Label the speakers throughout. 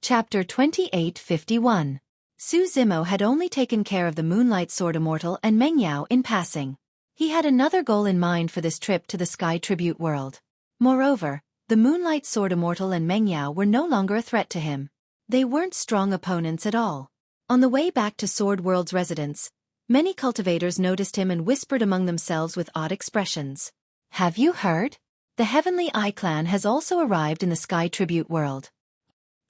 Speaker 1: Chapter 2851. Su Zimo had only taken care of the Moonlight Sword Immortal and Meng Yao in passing. He had another goal in mind for this trip to the Sky Tribute world. Moreover, the Moonlight Sword Immortal and Meng Yao were no longer a threat to him. They weren't strong opponents at all. On the way back to Sword World's residence, many cultivators noticed him and whispered among themselves with odd expressions. "Have you heard? The Heavenly Eye clan has also arrived in the Sky Tribute world.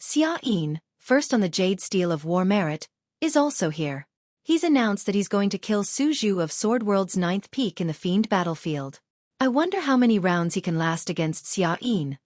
Speaker 1: Xueqi, first on the Jade Steel of War merit, is also here. He's announced that he's going to kill Su Zhu of Sword World's 9th peak in the Fiend battlefield. I wonder how many rounds he can last against Xueqi.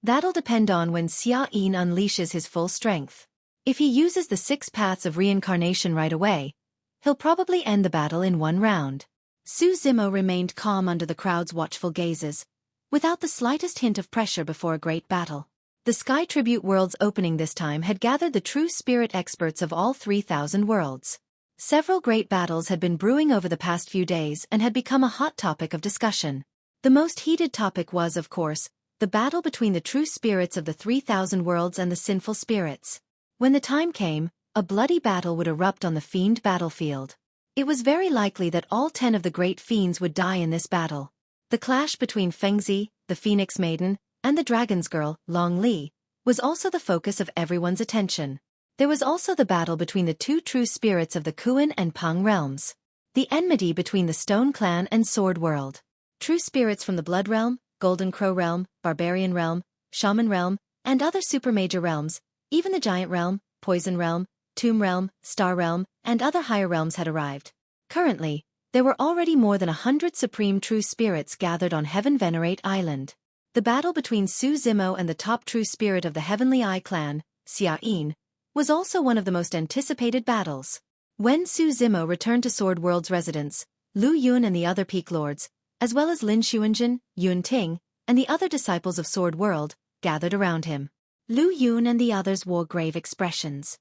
Speaker 1: That'll depend on when Xueqi unleashes his full strength. If he uses the 6 paths of reincarnation right away, he'll probably end the battle in one round." Su Zimo remained calm under the crowd's watchful gazes, without the slightest hint of pressure before a great battle. The Sky Tribute World's opening this time had gathered the true spirit experts of all 3,000 worlds. Several great battles had been brewing over the past few days and had become a hot topic of discussion. The most heated topic was, of course, the battle between the true spirits of the 3,000 worlds and the sinful spirits. When the time came, a bloody battle would erupt on the Fiend battlefield. It was very likely that all 10 of the great fiends would die in this battle. The clash between Fengzi, the Phoenix Maiden, and the Dragon's Girl, Long Li, was also the focus of everyone's attention. There was also the battle between the 2 true spirits of the Kuan and Peng realms. The enmity between the Stone Clan and Sword World. True spirits from the Blood Realm, Golden Crow Realm, Barbarian Realm, Shaman Realm, and other supermajor realms, even the Giant Realm, Poison Realm, Tomb Realm, Star Realm, and other higher realms had arrived. Currently, there were already more than 100 supreme true spirits gathered on Heaven Venerate Island. The battle between Su Zimo and the top true spirit of the Heavenly Eye clan, Xueqi, was also one of the most anticipated battles. When Su Zimo returned to Sword World's residence, Lu Yun and the other peak lords, as well as Lin Xuanjun, Yun Ting, and the other disciples of Sword World, gathered around him. Lu Yun and the others wore grave expressions.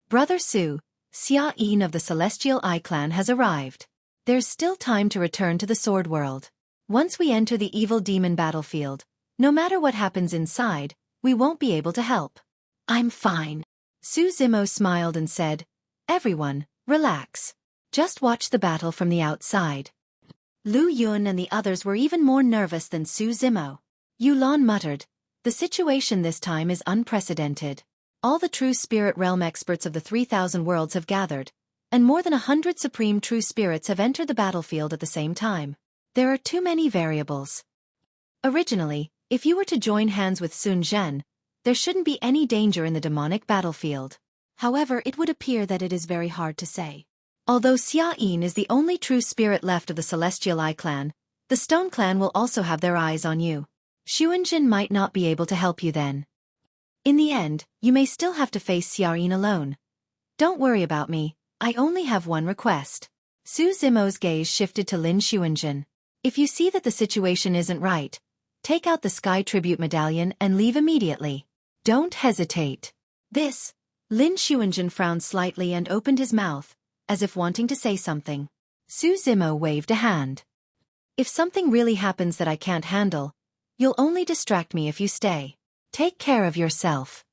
Speaker 1: "Brother Su, Xueqi of the Celestial Eye clan has arrived. There's still time to return to the Sword World. Once we enter the evil demon battlefield, no matter what happens inside, we won't be able to help." "I'm fine." Su Zimo smiled and said, "Everyone, relax. Just watch the battle from the outside." Lu Yun and the others were even more nervous than Su Zimo. Yulan muttered, "The situation this time is unprecedented. All the true spirit realm experts of the 3,000 worlds have gathered, and more than 100 supreme true spirits have entered the battlefield at the same time. There are too many variables. Originally, if you were to join hands with Sun Zhen, there shouldn't be any danger in the demonic battlefield. However, it would appear that it is very hard to say. Although Xueqi is the only true spirit left of the Celestial Eye clan, the Stone clan will also have their eyes on you. Xuanjun might not be able to help you then. In the end, you may still have to face Xueqi alone. Don't worry about me, I only have one request." Su Zimo's gaze shifted to Lin Xuanjun. "If you see that the situation isn't right, take out the Sky Tribute Medallion and leave immediately. Don't hesitate." Lin Xuanjun frowned slightly and opened his mouth, as if wanting to say something. Su Zimo waved a hand. "If something really happens that I can't handle, you'll only distract me if you stay. Take care of yourself."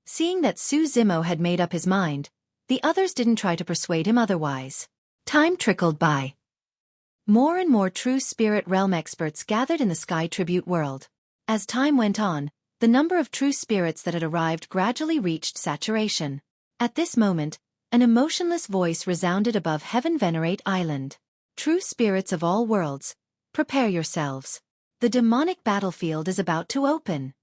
Speaker 1: Seeing that Su Zimo had made up his mind, the others didn't try to persuade him otherwise. Time trickled by. More and more true spirit realm experts gathered in the Sky Tribute world. As time went on, the number of true spirits that had arrived gradually reached saturation. At this moment, an emotionless voice resounded above Heaven Venerate Island. "True spirits of all worlds, prepare yourselves. The demonic battlefield is about to open."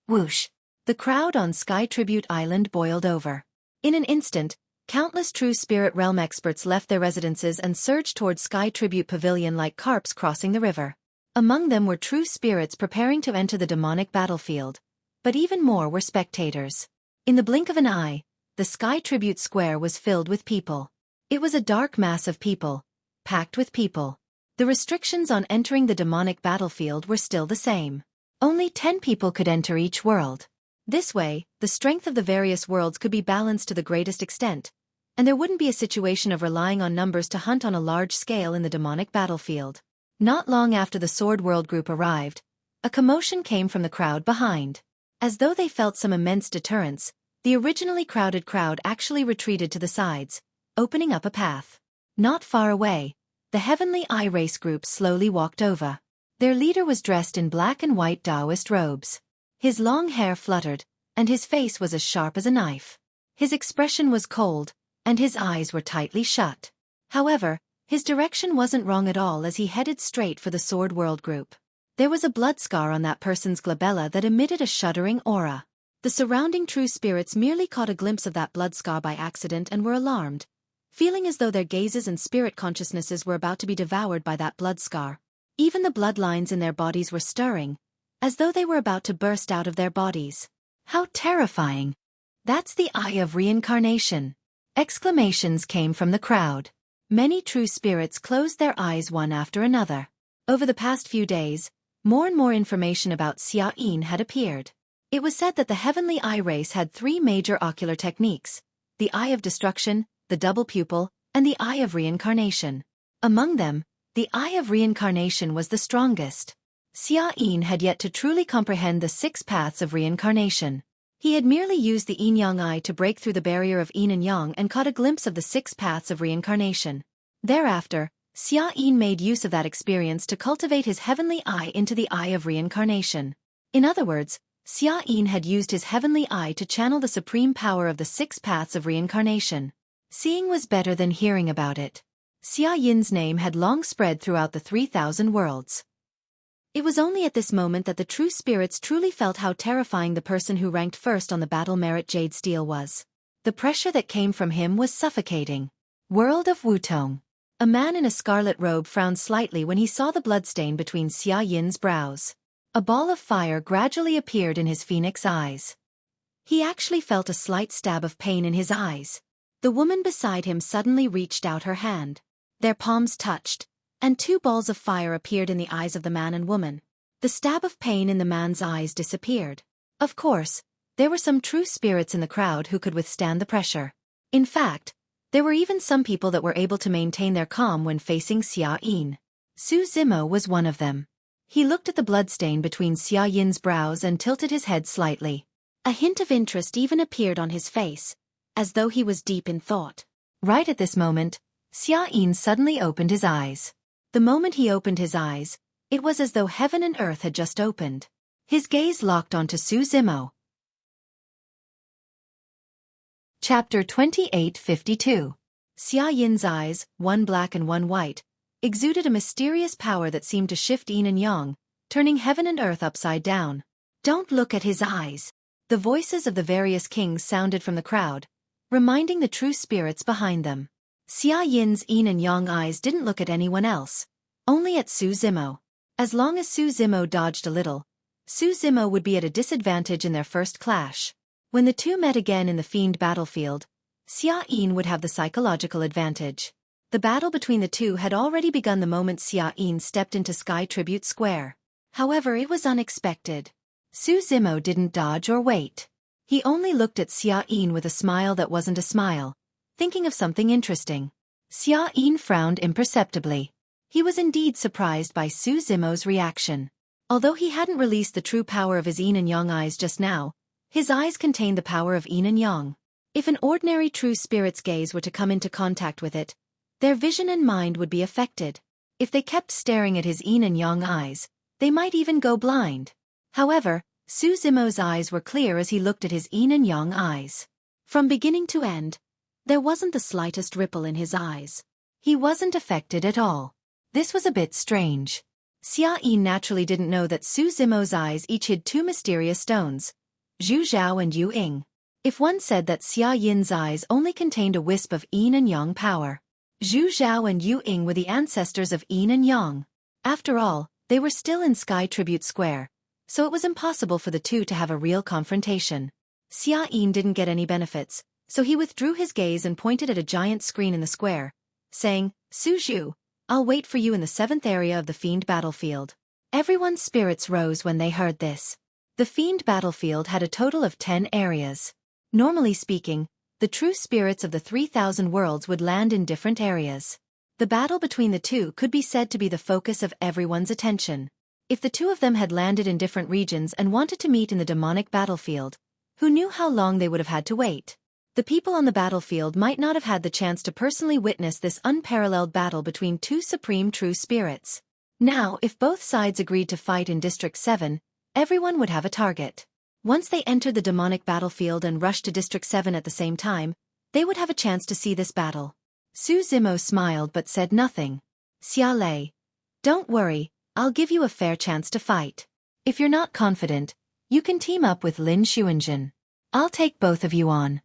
Speaker 1: Whoosh! The crowd on Sky Tribute Island boiled over. In an instant, countless true spirit realm experts left their residences and surged toward Sky Tribute Pavilion like carps crossing the river. Among them were true spirits preparing to enter the demonic battlefield, but even more were spectators. In the blink of an eye, the Sky Tribute Square was filled with people. It was a dark mass of people, packed with people. The restrictions on entering the demonic battlefield were still the same. Only 10 people could enter each world. This way, the strength of the various worlds could be balanced to the greatest extent, and there wouldn't be a situation of relying on numbers to hunt on a large scale in the demonic battlefield. Not long after the Sword World group arrived, a commotion came from the crowd behind. As though they felt some immense deterrence, the originally crowded crowd actually retreated to the sides, opening up a path. Not far away, the Heavenly Eye race group slowly walked over. Their leader was dressed in black and white Taoist robes. His long hair fluttered, and his face was as sharp as a knife. His expression was cold, and his eyes were tightly shut. However, his direction wasn't wrong at all as he headed straight for the Sword World group. There was a blood scar on that person's glabella that emitted a shuddering aura. The surrounding true spirits merely caught a glimpse of that blood scar by accident and were alarmed, feeling as though their gazes and spirit consciousnesses were about to be devoured by that blood scar. Even the bloodlines in their bodies were stirring, as though they were about to burst out of their bodies. How terrifying! That's the Eye of Reincarnation! Exclamations came from the crowd. Many true spirits closed their eyes one after another. Over the past few days, more and more information about Xueqi had appeared. It was said that the Heavenly Eye race had 3 major ocular techniques: the Eye of Destruction, the Double Pupil, and the Eye of Reincarnation. Among them, the Eye of Reincarnation was the strongest. Xueqi had yet to truly comprehend the 6 paths of reincarnation. He had merely used the yin-yang eye to break through the barrier of yin and yang and caught a glimpse of the 6 paths of reincarnation. Thereafter, Xueqi made use of that experience to cultivate his heavenly eye into the Eye of Reincarnation. In other words, Xueqi had used his heavenly eye to channel the supreme power of the 6 paths of reincarnation. Seeing was better than hearing about it. Xueqi's name had long spread throughout the 3,000 worlds. It was only at this moment that the true spirits truly felt how terrifying the person who ranked first on the battle merit Jade Steel was. The pressure that came from him was suffocating. World of Wutong. A man in a scarlet robe frowned slightly when he saw the bloodstain between Xueqi's brows. A ball of fire gradually appeared in his phoenix eyes. He actually felt a slight stab of pain in his eyes. The woman beside him suddenly reached out her hand. Their palms touched, and 2 balls of fire appeared in the eyes of the man and woman. The stab of pain in the man's eyes disappeared. Of course, there were some true spirits in the crowd who could withstand the pressure. In fact, there were even some people that were able to maintain their calm when facing Xueqi. Su Zimo was one of them. He looked at the bloodstain between Xueqi's brows and tilted his head slightly. A hint of interest even appeared on his face, as though he was deep in thought. Right at this moment, Xueqi suddenly opened his eyes. The moment he opened his eyes, it was as though heaven and earth had just opened. His gaze locked onto Su Zimo. Chapter 2852. Xueqi's eyes, one black and one white, exuded a mysterious power that seemed to shift yin and yang, turning heaven and earth upside down. Don't look at his eyes. The voices of the various kings sounded from the crowd, reminding the true spirits behind them. Xueqi's yin and yang eyes didn't look at anyone else, only at Su Zimo. As long as Su Zimo dodged a little, Su Zimo would be at a disadvantage in their first clash. When the two met again in the fiend battlefield, Xueqi would have the psychological advantage. The battle between the two had already begun the moment Xueqi stepped into Sky Tribute Square. However, it was unexpected. Su Zimo didn't dodge or wait. He only looked at Xueqi with a smile that wasn't a smile, thinking of something interesting. Xueqi frowned imperceptibly. He was indeed surprised by Su Zimo's reaction. Although he hadn't released the true power of his yin and yang eyes just now, his eyes contained the power of yin and yang. If an ordinary true spirit's gaze were to come into contact with it, their vision and mind would be affected. If they kept staring at his yin and yang eyes, they might even go blind. However, Su Zimo's eyes were clear as he looked at his yin and yang eyes. From beginning to end, there wasn't the slightest ripple in his eyes. He wasn't affected at all. This was a bit strange. Xueqi naturally didn't know that Su Zimo's eyes each hid 2 mysterious stones, Zhu Zhao and Yu Ying. If one said that Xueqi's eyes only contained a wisp of yin and yang power, Zhu Zhao and Yu Ying were the ancestors of yin and yang. After all, they were still in Sky Tribute Square, so it was impossible for the two to have a real confrontation. Xueqi didn't get any benefits, so he withdrew his gaze and pointed at a giant screen in the square, saying, "Su Zhu, I'll wait for you in the 7th area of the Fiend battlefield." Everyone's spirits rose when they heard this. The Fiend battlefield had a total of 10 areas. Normally speaking, the true spirits of the 3,000 worlds would land in different areas. The battle between the two could be said to be the focus of everyone's attention. If the two of them had landed in different regions and wanted to meet in the demonic battlefield, who knew how long they would have had to wait? The people on the battlefield might not have had the chance to personally witness this unparalleled battle between two supreme true spirits. Now, if both sides agreed to fight in District 7, everyone would have a target. Once they entered the demonic battlefield and rushed to District 7 at the same time, they would have a chance to see this battle. Su Zimo smiled but said nothing. Xia Lei, don't worry, I'll give you a fair chance to fight. If you're not confident, you can team up with Lin Xuanjin. I'll take both of you on.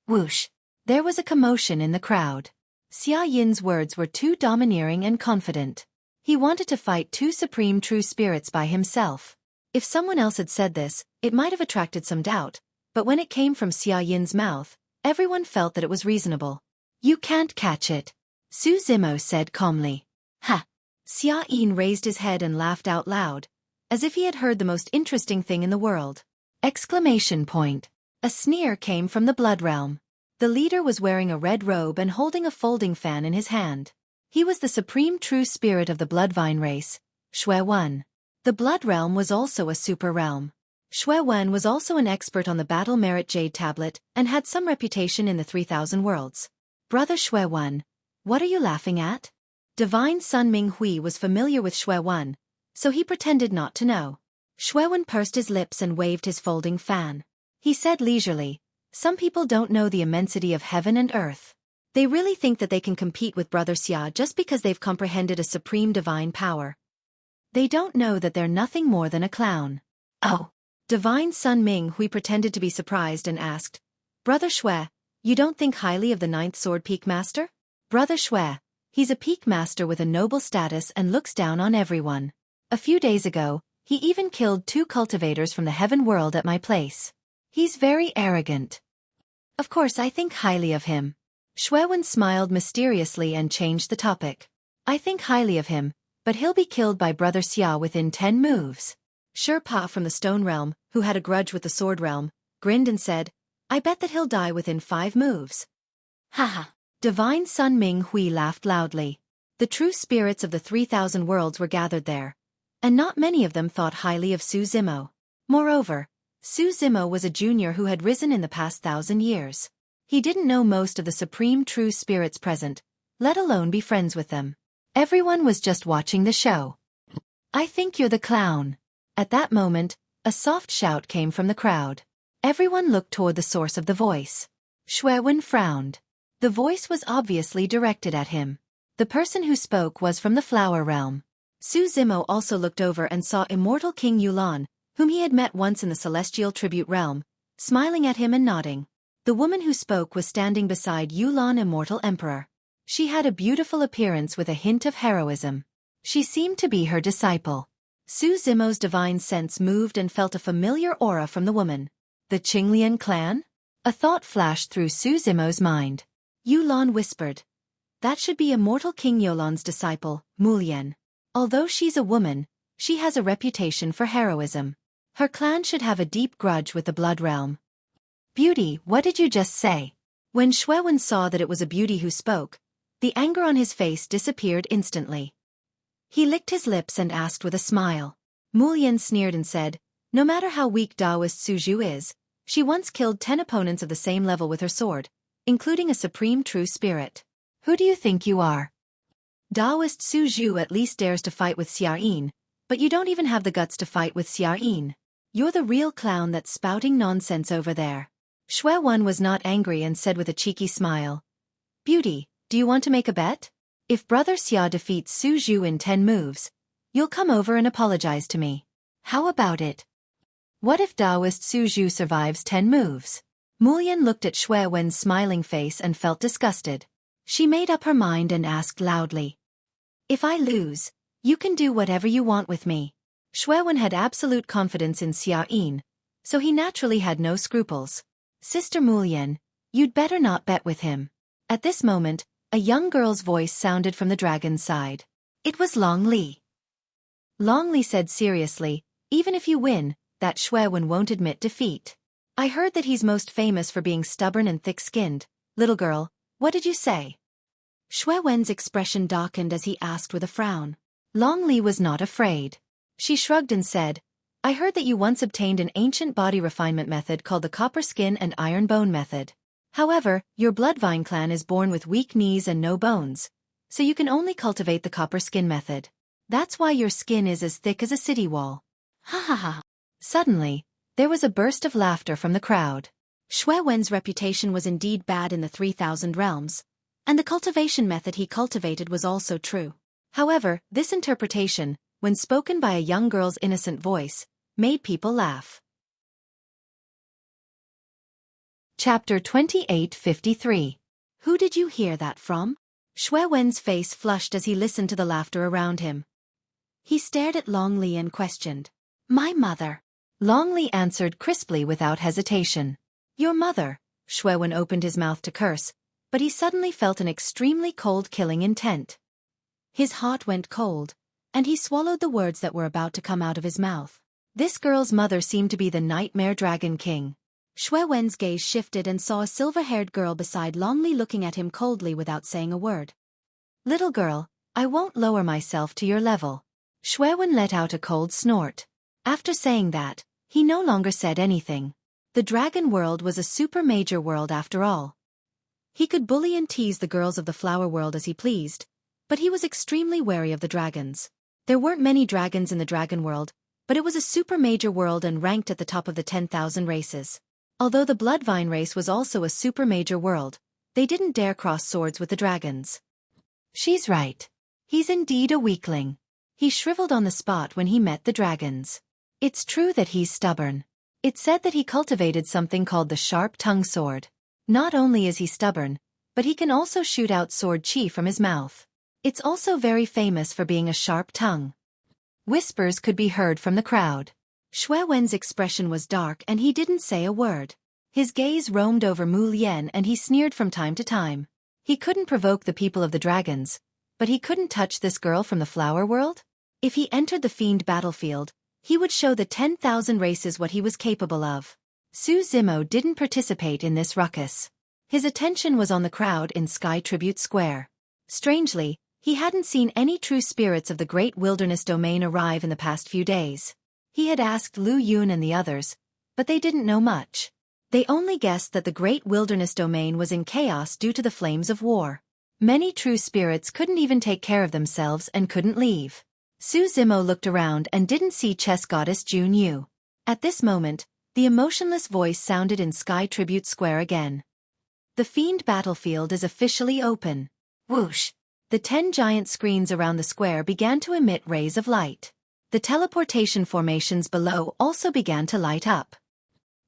Speaker 1: Whoosh! There was a commotion in the crowd. Xia Yin's words were too domineering and confident. He wanted to fight two supreme true spirits by himself. If someone else had said this, it might have attracted some doubt, but when it came from Xia Yin's mouth, everyone felt that it was reasonable. You can't catch it, Su Zimo said calmly. Ha! Xia Yin raised his head and laughed out loud, as if he had heard the most interesting thing in the world. Exclamation point. A sneer came from the Blood Realm. The leader was wearing a red robe and holding a folding fan in his hand. He was the supreme true spirit of the Bloodvine race, Xueqi. The Blood Realm was also a super realm. Xueqi was also an expert on the Battle Merit Jade Tablet and had some reputation in the 3,000 worlds. Brother Xueqi, what are you laughing at? Divine Sun Minghui was familiar with Xueqi, so he pretended not to know. Xueqi pursed his lips and waved his folding fan. He said leisurely, some people don't know the immensity of heaven and earth. They really think that they can compete with Brother Xia just because they've comprehended a supreme divine power. They don't know that they're nothing more than a clown. Oh! Divine Sun Minghui pretended to be surprised and asked, Brother Xue, you don't think highly of the 9th Sword Peak Master? Brother Xue, he's a peak master with a noble status and looks down on everyone. A few days ago, he even killed 2 cultivators from the heaven world at my place. He's very arrogant. Of course I think highly of him. Xueqi smiled mysteriously and changed the topic. I think highly of him, but he'll be killed by Brother Xia within 10 moves. Sherpa from the Stone Realm, who had a grudge with the Sword Realm, grinned and said, I bet that he'll die within 5 moves. Haha. Divine Sun Minghui laughed loudly. The true spirits of the 3,000 worlds were gathered there, and not many of them thought highly of Su Zimo. Moreover, Su Zimo was a junior who had risen in the past 1,000 years. He didn't know most of the supreme true spirits present, let alone be friends with them. Everyone was just watching the show. I think you're the clown. At that moment, a soft shout came from the crowd. Everyone looked toward the source of the voice. Xueqi frowned. The voice was obviously directed at him. The person who spoke was from the Flower Realm. Su Zimo also looked over and saw immortal King Yulan, whom he had met once in the Celestial Tribute Realm, smiling at him and nodding. The woman who spoke was standing beside Yulan Immortal Emperor. She had a beautiful appearance with a hint of heroism. She seemed to be her disciple. Su Zimo's divine sense moved and felt a familiar aura from the woman. The Qinglian clan? A thought flashed through Su Zimo's mind. Yulan whispered. That should be Immortal King Yulan's disciple, Mulian. Although she's a woman, she has a reputation for heroism. Her clan should have a deep grudge with the Blood Realm. Beauty, what did you just say? When Xueqi saw that it was a beauty who spoke, the anger on his face disappeared instantly. He licked his lips and asked with a smile. Mulian sneered and said, no matter how weak Taoist Suzhu is, she once killed 10 opponents of the same level with her sword, including a supreme true spirit. Who do you think you are? Taoist Suzhu at least dares to fight with Xia Yin, but you don't even have the guts to fight with Xia Yin. You're the real clown that's spouting nonsense over there. Xueqi was not angry and said with a cheeky smile. Beauty, do you want to make a bet? If Brother Xia defeats Suzhu in 10 moves, you'll come over and apologize to me. How about it? What if Taoist Suzhu survives 10 moves? Mulian looked at Xueqi's smiling face and felt disgusted. She made up her mind and asked loudly. If I lose, you can do whatever you want with me. Xueqi had absolute confidence in Xia Yin, so he naturally had no scruples. Sister Mulian, you'd better not bet with him. At this moment, a young girl's voice sounded from the dragon's side. It was Long Li. Long Li said seriously, even if you win, that Xueqi won't admit defeat. I heard that he's most famous for being stubborn and thick-skinned. Little girl, what did you say? Xueqi's expression darkened as he asked with a frown. Long Li was not afraid. She shrugged and said, I heard that you once obtained an ancient body refinement method called the copper skin and iron bone method. However, your Bloodvine clan is born with weak knees and no bones, so you can only cultivate the copper skin method. That's why your skin is as thick as a city wall. Ha ha ha. Suddenly, there was a burst of laughter from the crowd. Xuewen's reputation was indeed bad in the 3,000 realms, and the cultivation method he cultivated was also true. However, this interpretation, when spoken by a young girl's innocent voice, made people laugh. Chapter 28:53. Who did you hear that from? Xuewen's face flushed as he listened to the laughter around him. He stared at Long Li and questioned. My mother. Long Li answered crisply without hesitation. Your mother. Xuewen opened his mouth to curse, but he suddenly felt an extremely cold killing intent. His heart went cold, and he swallowed the words that were about to come out of his mouth. This girl's mother seemed to be the Nightmare Dragon King. Xuewen's gaze shifted and saw a silver-haired girl beside Long Li looking at him coldly without saying a word. Little girl, I won't lower myself to your level. Xuewen let out a cold snort. After saying that, he no longer said anything. The dragon world was a super major world after all. He could bully and tease the girls of the flower world as he pleased, but he was extremely wary of the dragons. There weren't many dragons in the dragon world, but it was a super major world and ranked at the top of the 10,000 races. Although the Bloodvine race was also a super major world, they didn't dare cross swords with the dragons. She's right. He's indeed a weakling. He shriveled on the spot when he met the dragons. It's true that he's stubborn. It's said that he cultivated something called the sharp-tongue sword. Not only is he stubborn, but he can also shoot out sword chi from his mouth. It's also very famous for being a sharp tongue. Whispers could be heard from the crowd. Xuewen's expression was dark and he didn't say a word. His gaze roamed over Mu Lian and he sneered from time to time. He couldn't provoke the people of the dragons, but he couldn't touch this girl from the flower world? If he entered the fiend battlefield, he would show the 10,000 races what he was capable of. Su Zimo didn't participate in this ruckus. His attention was on the crowd in Sky Tribute Square. Strangely, he hadn't seen any true spirits of the Great Wilderness Domain arrive in the past few days. He had asked Lu Yun and the others, but they didn't know much. They only guessed that the Great Wilderness Domain was in chaos due to the flames of war. Many true spirits couldn't even take care of themselves and couldn't leave. Su Zimo looked around and didn't see chess goddess Jun Yu. At this moment, the emotionless voice sounded in Sky Tribute Square again. The fiend battlefield is officially open. Whoosh! The 10 giant screens around the square began to emit rays of light. The teleportation formations below also began to light up.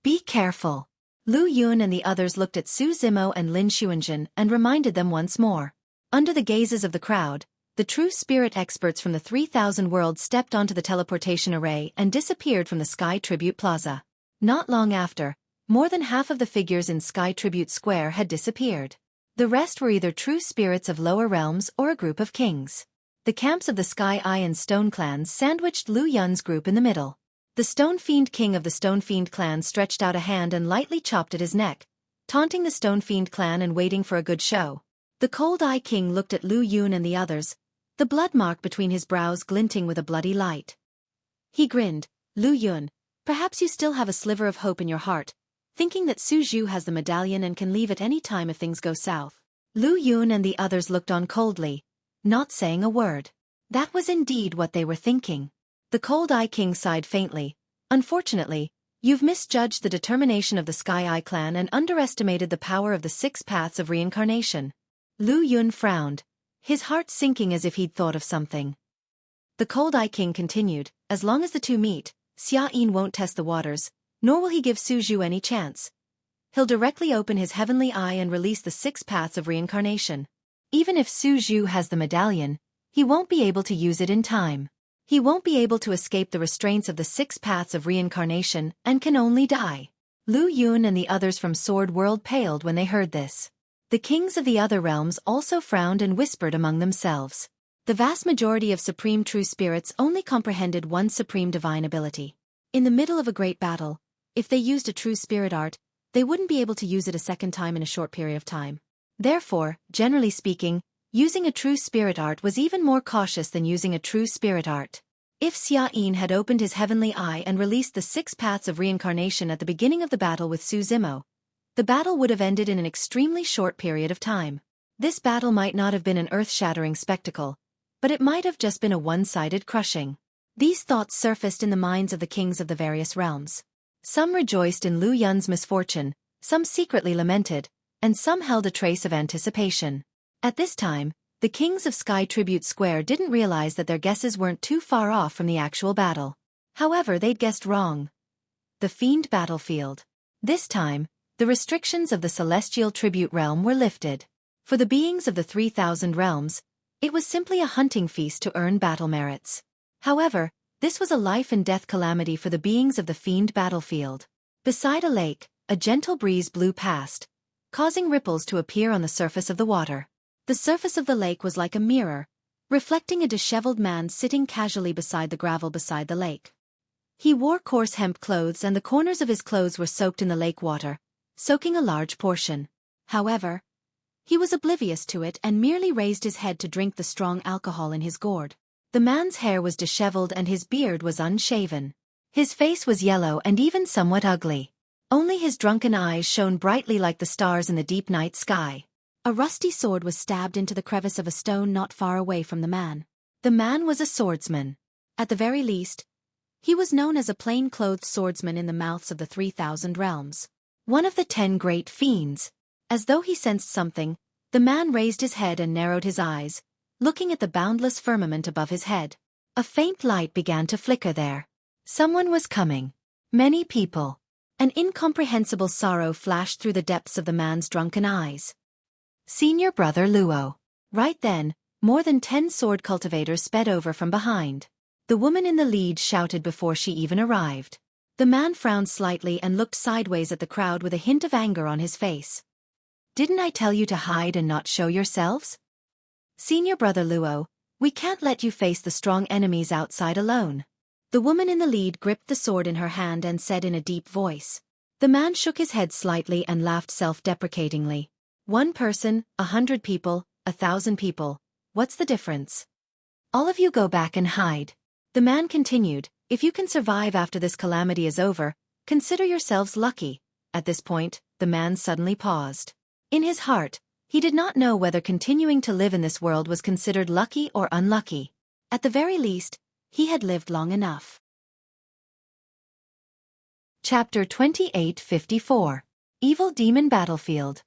Speaker 1: Be careful. Lu Yun and the others looked at Su Zimo and Lin Xuanjun and reminded them once more. Under the gazes of the crowd, the true spirit experts from the 3,000 worlds stepped onto the teleportation array and disappeared from the Sky Tribute Plaza. Not long after, more than half of the figures in Sky Tribute Square had disappeared. The rest were either true spirits of lower realms or a group of kings. The camps of the Sky Eye and Stone clans sandwiched Lu Yun's group in the middle. The Stone Fiend King of the Stone Fiend clan stretched out a hand and lightly chopped at his neck, taunting the Stone Fiend clan and waiting for a good show. The Cold Eye King looked at Lu Yun and the others, the blood mark between his brows glinting with a bloody light. He grinned. Lu Yun, perhaps you still have a sliver of hope in your heart, thinking that Su Zhu has the medallion and can leave at any time if things go south. Lu Yun and the others looked on coldly, not saying a word. That was indeed what they were thinking. The Cold Eye King sighed faintly. Unfortunately, you've misjudged the determination of the Sky Eye clan and underestimated the power of the 6 paths of reincarnation. Lu Yun frowned, his heart sinking as if he'd thought of something. The Cold Eye King continued, as long as the two meet, Xia Yin won't test the waters, nor will he give Su Zhu any chance. He'll directly open his heavenly eye and release the 6 paths of reincarnation. Even if Su Zhu has the medallion, he won't be able to use it in time. He won't be able to escape the restraints of the 6 paths of reincarnation and can only die. Lu Yun and the others from Sword World paled when they heard this. The kings of the other realms also frowned and whispered among themselves. The vast majority of supreme true spirits only comprehended one supreme divine ability. In the middle of a great battle, if they used a true spirit art, they wouldn't be able to use it a second time in a short period of time. Therefore, generally speaking, using a true spirit art was even more cautious than using a true spirit art. If Xueqi had opened his heavenly eye and released the 6 paths of reincarnation at the beginning of the battle with Su Zimo, the battle would have ended in an extremely short period of time. This battle might not have been an earth-shattering spectacle, but it might have just been a one-sided crushing. These thoughts surfaced in the minds of the kings of the various realms. Some rejoiced in Lu Yun's misfortune, some secretly lamented, and some held a trace of anticipation. At this time, the kings of Sky Tribute Square didn't realize that their guesses weren't too far off from the actual battle. However, they'd guessed wrong. The Fiend Battlefield. This time, the restrictions of the Celestial Tribute Realm were lifted. For the beings of the 3,000 realms, it was simply a hunting feast to earn battle merits. However, this was a life-and-death calamity for the beings of the Fiend Battlefield. Beside a lake, a gentle breeze blew past, causing ripples to appear on the surface of the water. The surface of the lake was like a mirror, reflecting a disheveled man sitting casually beside the gravel beside the lake. He wore coarse hemp clothes and the corners of his clothes were soaked in the lake water, soaking a large portion. However, he was oblivious to it and merely raised his head to drink the strong alcohol in his gourd. The man's hair was disheveled and his beard was unshaven. His face was yellow and even somewhat ugly. Only his drunken eyes shone brightly like the stars in the deep night sky. A rusty sword was stabbed into the crevice of a stone not far away from the man. The man was a swordsman. At the very least, he was known as a plain-clothed swordsman in the mouths of the 3,000 realms. One of the 10 great fiends. As though he sensed something, the man raised his head and narrowed his eyes, looking at the boundless firmament above his head. A faint light began to flicker there. Someone was coming. Many people. An incomprehensible sorrow flashed through the depths of the man's drunken eyes. Senior brother Luo. Right then, more than 10 sword cultivators sped over from behind. The woman in the lead shouted before she even arrived. The man frowned slightly and looked sideways at the crowd with a hint of anger on his face. Didn't I tell you to hide and not show yourselves? Senior brother Luo, we can't let you face the strong enemies outside alone. The woman in the lead gripped the sword in her hand and said in a deep voice. The man shook his head slightly and laughed self-deprecatingly. 1 person, 100 people, 1,000 people. What's the difference? All of you go back and hide. The man continued, if you can survive after this calamity is over, consider yourselves lucky. At this point, the man suddenly paused. In his heart, he did not know whether continuing to live in this world was considered lucky or unlucky. At the very least, he had lived long enough. Chapter 2854. Evil Demon Battlefield.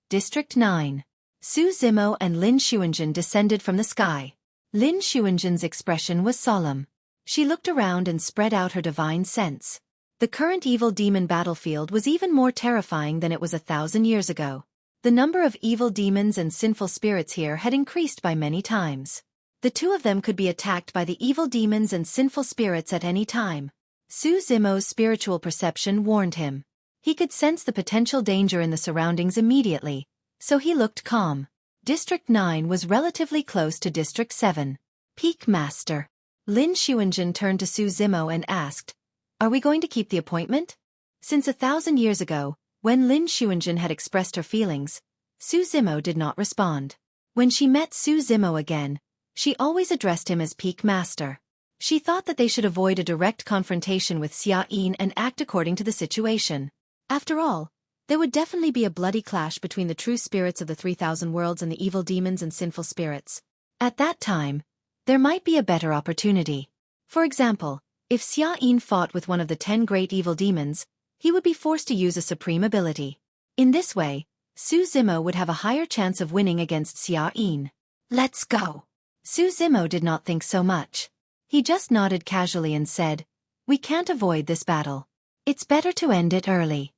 Speaker 1: District 9. Su Zimo and Lin Xuanjun descended from the sky. Lin Xuanjun's expression was solemn. She looked around and spread out her divine sense. The current evil demon battlefield was even more terrifying than it was 1,000 years ago. The number of evil demons and sinful spirits here had increased by many times. The 2 of them could be attacked by the evil demons and sinful spirits at any time. Su Zimo's spiritual perception warned him. He could sense the potential danger in the surroundings immediately, so he looked calm. District 9 was relatively close to District 7. Peak Master. Lin Xuanjun turned to Su Zimo and asked, are we going to keep the appointment? Since 1,000 years ago, when Lin Xuanjun had expressed her feelings, Su Zimo did not respond. When she met Su Zimo again, she always addressed him as Peak Master. She thought that they should avoid a direct confrontation with Xueqi and act according to the situation. After all, there would definitely be a bloody clash between the true spirits of the 3,000 worlds and the evil demons and sinful spirits. At that time, there might be a better opportunity. For example, if Xueqi fought with one of the 10 great evil demons, he would be forced to use a supreme ability. In this way, Su Zimo would have a higher chance of winning against Xueqi. Let's go. Su Zimo did not think so much. He just nodded casually and said, we can't avoid this battle. It's better to end it early.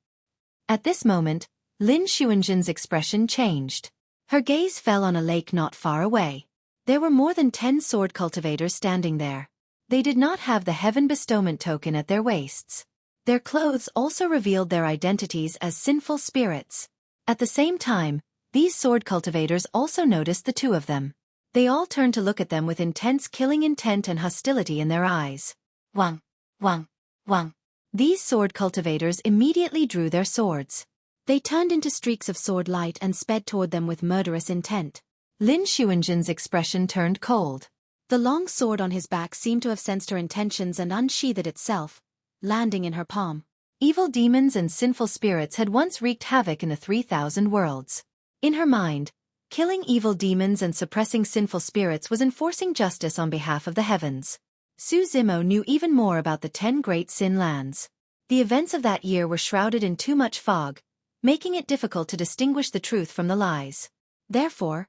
Speaker 1: At this moment, Lin Xuanjun's expression changed. Her gaze fell on a lake not far away. There were more than 10 sword cultivators standing there. They did not have the heaven bestowment token at their waists. Their clothes also revealed their identities as sinful spirits. At the same time, these sword cultivators also noticed the 2 of them. They all turned to look at them with intense killing intent and hostility in their eyes. Wang, wang, wang. These sword cultivators immediately drew their swords. They turned into streaks of sword light and sped toward them with murderous intent. Lin Xuanjun's expression turned cold. The long sword on his back seemed to have sensed her intentions and unsheathed itself, landing in her palm. Evil demons and sinful spirits had once wreaked havoc in the 3,000 worlds. In her mind, killing evil demons and suppressing sinful spirits was enforcing justice on behalf of the heavens. Xueqi knew even more about the 10 great sin lands. The events of that year were shrouded in too much fog, making it difficult to distinguish the truth from the lies. Therefore,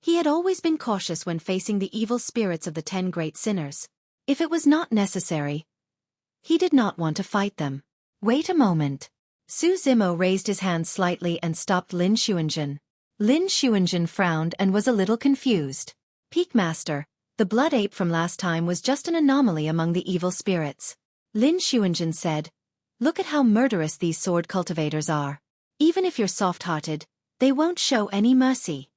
Speaker 1: he had always been cautious when facing the evil spirits of the 10 great sinners. If it was not necessary, he did not want to fight them. Wait a moment. Xueqi raised his hand slightly and stopped Lin Xuanjun. Lin Xuanjun frowned and was a little confused. Peak Master, the blood ape from last time was just an anomaly among the evil spirits. Lin Xuanjun said, "Look at how murderous these sword cultivators are. Even if you're soft-hearted, they won't show any mercy."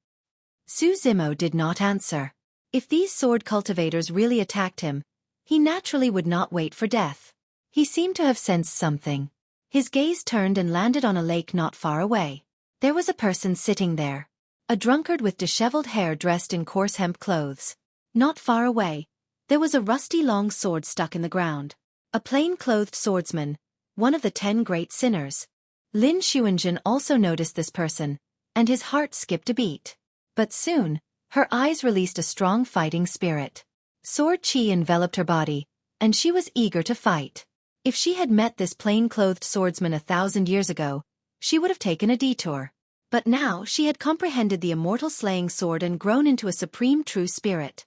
Speaker 1: Xueqi did not answer. If these sword cultivators really attacked him, he naturally would not wait for death. He seemed to have sensed something. His gaze turned and landed on a lake not far away. There was a person sitting there. A drunkard with disheveled hair dressed in coarse hemp clothes. Not far away, there was a rusty long sword stuck in the ground. A plain-clothed swordsman, one of the 10 great sinners. Lin Xuanjun also noticed this person, and his heart skipped a beat. But soon, her eyes released a strong fighting spirit. Sword chi enveloped her body, and she was eager to fight. If she had met this plain-clothed swordsman 1,000 years ago, she would have taken a detour. But now she had comprehended the immortal slaying sword and grown into a supreme true spirit.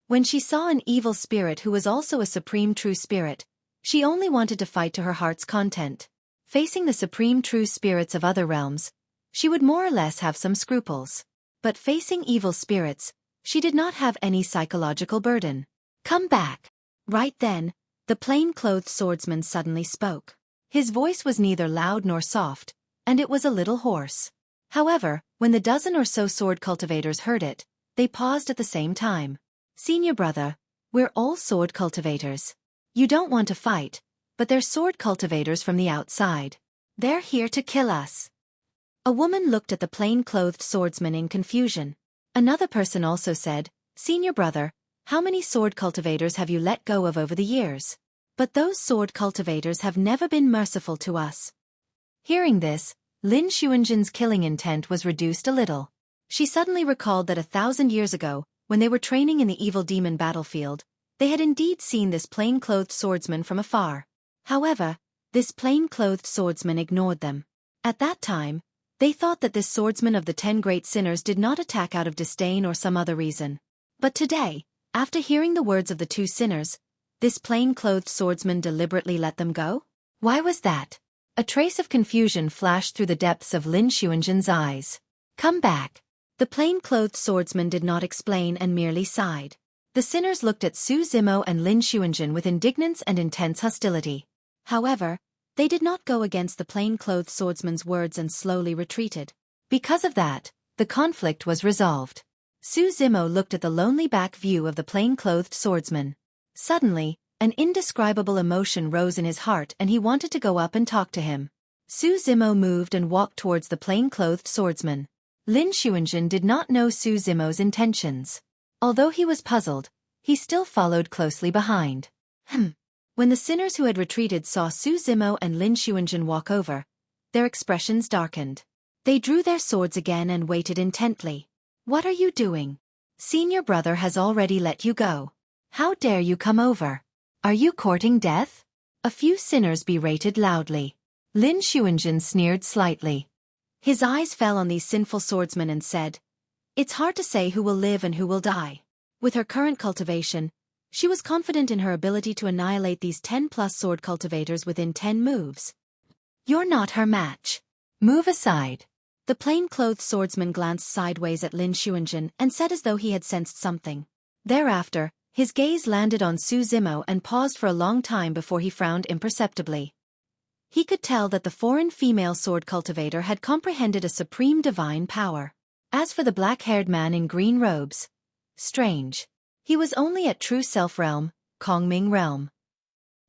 Speaker 1: When she saw an evil spirit who was also a supreme true spirit, she only wanted to fight to her heart's content. Facing the supreme true spirits of other realms, she would more or less have some scruples. But facing evil spirits, she did not have any psychological burden. "Come back." Right then, the plain-clothed swordsman suddenly spoke. His voice was neither loud nor soft, and it was a little hoarse. However, when the dozen or so sword cultivators heard it, they paused at the same time. "Senior brother, we're all sword cultivators. You don't want to fight, but they're sword cultivators from the outside. They're here to kill us." A woman looked at the plain-clothed swordsman in confusion. Another person also said, "Senior brother, how many sword cultivators have you let go of over the years? But those sword cultivators have never been merciful to us." Hearing this, Lin Xuanjun's killing intent was reduced a little. She suddenly recalled that 1,000 years ago, when they were training in the evil demon battlefield, they had indeed seen this plain-clothed swordsman from afar. However, this plain-clothed swordsman ignored them. At that time, they thought that this swordsman of the 10 great sinners did not attack out of disdain or some other reason. But today, after hearing the words of the 2 sinners, this plain-clothed swordsman deliberately let them go? Why was that? A trace of confusion flashed through the depths of Lin Xuanjun's eyes. "Come back." The plain-clothed swordsman did not explain and merely sighed. The sinners looked at Xueqi and Lin Xuanjun with indignance and intense hostility. However, they did not go against the plain-clothed swordsman's words and slowly retreated. Because of that, the conflict was resolved. Xueqi looked at the lonely back view of the plain-clothed swordsman. Suddenly, an indescribable emotion rose in his heart and he wanted to go up and talk to him. Xueqi moved and walked towards the plain-clothed swordsman. Lin Xuanjun did not know Xueqi's intentions. Although he was puzzled, he still followed closely behind. When the sinners who had retreated saw Xueqi and Lin Xuanjun walk over, their expressions darkened. They drew their swords again and waited intently. "What are you doing? Senior brother has already let you go. How dare you come over? Are you courting death?" A few sinners berated loudly. Lin Xuanjun sneered slightly. His eyes fell on these sinful swordsmen and said, "It's hard to say who will live and who will die." With her current cultivation, she was confident in her ability to annihilate these 10+ sword cultivators within 10 moves. "You're not her match. Move aside." The plain-clothed swordsman glanced sideways at Lin Xuanjun and said as though he had sensed something. Thereafter, his gaze landed on Xueqi and paused for a long time before he frowned imperceptibly. He could tell that the foreign female sword cultivator had comprehended a supreme divine power. As for the black-haired man in green robes, strange. He was only at true self-realm, Kongming realm.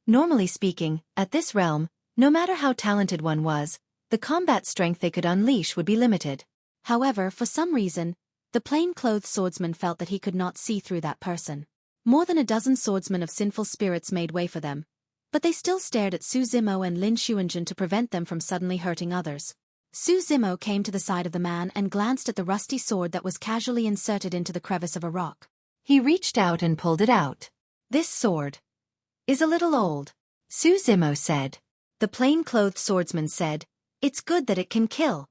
Speaker 1: Normally speaking, at this realm, no matter how talented one was, the combat strength they could unleash would be limited. However, for some reason, The plain-clothed swordsman felt that he could not see through that person. More than a dozen swordsmen of sinful spirits made way for them, but they still stared at Su Zimo and Lin Xuanjun to prevent them from suddenly hurting others. Su Zimo came to the side of the man and glanced at the rusty sword that was casually inserted into the crevice of a rock. He reached out and pulled it out. "This sword is a little old," Su Zimo said. The plain-clothed swordsman said, "It's good that it can kill."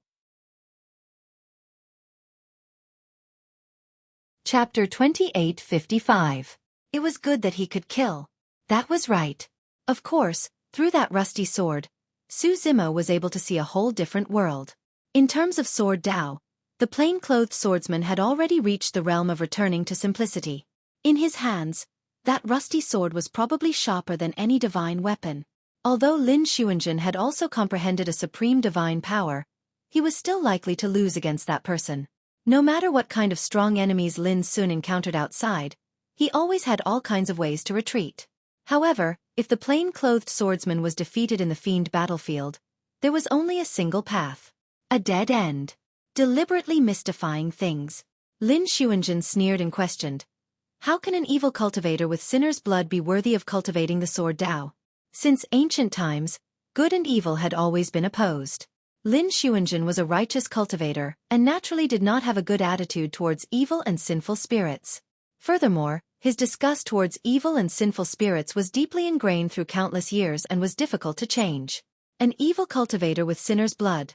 Speaker 1: Chapter 28:55. It was good that he could kill. That was right. Of course, through that rusty sword, Su Zimo was able to see a whole different world. In terms of sword Dao, the plain-clothed swordsman had already reached the realm of returning to simplicity. In his hands, that rusty sword was probably sharper than any divine weapon. Although Lin Xuanjun had also comprehended a supreme divine power, he was still likely to lose against that person. No matter what kind of strong enemies Lin Sun encountered outside, he always had all kinds of ways to retreat. However, if the plain-clothed swordsman was defeated in the fiend battlefield, there was only a single path. A dead end. Deliberately mystifying things. Lin Xuanjun sneered and questioned, "How can an evil cultivator with sinner's blood be worthy of cultivating the sword Dao?" Since ancient times, good and evil had always been opposed. Lin Xuanjun was a righteous cultivator and naturally did not have a good attitude towards evil and sinful spirits. Furthermore, his disgust towards evil and sinful spirits was deeply ingrained through countless years and was difficult to change. An evil cultivator with sinner's blood.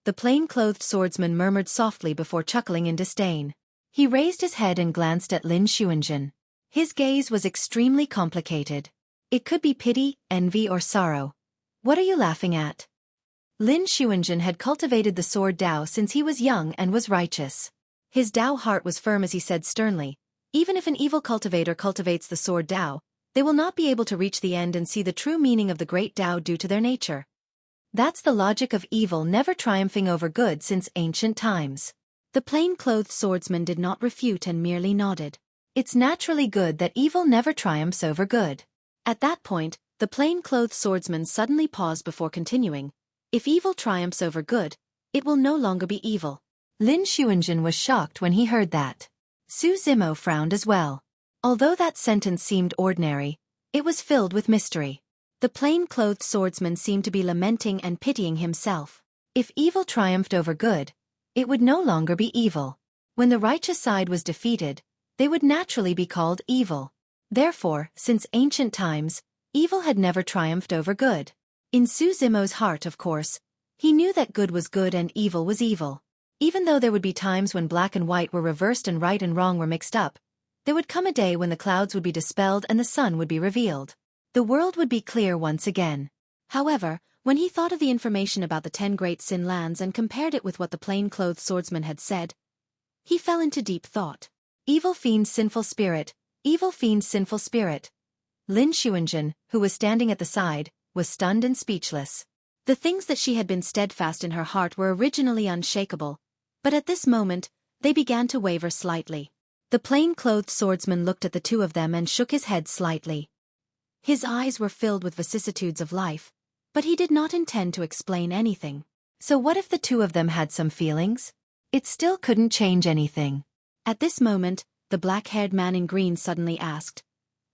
Speaker 1: The plain-clothed swordsman murmured softly before chuckling in disdain. He raised his head and glanced at Lin Xuanjun. His gaze was extremely complicated. It could be pity, envy or sorrow. "What are you laughing at?" Lin Xuanjun had cultivated the sword Dao since he was young and was righteous. His Dao heart was firm as he said sternly, "Even if an evil cultivator cultivates the sword Dao, they will not be able to reach the end and see the true meaning of the great Dao due to their nature. That's the logic of evil never triumphing over good since ancient times." The plain-clothed swordsman did not refute and merely nodded. It's naturally good that evil never triumphs over good. At that point, the plain-clothed swordsman suddenly paused before continuing, "If evil triumphs over good, it will no longer be evil." Lin Xuanjun was shocked when he heard that. Su Zimo frowned as well. Although that sentence seemed ordinary, it was filled with mystery. The plain-clothed swordsman seemed to be lamenting and pitying himself. If evil triumphed over good, it would no longer be evil. When the righteous side was defeated, they would naturally be called evil. Therefore, since ancient times, evil had never triumphed over good. In Su Zimo's heart, of course, he knew that good was good and evil was evil. Even though there would be times when black and white were reversed and right and wrong were mixed up, there would come a day when the clouds would be dispelled and the sun would be revealed. The world would be clear once again. However, when he thought of the information about the 10 great sin lands and compared it with what the plain-clothed swordsman had said, he fell into deep thought. Evil fiend sinful spirit, evil fiend sinful spirit. Lin Xuanjun, who was standing at the side, was stunned and speechless. The things that she had been steadfast in her heart were originally unshakable, but at this moment, they began to waver slightly. The plain-clothed swordsman looked at the two of them and shook his head slightly. His eyes were filled with vicissitudes of life, but he did not intend to explain anything. So what if the two of them had some feelings? It still couldn't change anything. At this moment, the black-haired man in green suddenly asked,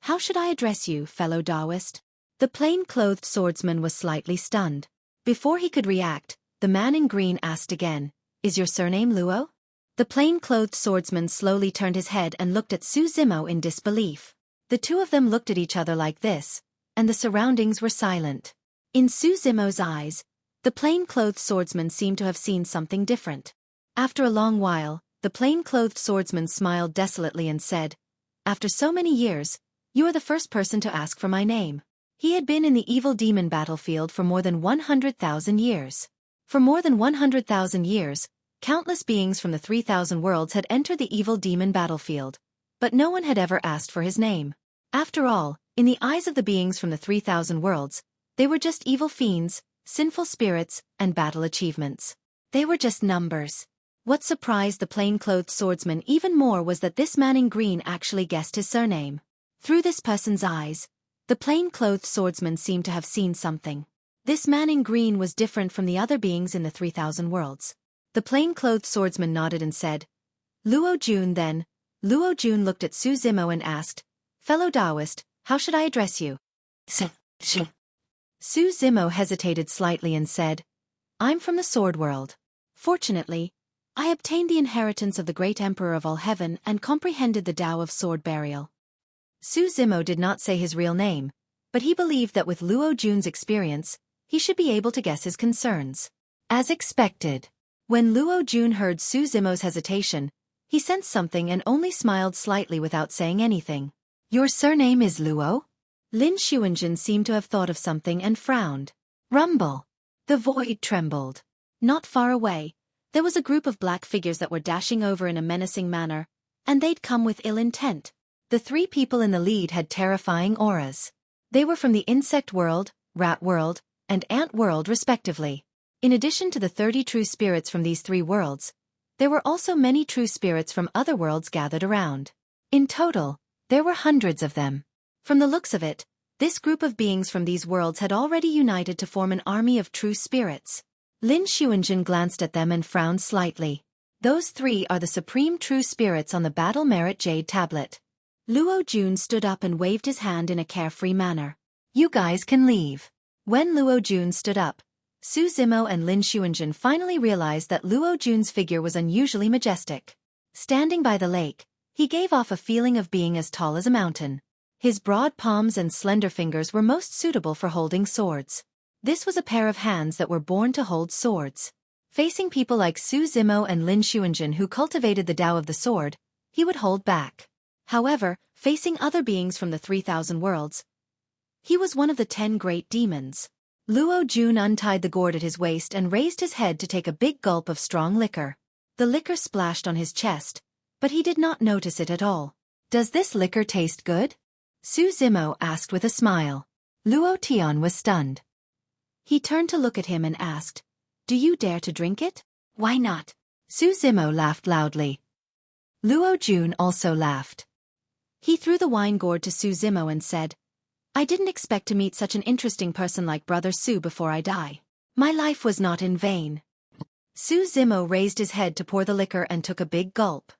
Speaker 1: "How should I address you, fellow Taoist?" The plain-clothed swordsman was slightly stunned. Before he could react, the man in green asked again, "Is your surname Luo?" The plain-clothed swordsman slowly turned his head and looked at Su Zimo in disbelief. The two of them looked at each other like this, and the surroundings were silent. In Su Zimo's eyes, the plain-clothed swordsman seemed to have seen something different. After a long while, the plain-clothed swordsman smiled desolately and said, "After so many years, you are the first person to ask for my name." He had been in the evil demon battlefield for more than 100,000 years. For more than 100,000 years, countless beings from the 3,000 worlds had entered the evil demon battlefield, but no one had ever asked for his name. After all, in the eyes of the beings from the 3,000 worlds, they were just evil fiends, sinful spirits, and battle achievements. They were just numbers. What surprised the plain-clothed swordsman even more was that this man in green actually guessed his surname. Through this person's eyes, the plain-clothed swordsman seemed to have seen something. This man in green was different from the other beings in the 3,000 worlds. The plain-clothed swordsman nodded and said, Luo Jun looked at Su Zimo and asked, "Fellow Taoist, how should I address you?" Su Zimo hesitated slightly and said, "I'm from the Sword World. Fortunately, I obtained the inheritance of the great Emperor of all heaven and comprehended the Tao of sword burial." Su Zimo did not say his real name, but he believed that with Luo Jun's experience, he should be able to guess his concerns. As expected, when Luo Jun heard Su Zimo's hesitation, he sensed something and only smiled slightly without saying anything. "Your surname is Luo?" Lin Xuanjin seemed to have thought of something and frowned. Rumble. The void trembled. Not far away, there was a group of black figures that were dashing over in a menacing manner, and they'd come with ill intent. The three people in the lead had terrifying auras. They were from the insect world, rat world, and ant world respectively. In addition to the 30 true spirits from these three worlds, there were also many true spirits from other worlds gathered around. In total, there were hundreds of them. From the looks of it, this group of beings from these worlds had already united to form an army of true spirits. Lin Xuanjin glanced at them and frowned slightly. Those three are the supreme true spirits on the Battle Merit Jade Tablet. Luo Jun stood up and waved his hand in a carefree manner. "You guys can leave." When Luo Jun stood up, Su Zimo and Lin Xuanjin finally realized that Luo Jun's figure was unusually majestic. Standing by the lake, he gave off a feeling of being as tall as a mountain. His broad palms and slender fingers were most suitable for holding swords. This was a pair of hands that were born to hold swords. Facing people like Su Zimo and Lin Xuanjin who cultivated the Tao of the sword, he would hold back. However, facing other beings from the 3,000 worlds, he was one of the 10 great demons. Luo Jun untied the gourd at his waist and raised his head to take a big gulp of strong liquor. The liquor splashed on his chest, but he did not notice it at all. "Does this liquor taste good?" Su Zimo asked with a smile. Luo Tian was stunned. He turned to look at him and asked, "Do you dare to drink it?" "Why not?" Su Zimo laughed loudly. Luo Jun also laughed. He threw the wine gourd to Su Zimo and said, "I didn't expect to meet such an interesting person like Brother Su before I die. My life was not in vain." Su Zimo raised his head to pour the liquor and took a big gulp.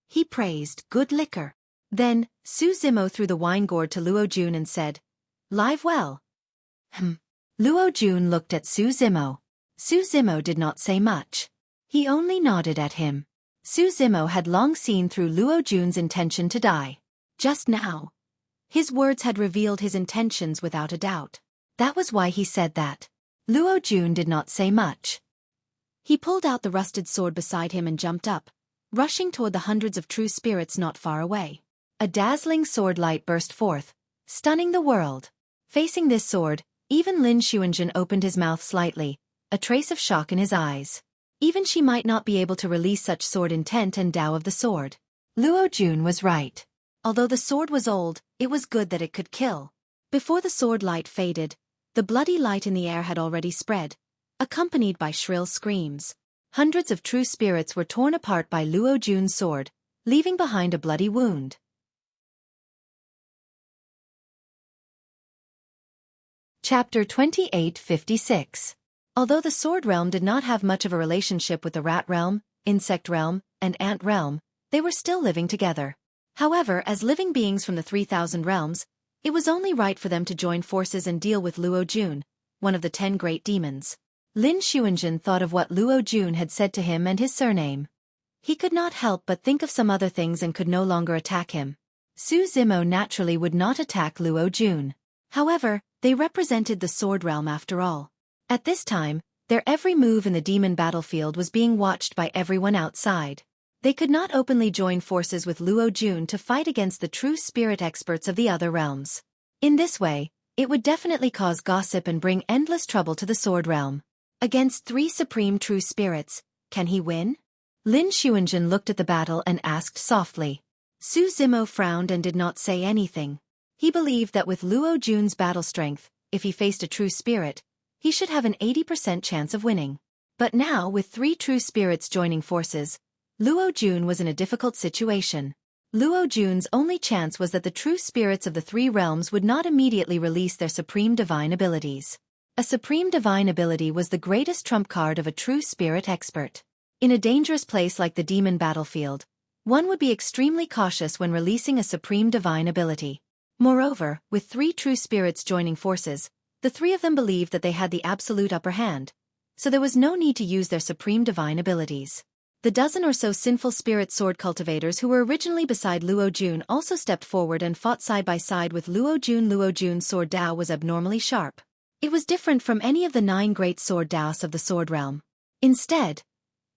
Speaker 1: He praised good liquor. Then, Su Zimo threw the wine gourd to Luo Jun and said, "Live well." Luo Jun looked at Su Zimo. Su Zimo did not say much. He only nodded at him. Su Zimo had long seen through Luo Jun's intention to die. Just now, his words had revealed his intentions without a doubt. That was why he said that. Luo Jun did not say much. He pulled out the rusted sword beside him and jumped up, rushing toward the hundreds of true spirits not far away. A dazzling sword light burst forth, stunning the world. Facing this sword, even Lin Xuanjin opened his mouth slightly, a trace of shock in his eyes. Even she might not be able to release such sword intent and Tao of the sword. Luo Jun was right. Although the sword was old, it was good that it could kill. Before the sword light faded, the bloody light in the air had already spread, accompanied by shrill screams. Hundreds of true spirits were torn apart by Luo Jun's sword, leaving behind a bloody wound. Chapter 2856. Although the Sword Realm did not have much of a relationship with the Rat Realm, Insect Realm, and Ant Realm, they were still living together. However, as living beings from the 3,000 realms, it was only right for them to join forces and deal with Luo Jun, one of the 10 great demons. Lin Xuanjin thought of what Luo Jun had said to him and his surname. He could not help but think of some other things and could no longer attack him. Su Zimo naturally would not attack Luo Jun. However, they represented the Sword Realm after all. At this time, their every move in the demon battlefield was being watched by everyone outside. They could not openly join forces with Luo Jun to fight against the true spirit experts of the other realms. In this way, it would definitely cause gossip and bring endless trouble to the Sword Realm. Against 3 supreme true spirits, can he win? Lin Xuanjin looked at the battle and asked softly. Su Zimo frowned and did not say anything. He believed that with Luo Jun's battle strength, if he faced a true spirit, he should have an 80% chance of winning. But now, with 3 true spirits joining forces, Luo Jun was in a difficult situation. Luo Jun's only chance was that the true spirits of the 3 realms would not immediately release their supreme divine abilities. A supreme divine ability was the greatest trump card of a true spirit expert. In a dangerous place like the demon battlefield, One would be extremely cautious when releasing a supreme divine ability. Moreover, with 3 true spirits joining forces, the 3 of them believed that they had the absolute upper hand, so there was no need to use their supreme divine abilities. The dozen or so sinful spirit sword cultivators who were originally beside Luo Jun also stepped forward and fought side by side with Luo Jun. Luo Jun's sword Dao was abnormally sharp. It was different from any of the 9 great sword Daos of the sword realm. Instead,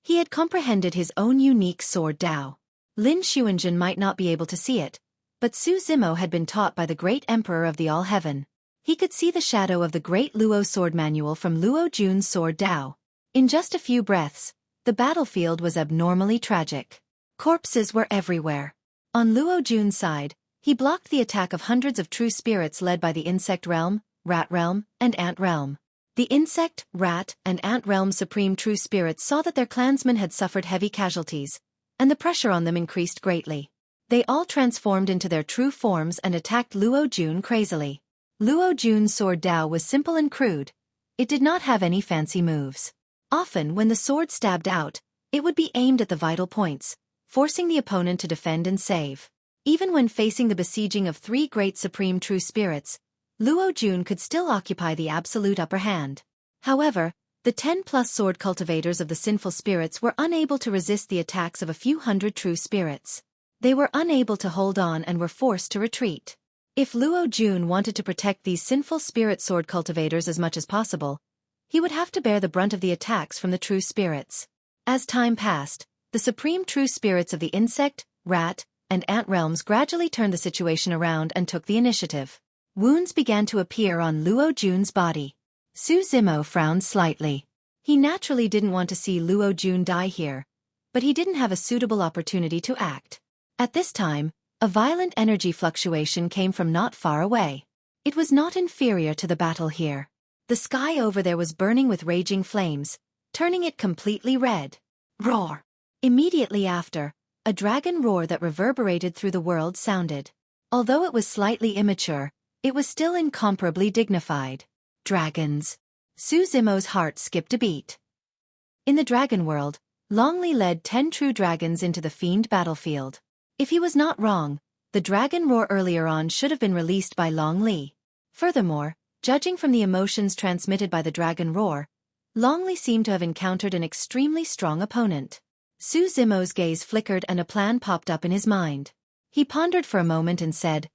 Speaker 1: he had comprehended his own unique sword Dao. Lin Xuanzhen might not be able to see it, but Su Zimo had been taught by the great emperor of the all heaven. He could see the shadow of the great Luo sword manual from Luo Jun's sword Dao. In just a few breaths, the battlefield was abnormally tragic. Corpses were everywhere. On Luo Jun's side, he blocked the attack of hundreds of true spirits led by the insect realm, rat realm, and ant realm. The insect, rat, and ant realm supreme true spirits saw that their clansmen had suffered heavy casualties, and the pressure on them increased greatly. They all transformed into their true forms and attacked Luo Jun crazily. Luo Jun's sword Dao was simple and crude. It did not have any fancy moves. Often when the sword stabbed out, it would be aimed at the vital points, forcing the opponent to defend and save. Even when facing the besieging of 3 great supreme true spirits, Luo Jun could still occupy the absolute upper hand. However, the 10+ sword cultivators of the sinful spirits were unable to resist the attacks of a few hundred true spirits. They were unable to hold on and were forced to retreat. If Luo Jun wanted to protect these sinful spirit sword cultivators as much as possible, he would have to bear the brunt of the attacks from the true spirits. As time passed, the supreme true spirits of the insect, rat, and ant realms gradually turned the situation around and took the initiative. Wounds began to appear on Luo Jun's body. Su Zimo frowned slightly. He naturally didn't want to see Luo Jun die here, but he didn't have a suitable opportunity to act. At this time, a violent energy fluctuation came from not far away. It was not inferior to the battle here. The sky over there was burning with raging flames, turning it completely red. Roar! Immediately after, a dragon roar that reverberated through the world sounded. Although it was slightly immature, it was still incomparably dignified. Dragons! Su Zimo's heart skipped a beat. In the dragon world, Long Li led 10 true dragons into the fiend battlefield. If he was not wrong, the dragon roar earlier on should have been released by Long Li. Furthermore, judging from the emotions transmitted by the dragon roar, Long Li seemed to have encountered an extremely strong opponent. Su Zimo's gaze flickered and a plan popped up in his mind. He pondered for a moment and said,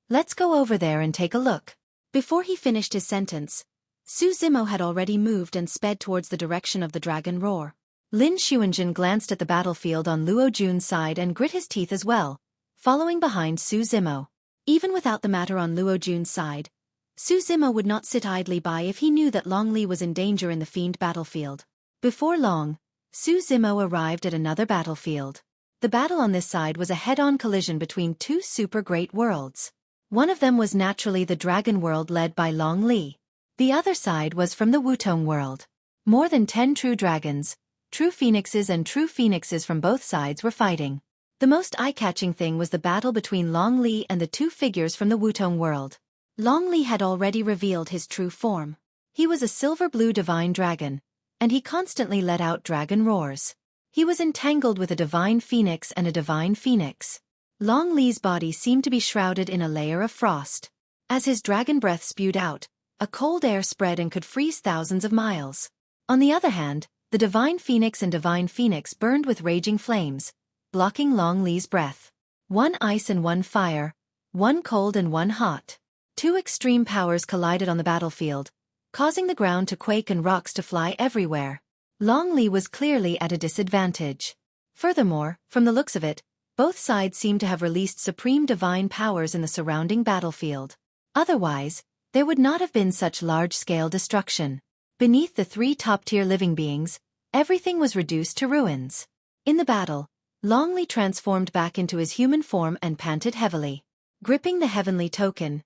Speaker 1: "Let's go over there and take a look." Before he finished his sentence, Su Zimo had already moved and sped towards the direction of the dragon roar. Lin Xuanzhen glanced at the battlefield on Luo Jun's side and grit his teeth as well, following behind Su Zimo. Even without the matter on Luo Jun's side, Su Zimo would not sit idly by if he knew that Long Li was in danger in the fiend battlefield. Before long, Su Zimo arrived at another battlefield. The battle on this side was a head-on collision between 2 super great worlds. One of them was naturally the dragon world led by Long Li. The other side was from the Wutong world. More than 10 true dragons, true phoenixes and true phoenixes from both sides were fighting. The most eye-catching thing was the battle between Long Li and the 2 figures from the Wutong world. Long Li had already revealed his true form. He was a silver-blue divine dragon, and he constantly let out dragon roars. He was entangled with a divine phoenix and a divine phoenix. Long Li's body seemed to be shrouded in a layer of frost. As his dragon breath spewed out, a cold air spread and could freeze thousands of miles. On the other hand, the divine phoenix and divine phoenix burned with raging flames, blocking Long Li's breath. 1 ice and 1 fire, 1 cold and 1 hot. 2 extreme powers collided on the battlefield, causing the ground to quake and rocks to fly everywhere. Long Li was clearly at a disadvantage. Furthermore, from the looks of it, both sides seemed to have released supreme divine powers in the surrounding battlefield. Otherwise, there would not have been such large-scale destruction. Beneath the 3 top-tier living beings, everything was reduced to ruins. In the battle, Long Li transformed back into his human form and panted heavily. Gripping the heavenly token,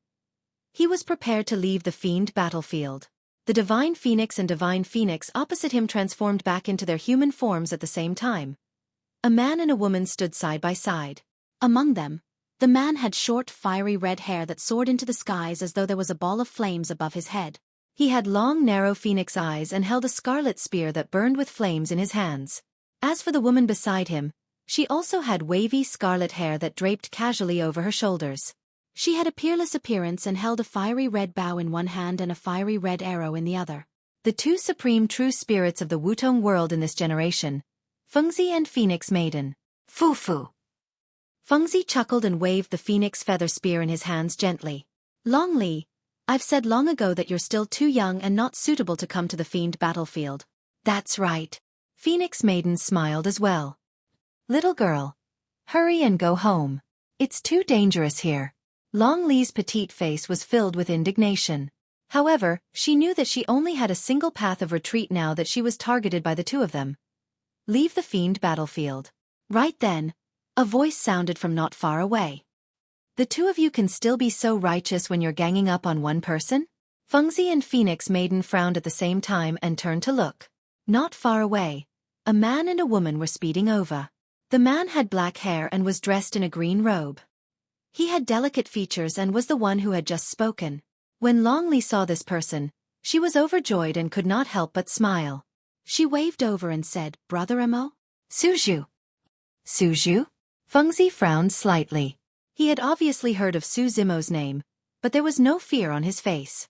Speaker 1: he was prepared to leave the fiend battlefield. The divine phoenix and divine phoenix opposite him transformed back into their human forms at the same time. A man and a woman stood side by side. Among them, the man had short, fiery red hair that soared into the skies as though there was a ball of flames above his head. He had long, narrow phoenix eyes and held a scarlet spear that burned with flames in his hands. As for the woman beside him, She also had wavy scarlet hair that draped casually over her shoulders. She had a peerless appearance and held a fiery red bow in one hand and a fiery red arrow in the other. The two supreme true spirits of the Wutong world in this generation, Fengzi and Phoenix Maiden. Fu. Fengzi chuckled and waved the phoenix feather spear in his hands gently. Long Li, I've said long ago that you're still too young and not suitable to come to the fiend battlefield. That's right. Phoenix Maiden smiled as well. Little girl, hurry and go home. It's too dangerous here. Long Li's petite face was filled with indignation. However, she knew that she only had a single path of retreat now that she was targeted by the two of them. Leave the fiend battlefield. Right then, a voice sounded from not far away. The two of you can still be so righteous when you're ganging up on one person? Fengzi and Phoenix Maiden frowned at the same time and turned to look. Not far away, a man and a woman were speeding over. The man had black hair and was dressed in a green robe. He had delicate features and was the one who had just spoken. When Long Li saw this person, she was overjoyed and could not help but smile. She waved over and said, Brother Mo? Suzhu. Suzhu? Fengzi frowned slightly. He had obviously heard of Su Zimo's name, but there was no fear on his face.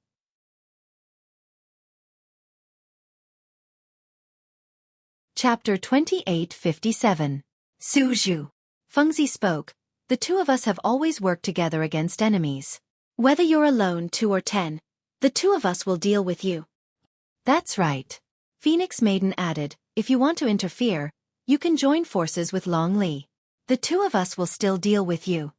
Speaker 1: Chapter 2857. Suzhu. Fengzi spoke, the two of us have always worked together against enemies. Whether you're alone 2 or 10, the two of us will deal with you. That's right. Phoenix Maiden added, if you want to interfere, you can join forces with Long Li. The two of us will still deal with you.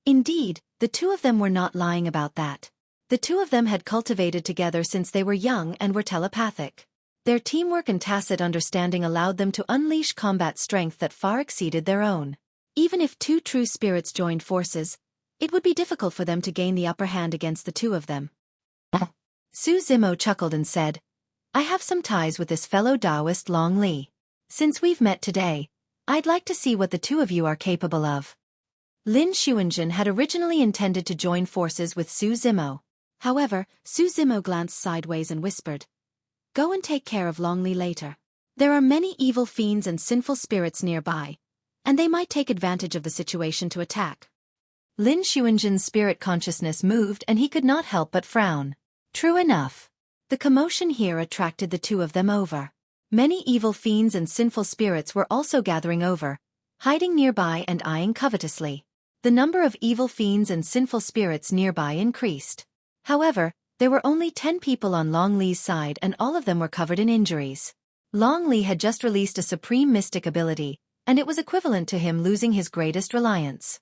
Speaker 1: Indeed, the two of them were not lying about that. The two of them had cultivated together since they were young and were telepathic. Their teamwork and tacit understanding allowed them to unleash combat strength that far exceeded their own. Even if two true spirits joined forces, it would be difficult for them to gain the upper hand against the two of them. Su Zimo chuckled and said, I have some ties with this fellow Taoist Long Li. Since we've met today, I'd like to see what the two of you are capable of. Lin Xuanjun had originally intended to join forces with Su Zimo. However, Su Zimo glanced sideways and whispered, Go and take care of Long Li later. There are many evil fiends and sinful spirits nearby, and they might take advantage of the situation to attack. Lin Xuanjun's spirit consciousness moved and he could not help but frown. True enough. The commotion here attracted the two of them over. Many evil fiends and sinful spirits were also gathering over, hiding nearby and eyeing covetously. The number of evil fiends and sinful spirits nearby increased. However, there were only 10 people on Long Li's side and all of them were covered in injuries. Long Li had just released a supreme mystic ability, and it was equivalent to him losing his greatest reliance.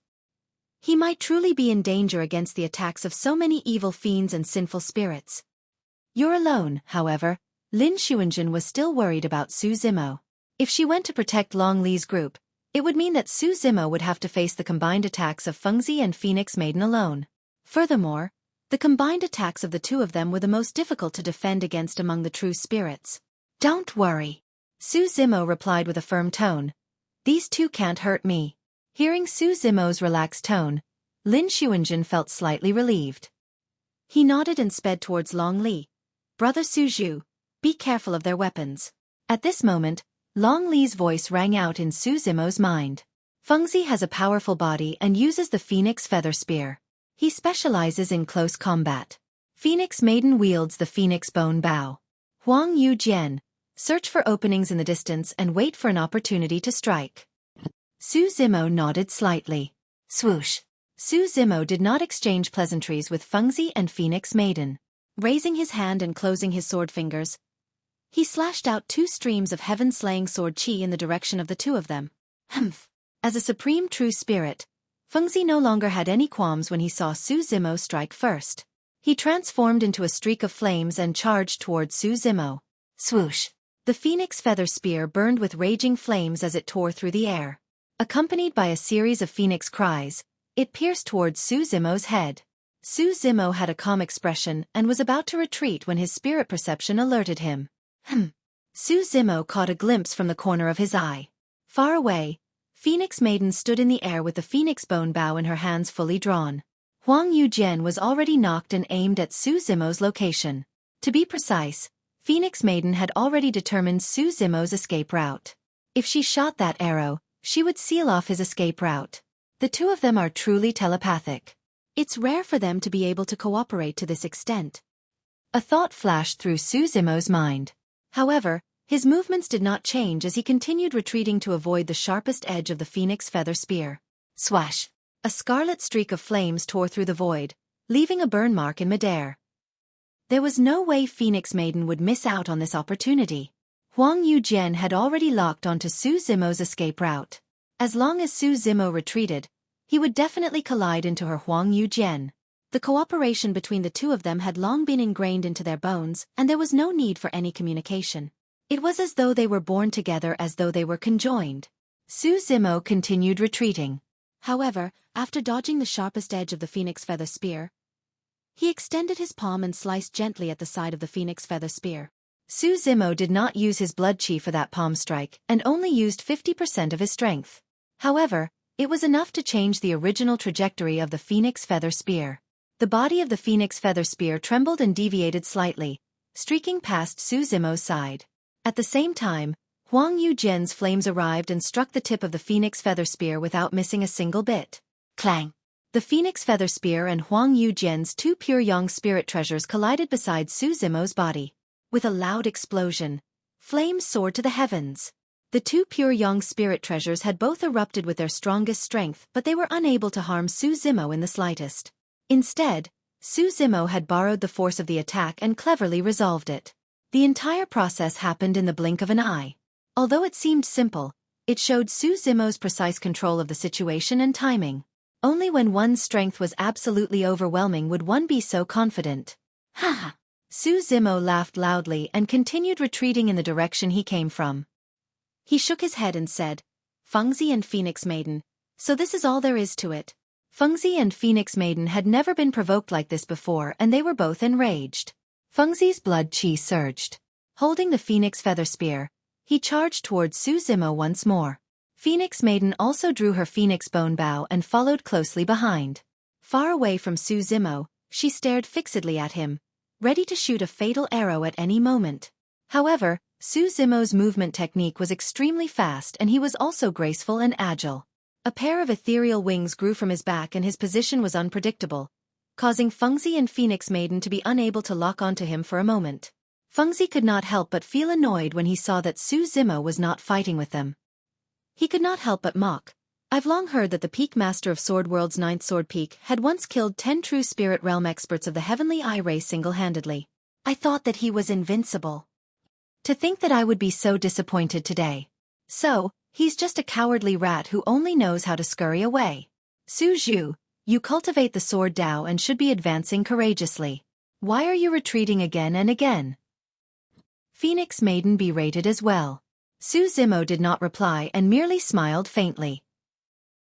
Speaker 1: He might truly be in danger against the attacks of so many evil fiends and sinful spirits. You're alone, however. Lin Xuanjun was still worried about Su Zimo. If she went to protect Long Li's group, it would mean that Su Zimo would have to face the combined attacks of Fengzi and Phoenix Maiden alone. Furthermore, the combined attacks of the two of them were the most difficult to defend against among the true spirits. Don't worry. Su Zimo replied with a firm tone. These two can't hurt me. Hearing Su Zimo's relaxed tone, Lin Xuanjun felt slightly relieved. He nodded and sped towards Long Li. Brother Suzhu, be careful of their weapons. At this moment, Long Li's voice rang out in Su Zimo's mind. Fengzi has a powerful body and uses the Phoenix Feather Spear. He specializes in close combat. Phoenix Maiden wields the Phoenix Bone Bow. Huang Yu Jian, search for openings in the distance and wait for an opportunity to strike. Su Zimo nodded slightly. Swoosh. Su Zimo did not exchange pleasantries with Fengzi and Phoenix Maiden. Raising his hand and closing his sword fingers, he slashed out 2 streams of heaven-slaying sword qi in the direction of the two of them. Humph. As a supreme true spirit, Fengzi no longer had any qualms when he saw Su Zimo strike first. He transformed into a streak of flames and charged towards Su Zimo. Swoosh. The Phoenix Feather Spear burned with raging flames as it tore through the air. Accompanied by a series of phoenix cries, it pierced towards Su Zimo's head. Su Zimo had a calm expression and was about to retreat when his spirit perception alerted him. Su Zimo caught a glimpse from the corner of his eye. Far away, Phoenix Maiden stood in the air with the Phoenix Bone Bow in her hands fully drawn. Huang Yu Jian was already knocked and aimed at Su Zimo's location. To be precise, Phoenix Maiden had already determined Su Zimo's escape route. If she shot that arrow, she would seal off his escape route. The two of them are truly telepathic. It's rare for them to be able to cooperate to this extent. A thought flashed through Su Zimo's mind. However, his movements did not change as he continued retreating to avoid the sharpest edge of the phoenix feather spear. Swash! A scarlet streak of flames tore through the void, leaving a burn mark in midair. There was no way Phoenix Maiden would miss out on this opportunity. Huang Yujian had already locked onto Su Zimo's escape route. As long as Su Zimo retreated, he would definitely collide into her Huang Yujian. The cooperation between the two of them had long been ingrained into their bones, and there was no need for any communication. It was as though they were born together, as though they were conjoined. Su Zimo continued retreating. However, after dodging the sharpest edge of the phoenix feather spear, he extended his palm and sliced gently at the side of the phoenix feather spear. Su Zimo did not use his blood chi for that palm strike and only used 50% of his strength. However, it was enough to change the original trajectory of the phoenix feather spear. The body of the phoenix feather spear trembled and deviated slightly, streaking past Su Zimo's side. At the same time, Huang Yujian's flames arrived and struck the tip of the phoenix feather spear without missing a single bit. Clang! The phoenix feather spear and Huang Yujian's two pure yang spirit treasures collided beside Su Zimo's body. With a loud explosion, flames soared to the heavens. The two pure yang spirit treasures had both erupted with their strongest strength, but they were unable to harm Su Zimo in the slightest. Instead, Su Zimo had borrowed the force of the attack and cleverly resolved it. The entire process happened in the blink of an eye. Although it seemed simple, it showed Su Zimo's precise control of the situation and timing. Only when one's strength was absolutely overwhelming would one be so confident. Ha ha! Su Zimo laughed loudly and continued retreating in the direction he came from. He shook his head and said, "Fengzi and Phoenix Maiden, so this is all there is to it." Fengzi and Phoenix Maiden had never been provoked like this before, and they were both enraged. Fengzi's blood chi surged. Holding the phoenix feather spear, he charged towards Su Zimo once more. Phoenix Maiden also drew her phoenix bone bow and followed closely behind. Far away from Su Zimo, she stared fixedly at him, ready to shoot a fatal arrow at any moment. However, Su Zimo's movement technique was extremely fast, and he was also graceful and agile. A pair of ethereal wings grew from his back and his position was unpredictable, causing Fengzi and Phoenix Maiden to be unable to lock onto him for a moment. Fengzi could not help but feel annoyed when he saw that Su Zimo was not fighting with them. He could not help but mock. "I've long heard that the Peak Master of Sword World's Ninth Sword Peak had once killed 10 true Spirit Realm experts of the Heavenly Eye race single-handedly. I thought that he was invincible. To think that I would be so disappointed today. So, he's just a cowardly rat who only knows how to scurry away. Su Zhu, you cultivate the sword Dao and should be advancing courageously. Why are you retreating again and again?" Phoenix Maiden berated as well. Su Zimo did not reply and merely smiled faintly.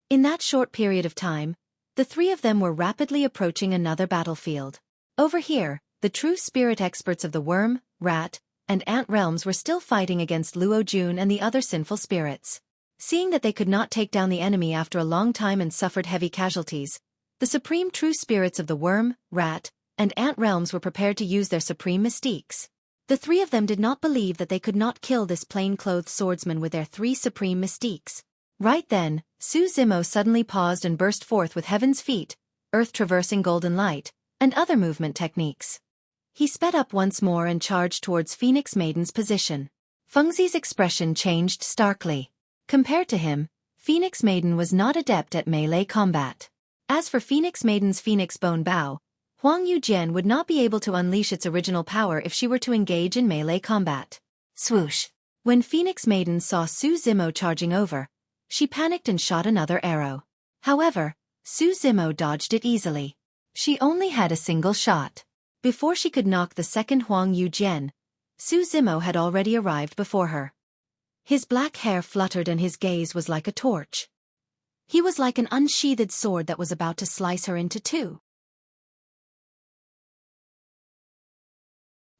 Speaker 1: In that short period of time, the three of them were rapidly approaching another battlefield. Over here, the true spirit experts of the worm, rat, and ant realms were still fighting against Luo Jun and the other sinful spirits. Seeing that they could not take down the enemy after a long time and suffered heavy casualties, the supreme true spirits of the worm, rat, and ant realms were prepared to use their supreme mystiques. The three of them did not believe that they could not kill this plain-clothed swordsman with their 3 supreme mystiques. Right then, Su Zimo suddenly paused and burst forth with heaven's feet, earth-traversing golden light, and other movement techniques. He sped up once more and charged towards Phoenix Maiden's position. Fengzi's expression changed starkly. Compared to him, Phoenix Maiden was not adept at melee combat. As for Phoenix Maiden's Phoenix Bone Bow, Huang Yujian would not be able to unleash its original power if she were to engage in melee combat. Swoosh! When Phoenix Maiden saw Su Zimo charging over, she panicked and shot another arrow. However, Su Zimo dodged it easily. She only had a single shot. Before she could knock the second Huang Yujian, Su Zimo had already arrived before her. His black hair fluttered and his gaze was like a torch. He was like an unsheathed sword that was about to slice her into two.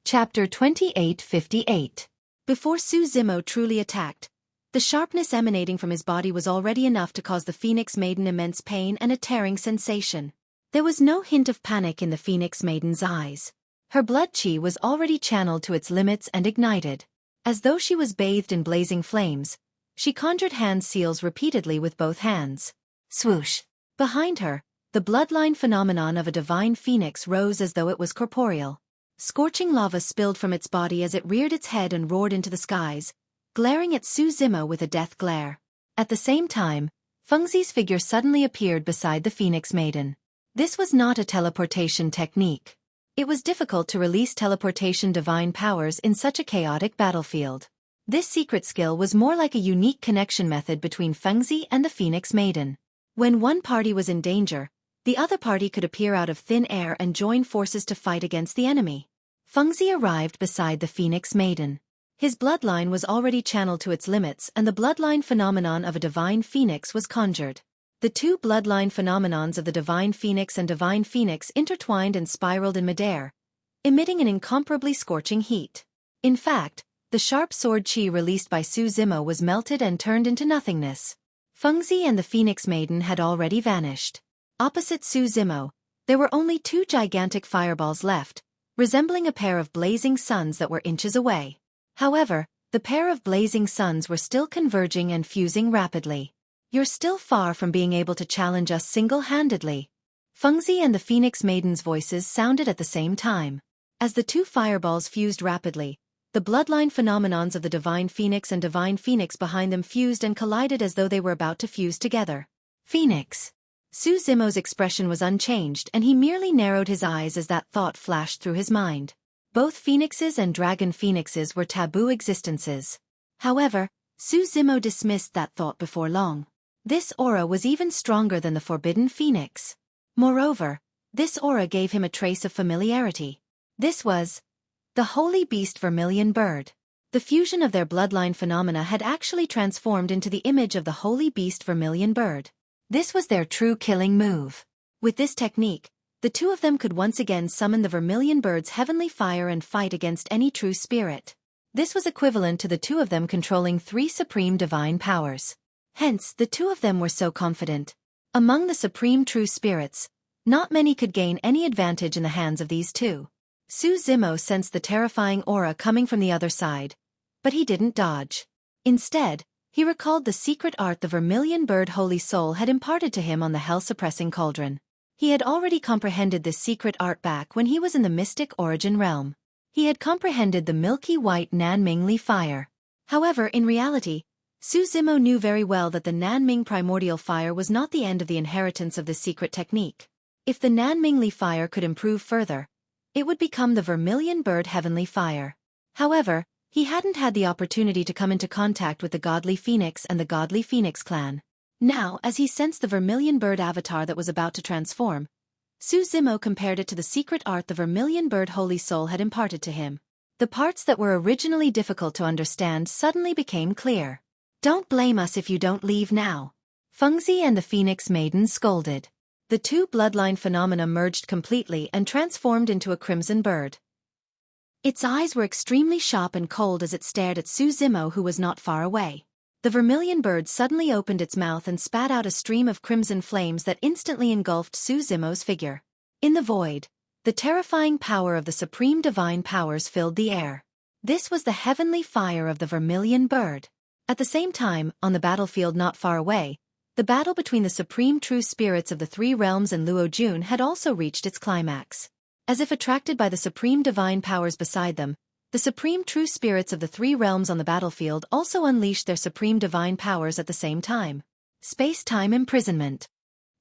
Speaker 1: Chapter 2858. Before Su Zimo truly attacked, the sharpness emanating from his body was already enough to cause the Phoenix Maiden immense pain and a tearing sensation. There was no hint of panic in the Phoenix Maiden's eyes. Her blood chi was already channeled to its limits and ignited. As though she was bathed in blazing flames, She conjured hand seals repeatedly with both hands. Swoosh! Behind her, the bloodline phenomenon of a divine phoenix rose as though it was corporeal. Scorching lava spilled from its body as it reared its head and roared into the skies, glaring at Su Zimo with a death glare. At the same time, Fengzi's figure suddenly appeared beside the Phoenix Maiden. This was not a teleportation technique. It was difficult to release teleportation divine powers in such a chaotic battlefield. This secret skill was more like a unique connection method between Fengzi and the Phoenix Maiden. When one party was in danger, the other party could appear out of thin air and join forces to fight against the enemy. Fengzi arrived beside the Phoenix Maiden. His bloodline was already channeled to its limits and the bloodline phenomenon of a divine phoenix was conjured. The two bloodline phenomenons of the divine phoenix and divine phoenix intertwined and spiraled in midair, emitting an incomparably scorching heat. In fact, the sharp sword chi released by Su Zimo was melted and turned into nothingness. Fengzi and the Phoenix Maiden had already vanished. Opposite Su Zimo, there were only two gigantic fireballs left, resembling a pair of blazing suns that were inches away. However, the pair of blazing suns were still converging and fusing rapidly. You're still far from being able to challenge us single-handedly. Fengzi and the Phoenix Maiden's voices sounded at the same time. As the two fireballs fused rapidly, the bloodline phenomenons of the divine phoenix and divine phoenix behind them fused and collided as though they were about to fuse together. Phoenix. Su Zimo's expression was unchanged and he merely narrowed his eyes as that thought flashed through his mind. Both phoenixes and dragon phoenixes were taboo existences. However, Su Zimo dismissed that thought before long. This aura was even stronger than the forbidden phoenix. Moreover, this aura gave him a trace of familiarity. This was the holy beast vermilion bird. The fusion of their bloodline phenomena had actually transformed into the image of the holy beast vermilion bird. This was their true killing move. With this technique, the two of them could once again summon the vermilion bird's heavenly fire and fight against any true spirit. This was equivalent to the two of them controlling three supreme divine powers. Hence, the two of them were so confident. Among the supreme true spirits, not many could gain any advantage in the hands of these two. Su Zimo sensed the terrifying aura coming from the other side, but he didn't dodge. Instead, he recalled the secret art the vermilion bird holy soul had imparted to him on the hell-suppressing cauldron. He had already comprehended this secret art back when he was in the mystic origin realm. He had comprehended the milky white Nanmingli fire. However, in reality, Su Zimo knew very well that the Nanming primordial fire was not the end of the inheritance of this secret technique. If the Nanmingli fire could improve further, it would become the vermilion bird heavenly fire. However, he hadn't had the opportunity to come into contact with the godly phoenix and the godly phoenix clan. Now, as he sensed the vermilion bird avatar that was about to transform, Su Zimo compared it to the secret art the vermilion bird holy soul had imparted to him. The parts that were originally difficult to understand suddenly became clear. "Don't blame us if you don't leave now," Fengzi and the Phoenix Maiden scolded. The two bloodline phenomena merged completely and transformed into a crimson bird. Its eyes were extremely sharp and cold as it stared at Su Zimo, who was not far away. The vermilion bird suddenly opened its mouth and spat out a stream of crimson flames that instantly engulfed Su Zimo's figure. In the void, the terrifying power of the supreme divine powers filled the air. This was the heavenly fire of the vermilion bird. At the same time, on the battlefield not far away, the battle between the supreme true spirits of the three realms and Luo Jun had also reached its climax. As if attracted by the supreme divine powers beside them, the supreme true spirits of the three realms on the battlefield also unleashed their supreme divine powers at the same time. Space-time imprisonment.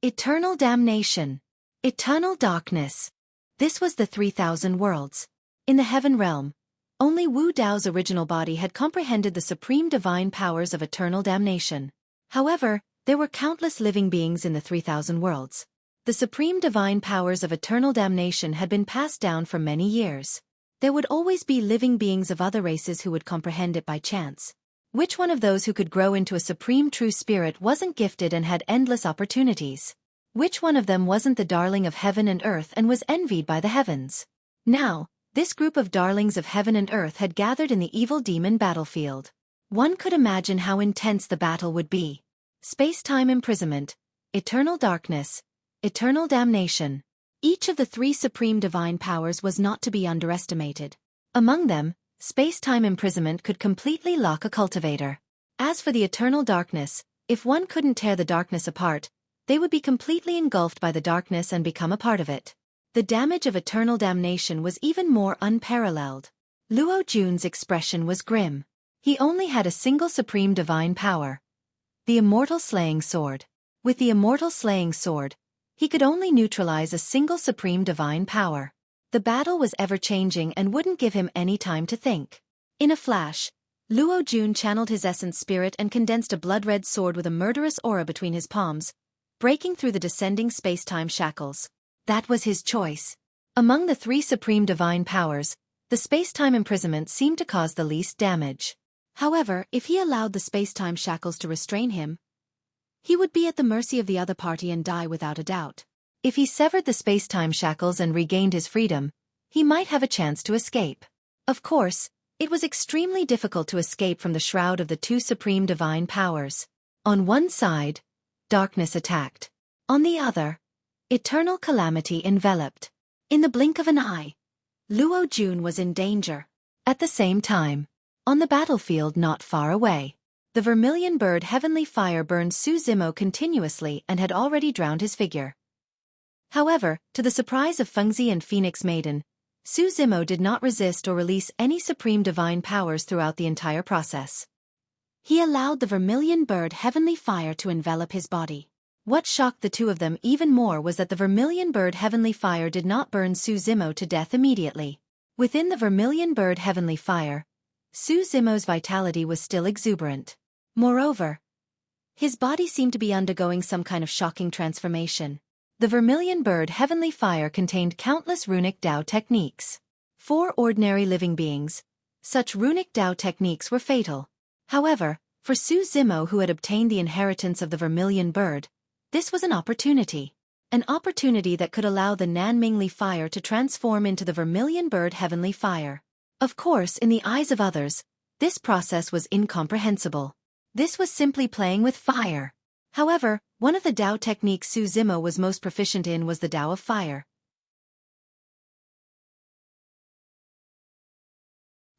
Speaker 1: Eternal damnation. Eternal darkness. This was the 3,000 worlds. In the heaven realm, only Wu Dao's original body had comprehended the supreme divine powers of eternal damnation. However, there were countless living beings in the 3,000 worlds. The supreme divine powers of eternal damnation had been passed down for many years. There would always be living beings of other races who would comprehend it by chance. Which one of those who could grow into a supreme true spirit wasn't gifted and had endless opportunities? Which one of them wasn't the darling of heaven and earth and was envied by the heavens? Now, this group of darlings of heaven and earth had gathered in the evil demon battlefield. One could imagine how intense the battle would be. Space-time imprisonment, eternal darkness, eternal damnation. Each of the three supreme divine powers was not to be underestimated. Among them, space-time imprisonment could completely lock a cultivator. As for the eternal darkness, if one couldn't tear the darkness apart, they would be completely engulfed by the darkness and become a part of it. The damage of eternal damnation was even more unparalleled. Luo Jun's expression was grim. He only had a single supreme divine power. The immortal slaying sword. With the immortal slaying sword, he could only neutralize a single supreme divine power. The battle was ever-changing and wouldn't give him any time to think. In a flash, Luo Jun channeled his essence spirit and condensed a blood-red sword with a murderous aura between his palms, breaking through the descending space-time shackles. That was his choice. Among the three supreme divine powers, the space-time imprisonment seemed to cause the least damage. However, if he allowed the space-time shackles to restrain him, he would be at the mercy of the other party and die without a doubt. If he severed the space-time shackles and regained his freedom, he might have a chance to escape. Of course, it was extremely difficult to escape from the shroud of the two supreme divine powers. On one side, darkness attacked. On the other, eternal calamity enveloped. In the blink of an eye, Luo Jun was in danger. At the same time, on the battlefield not far away, the vermilion bird heavenly fire burned Su Zimo continuously and had already drowned his figure. However, to the surprise of Fengzi and Phoenix Maiden, Su Zimo did not resist or release any supreme divine powers throughout the entire process. He allowed the vermilion bird heavenly fire to envelop his body. What shocked the two of them even more was that the vermilion bird heavenly fire did not burn Su Zimo to death immediately. Within the vermilion bird heavenly fire, Su Zimo's vitality was still exuberant. Moreover, his body seemed to be undergoing some kind of shocking transformation. The vermilion bird heavenly fire contained countless runic Dao techniques. For ordinary living beings, such runic Dao techniques were fatal. However, for Su Zimo, who had obtained the inheritance of the vermilion bird, this was an opportunity. An opportunity that could allow the Nanmingli fire to transform into the vermilion bird heavenly fire. Of course, in the eyes of others, this process was incomprehensible. This was simply playing with fire. However, one of the Dao techniques Su Zimo was most proficient in was the Dao of fire.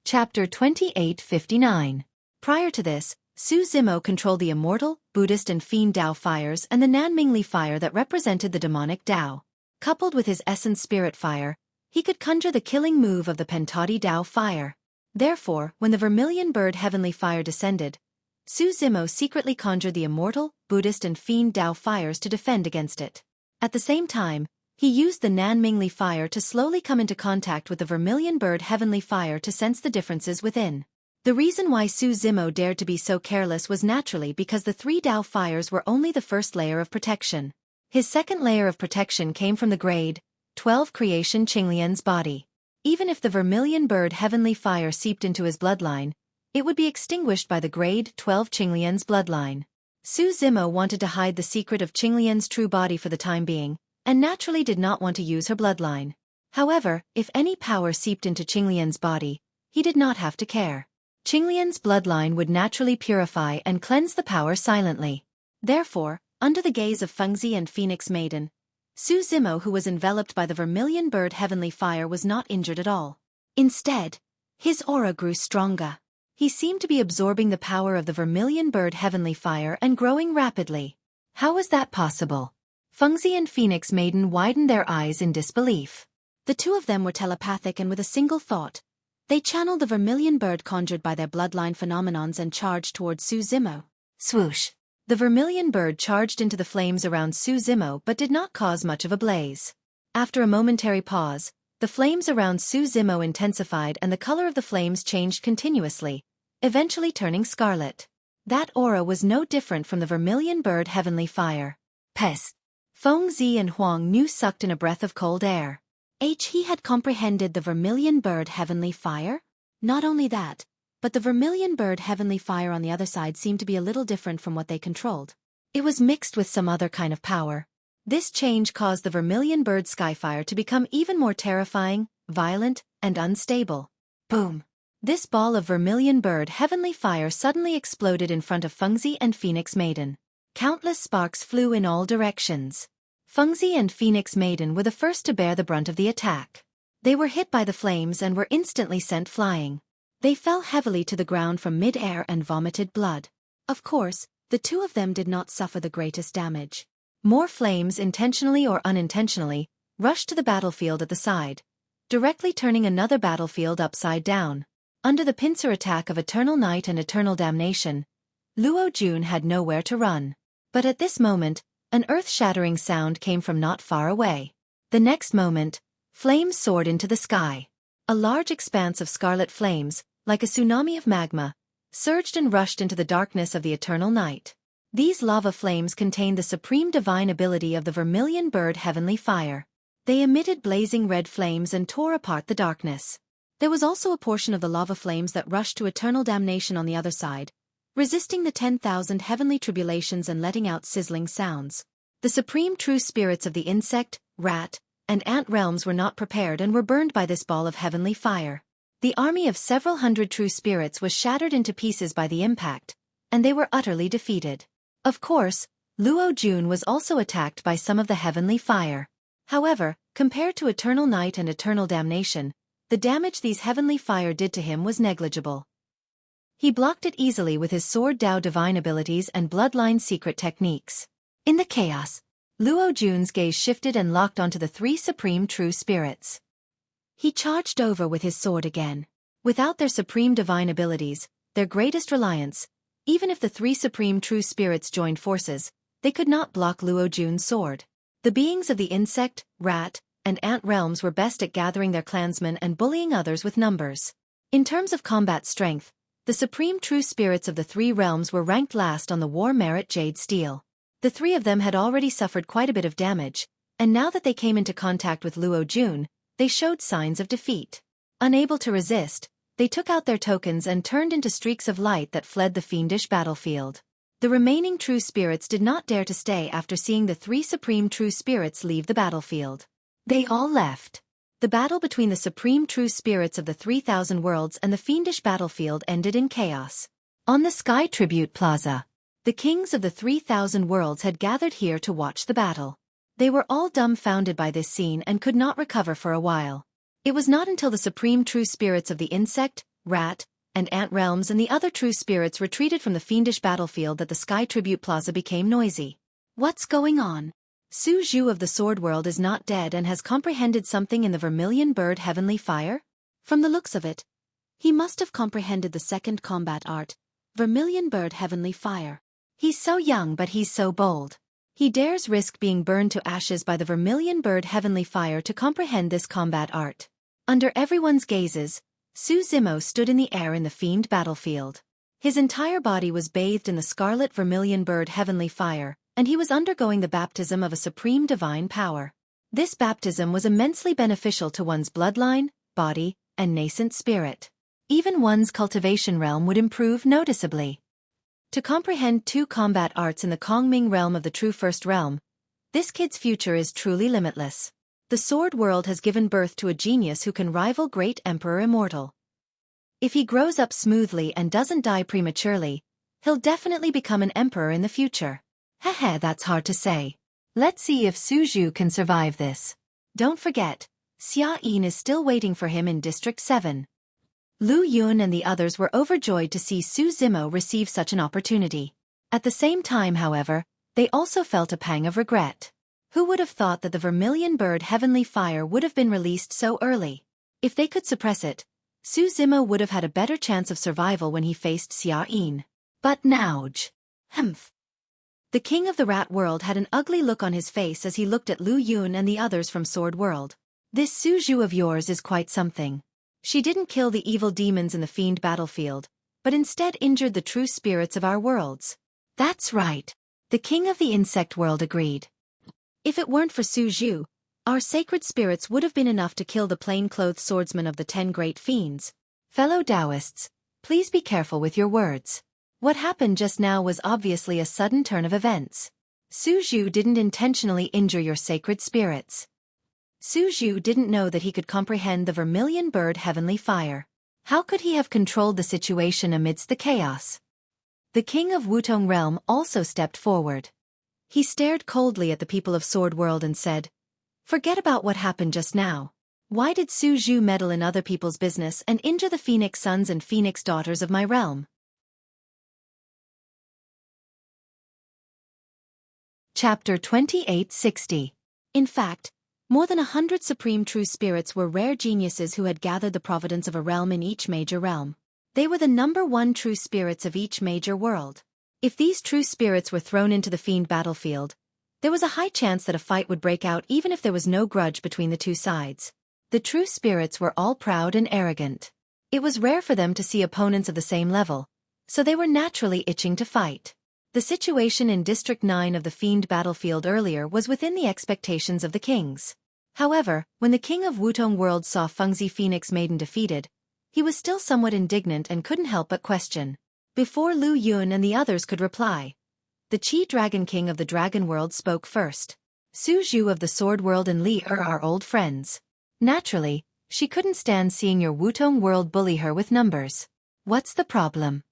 Speaker 1: Chapter 2859. Prior to this, Su Zimo controlled the immortal, Buddhist and fiend Dao fires and the Nanmingli fire that represented the demonic Dao. Coupled with his essence spirit fire, he could conjure the killing move of the Pentati Dao fire. Therefore, when the vermilion bird heavenly fire descended, Su Zimo secretly conjured the immortal, Buddhist and fiend Dao fires to defend against it. At the same time, he used the Nanmingli fire to slowly come into contact with the vermilion bird heavenly fire to sense the differences within. The reason why Su Zimo dared to be so careless was naturally because the three Dao fires were only the first layer of protection. His second layer of protection came from the grade 12 creation Qinglian's body. Even if the vermilion bird heavenly fire seeped into his bloodline, it would be extinguished by the grade 12 Qinglian's bloodline. Su Zimo wanted to hide the secret of Qinglian's true body for the time being, and naturally did not want to use her bloodline. However, if any power seeped into Qinglian's body, he did not have to care. Qinglian's bloodline would naturally purify and cleanse the power silently. Therefore, under the gaze of Fengzi and Phoenix Maiden, Su Zimo, who was enveloped by the vermilion bird heavenly fire, was not injured at all. Instead, his aura grew stronger. He seemed to be absorbing the power of the vermilion bird heavenly fire and growing rapidly. How was that possible? Fengzi and Phoenix Maiden widened their eyes in disbelief. The two of them were telepathic, and with a single thought, they channeled the vermilion bird conjured by their bloodline phenomenons and charged towards Su Zimo. Swoosh! The vermilion bird charged into the flames around Su Zimo but did not cause much of a blaze. After a momentary pause, the flames around Su Zimo intensified and the color of the flames changed continuously, eventually turning scarlet. That aura was no different from the vermilion bird heavenly fire. Pest! Fengzi and Huang Nu sucked in a breath of cold air. He had comprehended the vermilion bird heavenly fire? Not only that, but the vermilion bird heavenly fire on the other side seemed to be a little different from what they controlled. It was mixed with some other kind of power. This change caused the vermilion bird skyfire to become even more terrifying, violent, and unstable. Boom! This ball of vermilion bird heavenly fire suddenly exploded in front of Fengzi and Phoenix Maiden. Countless sparks flew in all directions. Fengzi and Phoenix Maiden were the first to bear the brunt of the attack. They were hit by the flames and were instantly sent flying. They fell heavily to the ground from mid-air and vomited blood. Of course, the two of them did not suffer the greatest damage. More flames, intentionally or unintentionally, rushed to the battlefield at the side, directly turning another battlefield upside down. Under the pincer attack of eternal night and eternal damnation, Luo Jun had nowhere to run. But at this moment, an earth-shattering sound came from not far away. The next moment, flames soared into the sky. A large expanse of scarlet flames, like a tsunami of magma, surged and rushed into the darkness of the eternal night. These lava flames contained the supreme divine ability of the vermilion bird heavenly fire. They emitted blazing red flames and tore apart the darkness. There was also a portion of the lava flames that rushed to eternal damnation on the other side, resisting the 10,000 heavenly tribulations and letting out sizzling sounds. The supreme true spirits of the insect, rat, and ant realms were not prepared and were burned by this ball of heavenly fire. The army of several hundred true spirits was shattered into pieces by the impact, and they were utterly defeated. Of course, Luo Jun was also attacked by some of the heavenly fire. However, compared to eternal night and eternal damnation, the damage these heavenly fire did to him was negligible. He blocked it easily with his sword Dao divine abilities and bloodline secret techniques. In the chaos, Luo Jun's gaze shifted and locked onto the three supreme true spirits. He charged over with his sword again. Without their supreme divine abilities, their greatest reliance, even if the three supreme true spirits joined forces, they could not block Luo Jun's sword. The beings of the insect, rat, and ant realms were best at gathering their clansmen and bullying others with numbers. In terms of combat strength, the supreme true spirits of the three realms were ranked last on the war merit Jade Steel. The three of them had already suffered quite a bit of damage, and now that they came into contact with Luo Jun, they showed signs of defeat. Unable to resist, they took out their tokens and turned into streaks of light that fled the fiendish battlefield. The remaining true spirits did not dare to stay after seeing the three supreme true spirits leave the battlefield. They all left. The battle between the supreme true spirits of the 3,000 worlds and the fiendish battlefield ended in chaos. On the Sky Tribute Plaza, the kings of the 3,000 worlds had gathered here to watch the battle. They were all dumbfounded by this scene and could not recover for a while. It was not until the supreme true spirits of the insect, rat, and ant realms and the other true spirits retreated from the fiendish battlefield that the Sky Tribute Plaza became noisy. What's going on? Su Zhu of the Sword World is not dead and has comprehended something in the vermilion bird heavenly fire? From the looks of it, he must have comprehended the second combat art, vermilion bird heavenly fire. He's so young but he's so bold. He dares risk being burned to ashes by the vermilion bird heavenly fire to comprehend this combat art. Under everyone's gazes, Su Zimo stood in the air in the fiend battlefield. His entire body was bathed in the scarlet vermilion bird heavenly fire, and he was undergoing the baptism of a supreme divine power. This baptism was immensely beneficial to one's bloodline, body, and nascent spirit. Even one's cultivation realm would improve noticeably. To comprehend two combat arts in the Kongming realm of the true first realm, this kid's future is truly limitless. The sword world has given birth to a genius who can rival great Emperor Immortal. If he grows up smoothly and doesn't die prematurely, he'll definitely become an emperor in the future. Haha, that's hard to say. Let's see if Su Zhu can survive this. Don't forget, Xia Yin is still waiting for him in District 7. Lu Yun and the others were overjoyed to see Su Zimo receive such an opportunity. At the same time, however, they also felt a pang of regret. Who would have thought that the vermilion bird heavenly fire would have been released so early? If they could suppress it, Su Zimo would have had a better chance of survival when he faced Xia Yin. But nouch. Humph. The king of the rat world had an ugly look on his face as he looked at Lu Yun and the others from Sword World. This Su Zhu of yours is quite something. She didn't kill the evil demons in the fiend battlefield, but instead injured the true spirits of our worlds. That's right. The king of the insect world agreed. If it weren't for Su Zhu, our sacred spirits would have been enough to kill the plain-clothed swordsman of the 10 great fiends. Fellow Taoists, please be careful with your words. What happened just now was obviously a sudden turn of events. Su Zhu didn't intentionally injure your sacred spirits. Su Zhu didn't know that he could comprehend the vermilion bird heavenly fire. How could he have controlled the situation amidst the chaos? The king of Wutong realm also stepped forward. He stared coldly at the people of Sword World and said, "Forget about what happened just now. Why did Su Zhu meddle in other people's business and injure the Phoenix sons and Phoenix daughters of my realm? Chapter 2860. In fact, more than 100 supreme true spirits were rare geniuses who had gathered the providence of a realm in each major realm. They were the #1 true spirits of each major world. If these true spirits were thrown into the fiend battlefield, there was a high chance that a fight would break out even if there was no grudge between the two sides. The true spirits were all proud and arrogant. It was rare for them to see opponents of the same level, so they were naturally itching to fight. The situation in District 9 of the Fiend battlefield earlier was within the expectations of the kings. However, when the king of Wutong World saw Fengzi Phoenix Maiden defeated, he was still somewhat indignant and couldn't help but question. Before Lu Yun and the others could reply, the Qi Dragon King of the Dragon World spoke first. Su Zhu of the Sword World and Li Er are old friends. Naturally, she couldn't stand seeing your Wutong World bully her with numbers. What's the problem?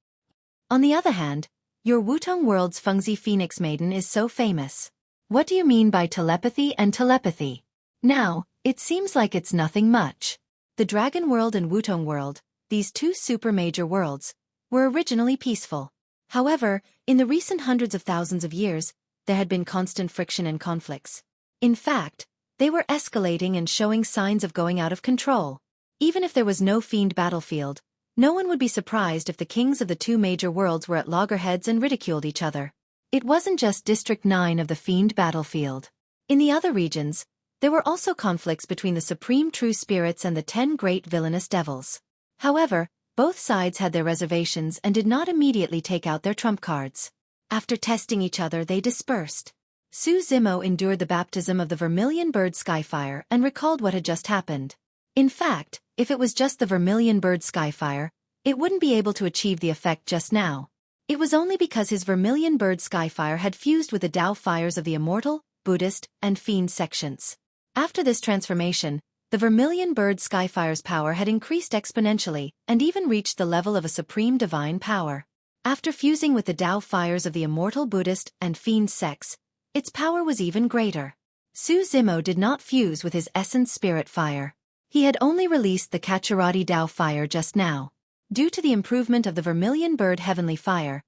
Speaker 1: On the other hand, your Wutong World's Fengzi Phoenix Maiden is so famous. What do you mean by telepathy and telepathy? Now, it seems like it's nothing much. The Dragon World and Wutong World, these two super major worlds, were originally peaceful. However, in the recent hundreds of thousands of years, there had been constant friction and conflicts. In fact, they were escalating and showing signs of going out of control. Even if there was no fiend battlefield, no one would be surprised if the kings of the two major worlds were at loggerheads and ridiculed each other. It wasn't just District 9 of the fiend battlefield. In the other regions, there were also conflicts between the supreme true spirits and the 10 great villainous devils. However, both sides had their reservations and did not immediately take out their trump cards. After testing each other, they dispersed. Su Zimo endured the baptism of the Vermilion Bird Skyfire and recalled what had just happened. In fact, if it was just the Vermilion Bird Skyfire, it wouldn't be able to achieve the effect just now. It was only because his Vermilion Bird Skyfire had fused with the Tao fires of the Immortal, Buddhist, and Fiend sections. After this transformation, the Vermilion Bird Skyfire's power had increased exponentially and even reached the level of a supreme divine power. After fusing with the Tao fires of the Immortal, Buddhist, and Fiend sects, its power was even greater. Su Zimo did not fuse with his essence spirit fire. He had only released the Kacharati Tao fire just now. Due to the improvement of the Vermilion Bird Heavenly Fire,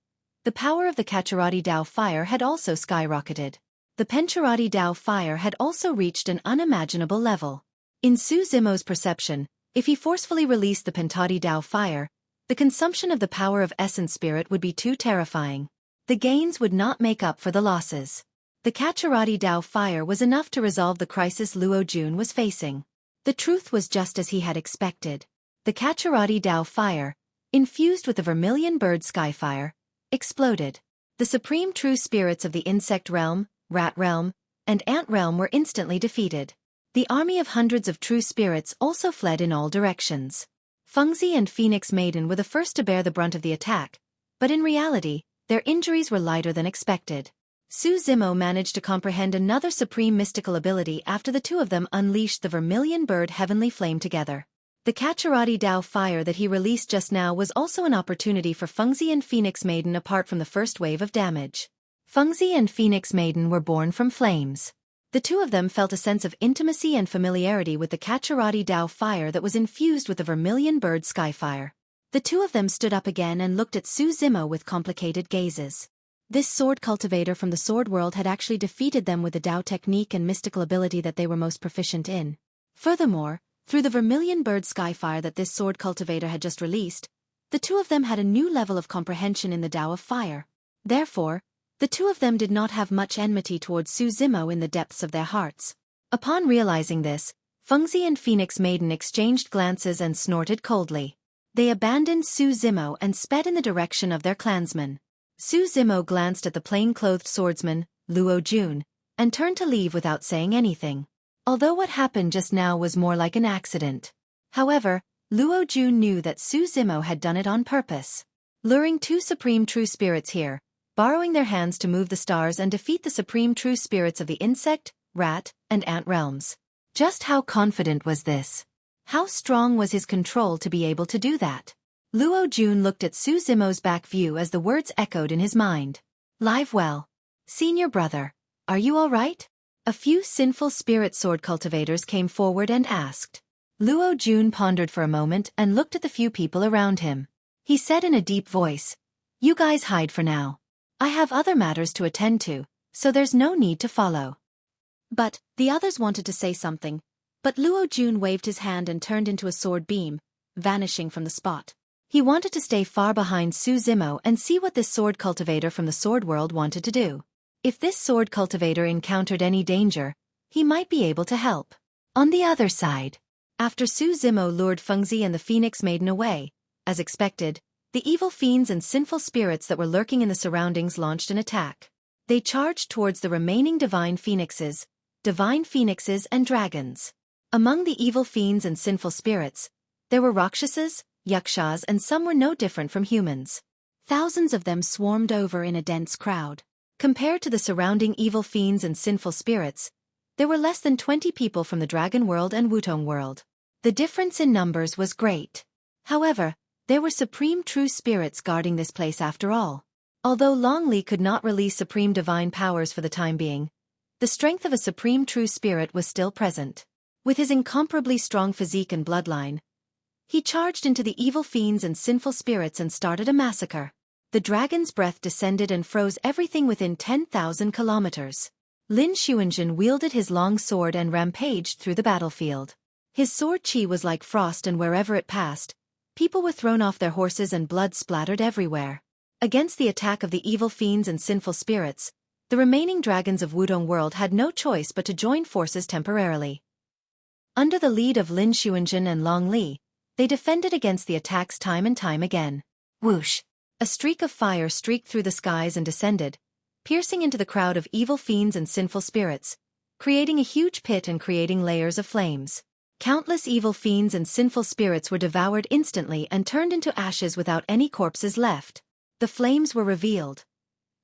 Speaker 1: the power of the Kacharati Tao fire had also skyrocketed. The Pencharati Tao fire had also reached an unimaginable level. In Su Zimo's perception, if he forcefully released the Pentati Tao fire, the consumption of the power of essence spirit would be too terrifying. The gains would not make up for the losses. The Kacharati Tao fire was enough to resolve the crisis Luo Jun was facing. The truth was just as he had expected. The Kacharati Tao fire, infused with the Vermilion Bird Skyfire, exploded. The supreme true spirits of the insect realm, rat realm, and ant realm were instantly defeated. The army of hundreds of true spirits also fled in all directions. Fengzi and Phoenix Maiden were the first to bear the brunt of the attack, but in reality, their injuries were lighter than expected. Su Zimo managed to comprehend another supreme mystical ability after the two of them unleashed the Vermilion Bird Heavenly Flame together. The Kacharati Tao fire that he released just now was also an opportunity for Fengzi and Phoenix Maiden apart from the first wave of damage. Fengzi and Phoenix Maiden were born from flames. The two of them felt a sense of intimacy and familiarity with the Kacharati Tao fire that was infused with the Vermilion Bird Skyfire. The two of them stood up again and looked at Su Zimo with complicated gazes. This sword cultivator from the sword world had actually defeated them with the Tao technique and mystical ability that they were most proficient in. Furthermore, through the Vermilion Bird Skyfire that this sword cultivator had just released, the two of them had a new level of comprehension in the Tao of fire. Therefore, the two of them did not have much enmity towards Su Zimo in the depths of their hearts. Upon realizing this, Fengzi and Phoenix Maiden exchanged glances and snorted coldly. They abandoned Su Zimo and sped in the direction of their clansmen. Su Zimo glanced at the plain-clothed swordsman, Luo Jun, and turned to leave without saying anything. Although what happened just now was more like an accident. However, Luo Jun knew that Su Zimo had done it on purpose. Luring two supreme true spirits here, borrowing their hands to move the stars and defeat the supreme true spirits of the insect, rat, and ant realms. Just how confident was this? How strong was his control to be able to do that? Luo Jun looked at Su Zimo's back view as the words echoed in his mind. Live well. Senior brother, are you all right? A few sinful spirit sword cultivators came forward and asked. Luo Jun pondered for a moment and looked at the few people around him. He said in a deep voice, "You guys hide for now. I have other matters to attend to, so there's no need to follow. But the others wanted to say something, but Luo Jun waved his hand and turned into a sword beam, vanishing from the spot. He wanted to stay far behind Su Zimo and see what this sword cultivator from the sword world wanted to do. If this sword cultivator encountered any danger, he might be able to help. On the other side, after Su Zimo lured Fengzi and the Phoenix Maiden away, as expected, the evil fiends and sinful spirits that were lurking in the surroundings launched an attack. They charged towards the remaining divine phoenixes and dragons. Among the evil fiends and sinful spirits, there were Rakshasas, Yakshas, and some were no different from humans. Thousands of them swarmed over in a dense crowd. Compared to the surrounding evil fiends and sinful spirits, there were less than 20 people from the Dragon World and Wutong World. The difference in numbers was great. However, there were supreme true spirits guarding this place after all. Although Long Li could not release supreme divine powers for the time being, the strength of a supreme true spirit was still present. With his incomparably strong physique and bloodline, he charged into the evil fiends and sinful spirits and started a massacre. The dragon's breath descended and froze everything within 10,000 kilometers. Lin Xuanjun wielded his long sword and rampaged through the battlefield. His sword qi was like frost, and wherever it passed, people were thrown off their horses and blood splattered everywhere. Against the attack of the evil fiends and sinful spirits, the remaining dragons of Wudong World had no choice but to join forces temporarily. Under the lead of Lin Xuanjun and Long Li, they defended against the attacks time and time again. Whoosh! A streak of fire streaked through the skies and descended, piercing into the crowd of evil fiends and sinful spirits, creating a huge pit and creating layers of flames. Countless evil fiends and sinful spirits were devoured instantly and turned into ashes without any corpses left. The flames were revealed.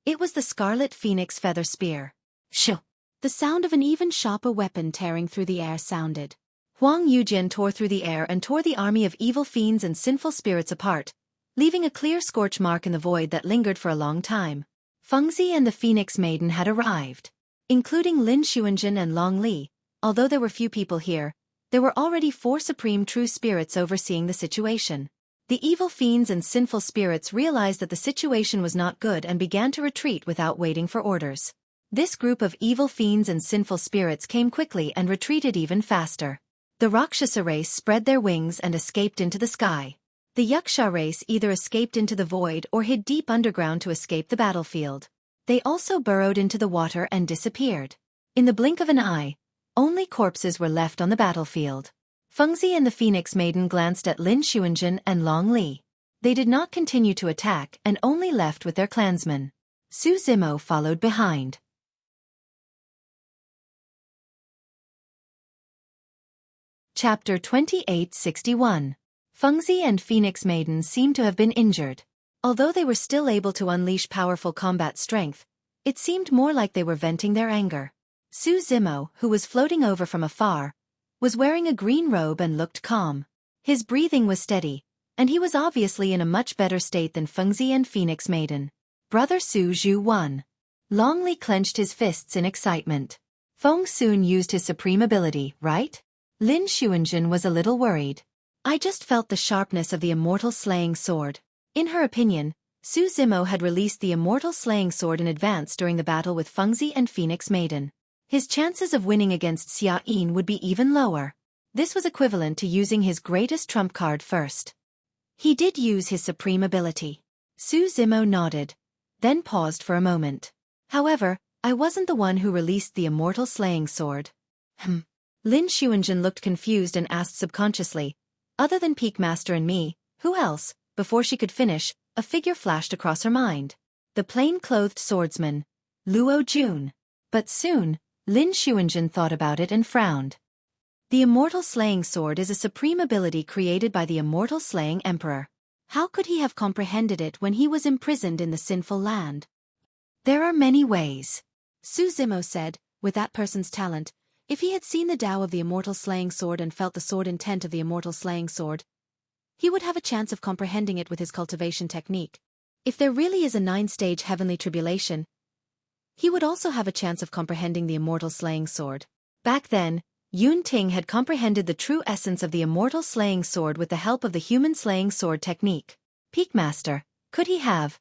Speaker 1: It was the Scarlet Phoenix Feather Spear. Shoo! The sound of an even sharper weapon tearing through the air sounded. Huang Yujian tore through the air and tore the army of evil fiends and sinful spirits apart, leaving a clear scorch mark in the void that lingered for a long time. Fengzi and the Phoenix Maiden had arrived. Including Lin Xuanjun and Long Li, although there were few people here, there were already 4 supreme true spirits overseeing the situation. The evil fiends and sinful spirits realized that the situation was not good and began to retreat without waiting for orders. This group of evil fiends and sinful spirits came quickly and retreated even faster. The Rakshasa race spread their wings and escaped into the sky. The Yaksha race either escaped into the void or hid deep underground to escape the battlefield. They also burrowed into the water and disappeared. In the blink of an eye, only corpses were left on the battlefield. Fengzi and the Phoenix Maiden glanced at Lin Xuanjun and Long Li. They did not continue to attack and only left with their clansmen. Su Zimo followed behind. Chapter 2861. Fengzi and Phoenix Maiden seemed to have been injured. Although they were still able to unleash powerful combat strength, it seemed more like they were venting their anger. Su Zimo, who was floating over from afar, was wearing a green robe and looked calm. His breathing was steady, and he was obviously in a much better state than Fengzi and Phoenix Maiden. Brother Su Zhu won. Long Li clenched his fists in excitement. Feng Sun used his supreme ability, right? Lin Xuanjun was a little worried. I just felt the sharpness of the immortal slaying sword. In her opinion, Su Zimo had released the immortal slaying sword in advance during the battle with Fengzi and Phoenix Maiden. His chances of winning against Xia Yin would be even lower. This was equivalent to using his greatest trump card first. He did use his supreme ability. Su Zimo nodded, then paused for a moment. However, I wasn't the one who released the immortal slaying sword. Lin Xuanjun looked confused and asked subconsciously, other than Peak Master and me, who else? Before she could finish, a figure flashed across her mind. The plain-clothed swordsman, Luo Jun. But soon, Lin Xuanjun thought about it and frowned. The immortal slaying sword is a supreme ability created by the immortal slaying emperor. How could he have comprehended it when he was imprisoned in the sinful land? There are many ways. Su Zimo said, with that person's talent, if he had seen the Tao of the immortal slaying sword and felt the sword intent of the immortal slaying sword, he would have a chance of comprehending it with his cultivation technique. If there really is a 9-stage heavenly tribulation, he would also have a chance of comprehending the immortal slaying sword. Back then, Yun Ting had comprehended the true essence of the immortal slaying sword with the help of the human slaying sword technique. Peak Master, could he have?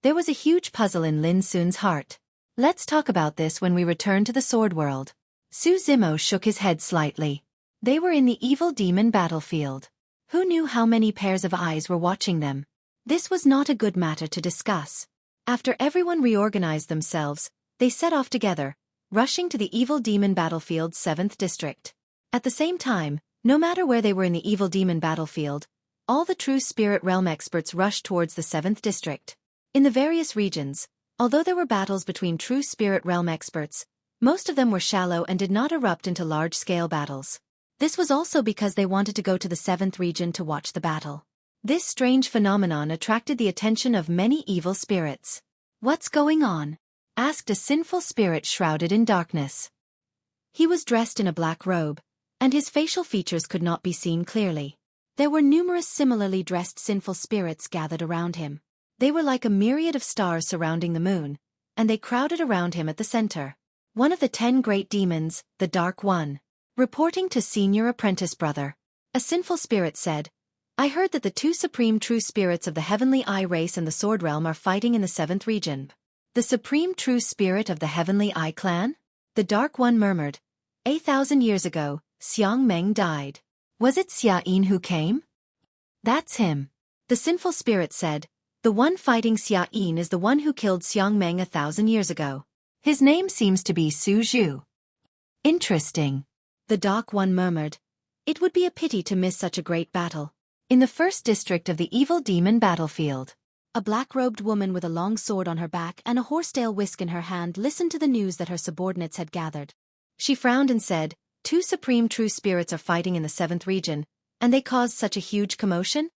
Speaker 1: There was a huge puzzle in Lin Sun's heart. Let's talk about this when we return to the Sword World. Su Zimo shook his head slightly. They were in the evil demon battlefield. Who knew how many pairs of eyes were watching them? This was not a good matter to discuss. After everyone reorganized themselves, they set off together, rushing to the evil demon battlefield's 7th district. At the same time, no matter where they were in the evil demon battlefield, all the true spirit realm experts rushed towards the 7th district. In the various regions, although there were battles between true spirit realm experts, most of them were shallow and did not erupt into large-scale battles. This was also because they wanted to go to the 7th region to watch the battle. This strange phenomenon attracted the attention of many evil spirits. "What's going on?" asked a sinful spirit shrouded in darkness. He was dressed in a black robe, and his facial features could not be seen clearly. There were numerous similarly dressed sinful spirits gathered around him. They were like a myriad of stars surrounding the moon, and they crowded around him at the center. One of the 10 great demons, the Dark One. Reporting to Senior Apprentice Brother. A sinful spirit said, "I heard that the 2 supreme true spirits of the Heavenly Eye race and the Sword Realm are fighting in the 7th region." "The supreme true spirit of the Heavenly Eye clan?" The Dark One murmured. 1,000 years ago, Xiang Meng died. "Was it Xia Yin who came?" "That's him." The sinful spirit said, "The one fighting Xia Yin is the one who killed Xiang Meng 1,000 years ago. His name seems to be Su Zhu." "Interesting." The Dark One murmured. "It would be a pity to miss such a great battle." In the 1st district of the evil demon battlefield, a black-robed woman with a long sword on her back and a horsetail whisk in her hand listened to the news that her subordinates had gathered. She frowned and said, "2 supreme true spirits are fighting in the 7th region, and they caused such a huge commotion?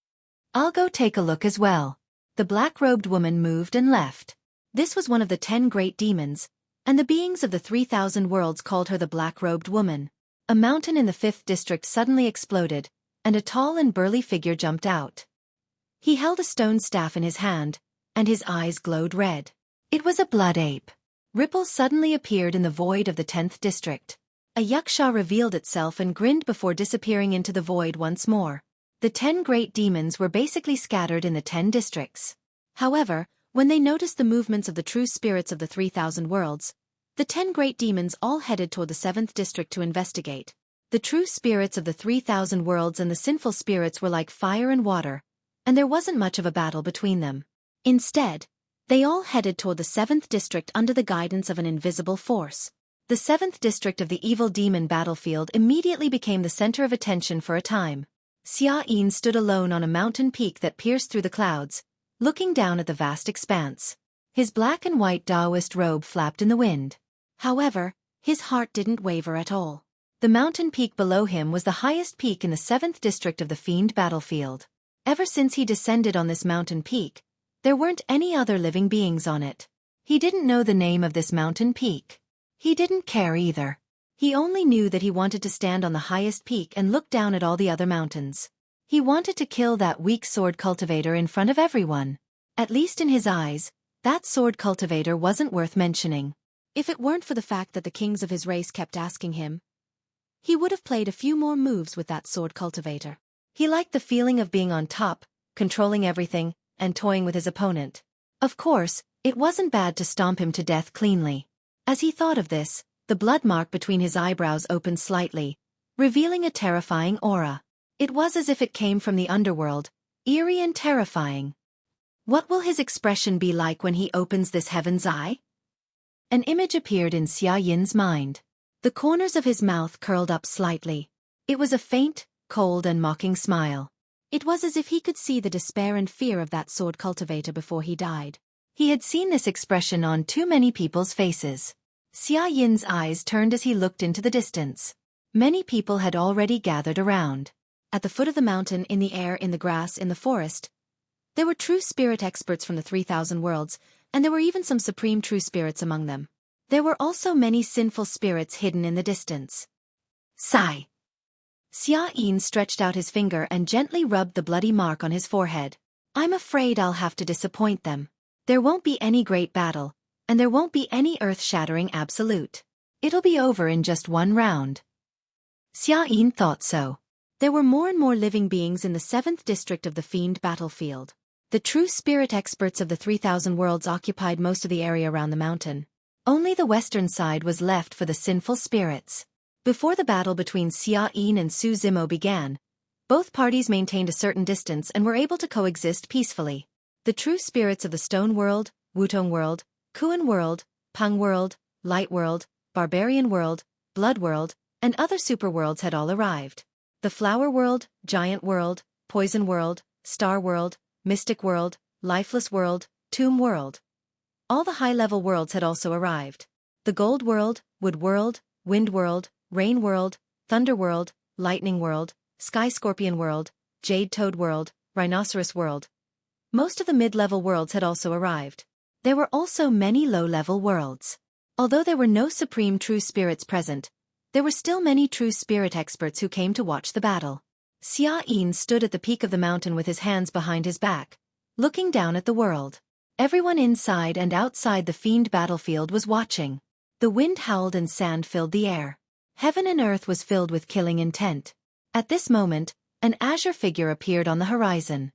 Speaker 1: I'll go take a look as well." The black-robed woman moved and left. This was one of the 10 great demons, and the beings of the 3,000 worlds called her the black-robed woman. A mountain in the 5th district suddenly exploded, and a tall and burly figure jumped out. He held a stone staff in his hand, and his eyes glowed red. It was a blood ape. Ripples suddenly appeared in the void of the 10th district. A yaksha revealed itself and grinned before disappearing into the void once more. The 10 great demons were basically scattered in the 10 districts. However, when they noticed the movements of the true spirits of the 3,000 worlds, the 10 great demons all headed toward the 7th district to investigate. The true spirits of the 3,000 worlds and the sinful spirits were like fire and water, and there wasn't much of a battle between them. Instead, they all headed toward the 7th district under the guidance of an invisible force. The 7th district of the evil demon battlefield immediately became the center of attention for a time. Xia Yin stood alone on a mountain peak that pierced through the clouds, looking down at the vast expanse. His black and white Taoist robe flapped in the wind. However, his heart didn't waver at all. The mountain peak below him was the highest peak in the 7th district of the Fiend battlefield. Ever since he descended on this mountain peak, there weren't any other living beings on it. He didn't know the name of this mountain peak. He didn't care either. He only knew that he wanted to stand on the highest peak and look down at all the other mountains. He wanted to kill that weak sword cultivator in front of everyone. At least in his eyes, that sword cultivator wasn't worth mentioning. If it weren't for the fact that the kings of his race kept asking him, he would have played a few more moves with that sword cultivator. He liked the feeling of being on top, controlling everything, and toying with his opponent. Of course, it wasn't bad to stomp him to death cleanly. As he thought of this, the blood mark between his eyebrows opened slightly, revealing a terrifying aura. It was as if it came from the underworld, eerie and terrifying. What will his expression be like when he opens this heaven's eye? An image appeared in Xia Yin's mind. The corners of his mouth curled up slightly. It was a faint, cold and mocking smile. It was as if he could see the despair and fear of that sword cultivator before he died. He had seen this expression on too many people's faces. Xia Yin's eyes turned as he looked into the distance. Many people had already gathered around. At the foot of the mountain, in the air, in the grass, in the forest, there were true spirit experts from the 3,000 worlds, and there were even some supreme true spirits among them. There were also many sinful spirits hidden in the distance. Sigh. Xia Yin stretched out his finger and gently rubbed the bloody mark on his forehead. I'm afraid I'll have to disappoint them. There won't be any great battle, and there won't be any earth-shattering absolute. It'll be over in just one round. Xia Yin thought so. There were more and more living beings in the 7th district of the Fiend battlefield. The true spirit experts of the 3,000 worlds occupied most of the area around the mountain. Only the western side was left for the sinful spirits. Before the battle between Xueqi and Su Zimo began, both parties maintained a certain distance and were able to coexist peacefully. The true spirits of the Stone World, Wutong World, Kuan World, Peng World, Light World, Barbarian World, Blood World, and other superworlds had all arrived. The Flower World, Giant World, Poison World, Star World, Mystic World, Lifeless World, Tomb World. All the high-level worlds had also arrived. The Gold World, Wood World, Wind World, Rain World, Thunder World, Lightning World, Sky Scorpion World, Jade Toad World, Rhinoceros World. Most of the mid-level worlds had also arrived. There were also many low-level worlds. Although there were no supreme true spirits present, there were still many true spirit experts who came to watch the battle. Xueqi stood at the peak of the mountain with his hands behind his back, looking down at the world. Everyone inside and outside the fiend battlefield was watching. The wind howled and sand filled the air. Heaven and earth was filled with killing intent. At this moment, an azure figure appeared on the horizon.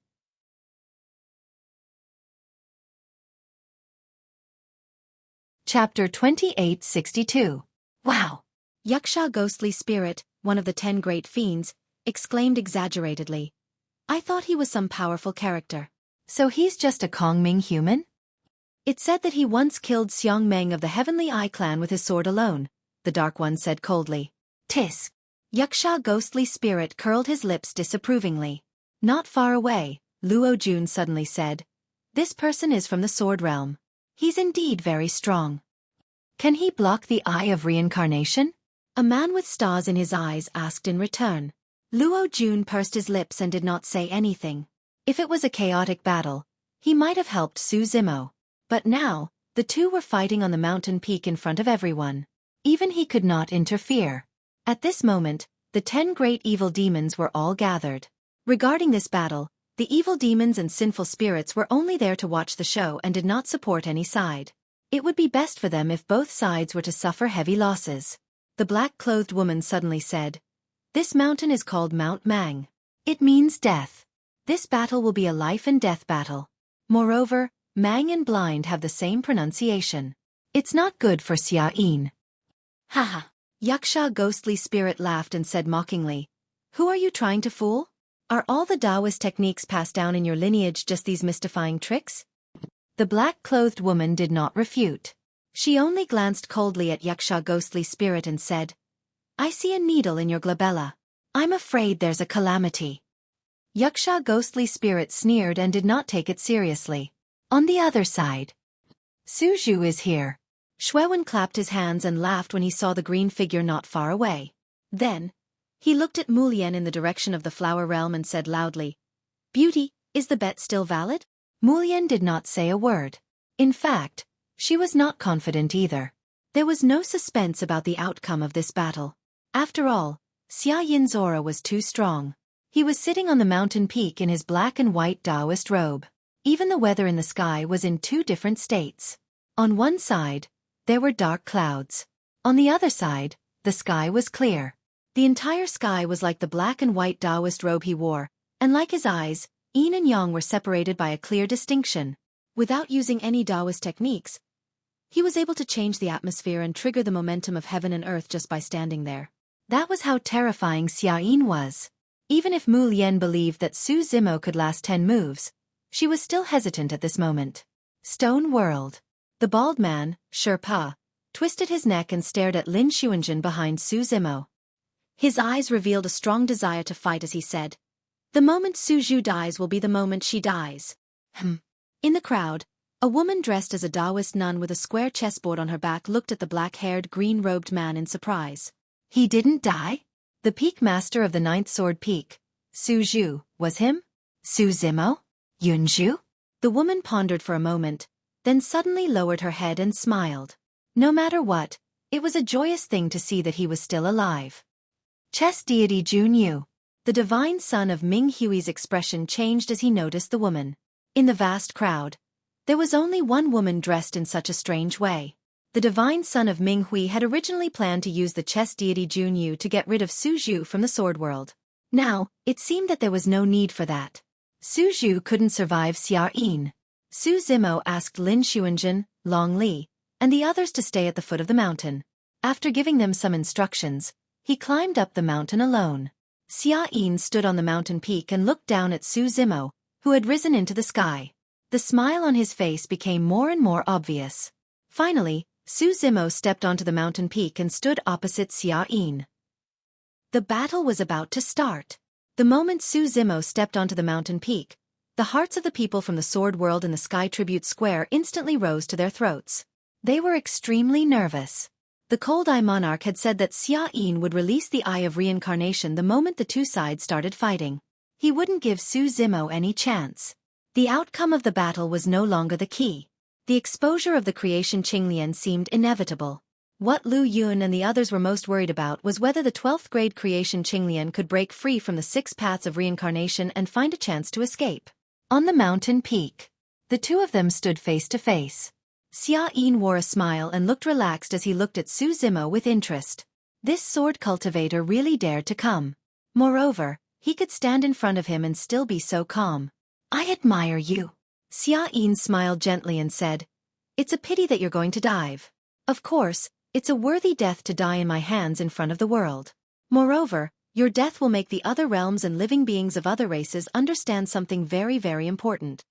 Speaker 1: Chapter 2862. Wow! Yaksha ghostly spirit, one of the 10 great fiends, exclaimed exaggeratedly. I thought he was some powerful character. So he's just a Kongming human? It said that he once killed Xiong Meng of the Heavenly Eye clan with his sword alone, the Dark One said coldly. Tisk! Yaksha ghostly spirit curled his lips disapprovingly. Not far away, Luo Jun suddenly said. This person is from the Sword Realm. He's indeed very strong. Can he block the Eye of Reincarnation? A man with stars in his eyes asked in return. Luo Jun pursed his lips and did not say anything. If it was a chaotic battle, he might have helped Su Zimo. But now, the two were fighting on the mountain peak in front of everyone. Even he could not interfere. At this moment, the 10 great evil demons were all gathered. Regarding this battle, the evil demons and sinful spirits were only there to watch the show and did not support any side. It would be best for them if both sides were to suffer heavy losses. The black-clothed woman suddenly said, This mountain is called Mount Mang. It means death. This battle will be a life-and-death battle. Moreover, Mang and Blind have the same pronunciation. It's not good for Xueqi. Haha. Yaksha ghostly spirit laughed and said mockingly, Who are you trying to fool? Are all the Taoist techniques passed down in your lineage just these mystifying tricks? The black-clothed woman did not refute. She only glanced coldly at Yaksha ghostly spirit and said, I see a needle in your glabella. I'm afraid there's a calamity. Yaksha ghostly spirit sneered and did not take it seriously. On the other side, Suju is here. Xueqi clapped his hands and laughed when he saw the green figure not far away. Then, he looked at Mulian in the direction of the flower realm and said loudly, Beauty, is the bet still valid? Mulian did not say a word. In fact, she was not confident either. There was no suspense about the outcome of this battle. After all, Xueqin's aura was too strong. He was sitting on the mountain peak in his black and white Taoist robe. Even the weather in the sky was in 2 different states. On one side, there were dark clouds. On the other side, the sky was clear. The entire sky was like the black and white Taoist robe he wore, and like his eyes, yin and yang were separated by a clear distinction. Without using any Taoist techniques, he was able to change the atmosphere and trigger the momentum of heaven and earth just by standing there. That was how terrifying Xueqi was. Even if Mu Lian believed that Su Zimo could last 10 moves, she was still hesitant at this moment. Stone World. The bald man, Sherpa, twisted his neck and stared at Lin Xuanjun behind Su Zimo. His eyes revealed a strong desire to fight as he said, The moment Su Zhu dies will be the moment she dies. In the crowd, a woman dressed as a Taoist nun with a square chessboard on her back looked at the black-haired, green-robed man in surprise. He didn't die? The peak master of the 9th sword peak, Su Zhu, was him? Su Zimo? Yunzhu? The woman pondered for a moment, then suddenly lowered her head and smiled. No matter what, it was a joyous thing to see that he was still alive. Chess deity Junyu. The divine son of Ming Hui's expression changed as he noticed the woman. In the vast crowd, there was only one woman dressed in such a strange way. The divine son of Ming Hui had originally planned to use the chess deity Junyu to get rid of Su Zhu from the sword world. Now, it seemed that there was no need for that. Su Zhu couldn't survive Xueqi. Su Zimo asked Lin Xuanjun, Long Li, and the others to stay at the foot of the mountain. After giving them some instructions, he climbed up the mountain alone. Xueqi stood on the mountain peak and looked down at Su Zimo, who had risen into the sky. The smile on his face became more and more obvious. Finally, Su Zimo stepped onto the mountain peak and stood opposite Xueqi. The battle was about to start. The moment Su Zimo stepped onto the mountain peak, the hearts of the people from the Sword World and the Sky Tribute Square instantly rose to their throats. They were extremely nervous. The Cold Eye Monarch had said that Xueqi would release the Eye of Reincarnation the moment the two sides started fighting. He wouldn't give Su Zimo any chance. The outcome of the battle was no longer the key. The exposure of the creation Qinglian seemed inevitable. What Lu Yun and the others were most worried about was whether the 12th grade creation Qinglian could break free from the 6 paths of reincarnation and find a chance to escape. On the mountain peak, the two of them stood face to face. Xueqi wore a smile and looked relaxed as he looked at Su Zimo with interest. This sword cultivator really dared to come. Moreover, he could stand in front of him and still be so calm. I admire you. Xueqi smiled gently and said, It's a pity that you're going to dive. Of course, it's a worthy death to die in my hands in front of the world. Moreover, your death will make the other realms and living beings of other races understand something very, very important.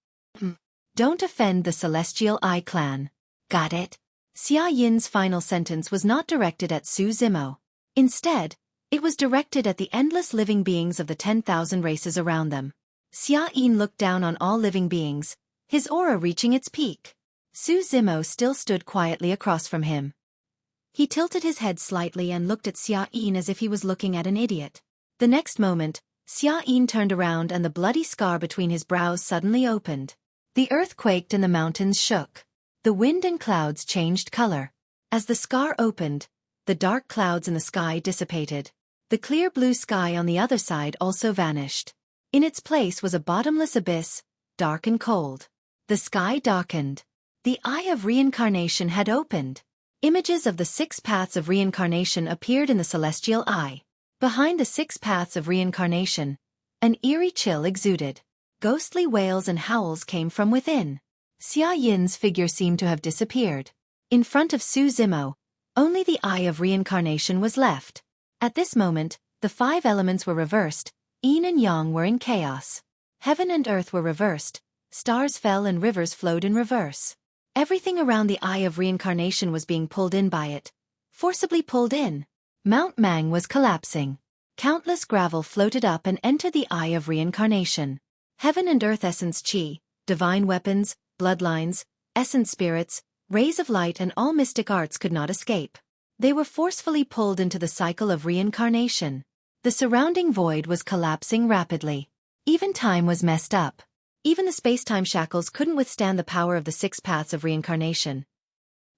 Speaker 1: Don't offend the Celestial Eye Clan. Got it? Xueqin's final sentence was not directed at Su Zimo. Instead, it was directed at the endless living beings of the 10,000 races around them. Xueqi looked down on all living beings, his aura reaching its peak. Su Zimo still stood quietly across from him. He tilted his head slightly and looked at Xueqi as if he was looking at an idiot. The next moment, Xueqi turned around and the bloody scar between his brows suddenly opened. The earth quaked and the mountains shook. The wind and clouds changed color. As the scar opened, the dark clouds in the sky dissipated. The clear blue sky on the other side also vanished. In its place was a bottomless abyss, dark and cold. The sky darkened. The Eye of Reincarnation had opened. Images of the 6 paths of reincarnation appeared in the celestial eye. Behind the 6 paths of reincarnation, an eerie chill exuded. Ghostly wails and howls came from within. Xueqin's figure seemed to have disappeared. In front of Su Zimo, only the Eye of Reincarnation was left. At this moment, the 5 elements were reversed, yin and yang were in chaos. Heaven and earth were reversed, stars fell and rivers flowed in reverse. Everything around the Eye of Reincarnation was being pulled in by it. Forcibly pulled in. Mount Mang was collapsing. Countless gravel floated up and entered the Eye of Reincarnation. Heaven and earth essence chi, divine weapons, bloodlines, essence spirits, rays of light and all mystic arts could not escape. They were forcefully pulled into the cycle of reincarnation. The surrounding void was collapsing rapidly. Even time was messed up. Even the space-time shackles couldn't withstand the power of the 6 paths of reincarnation.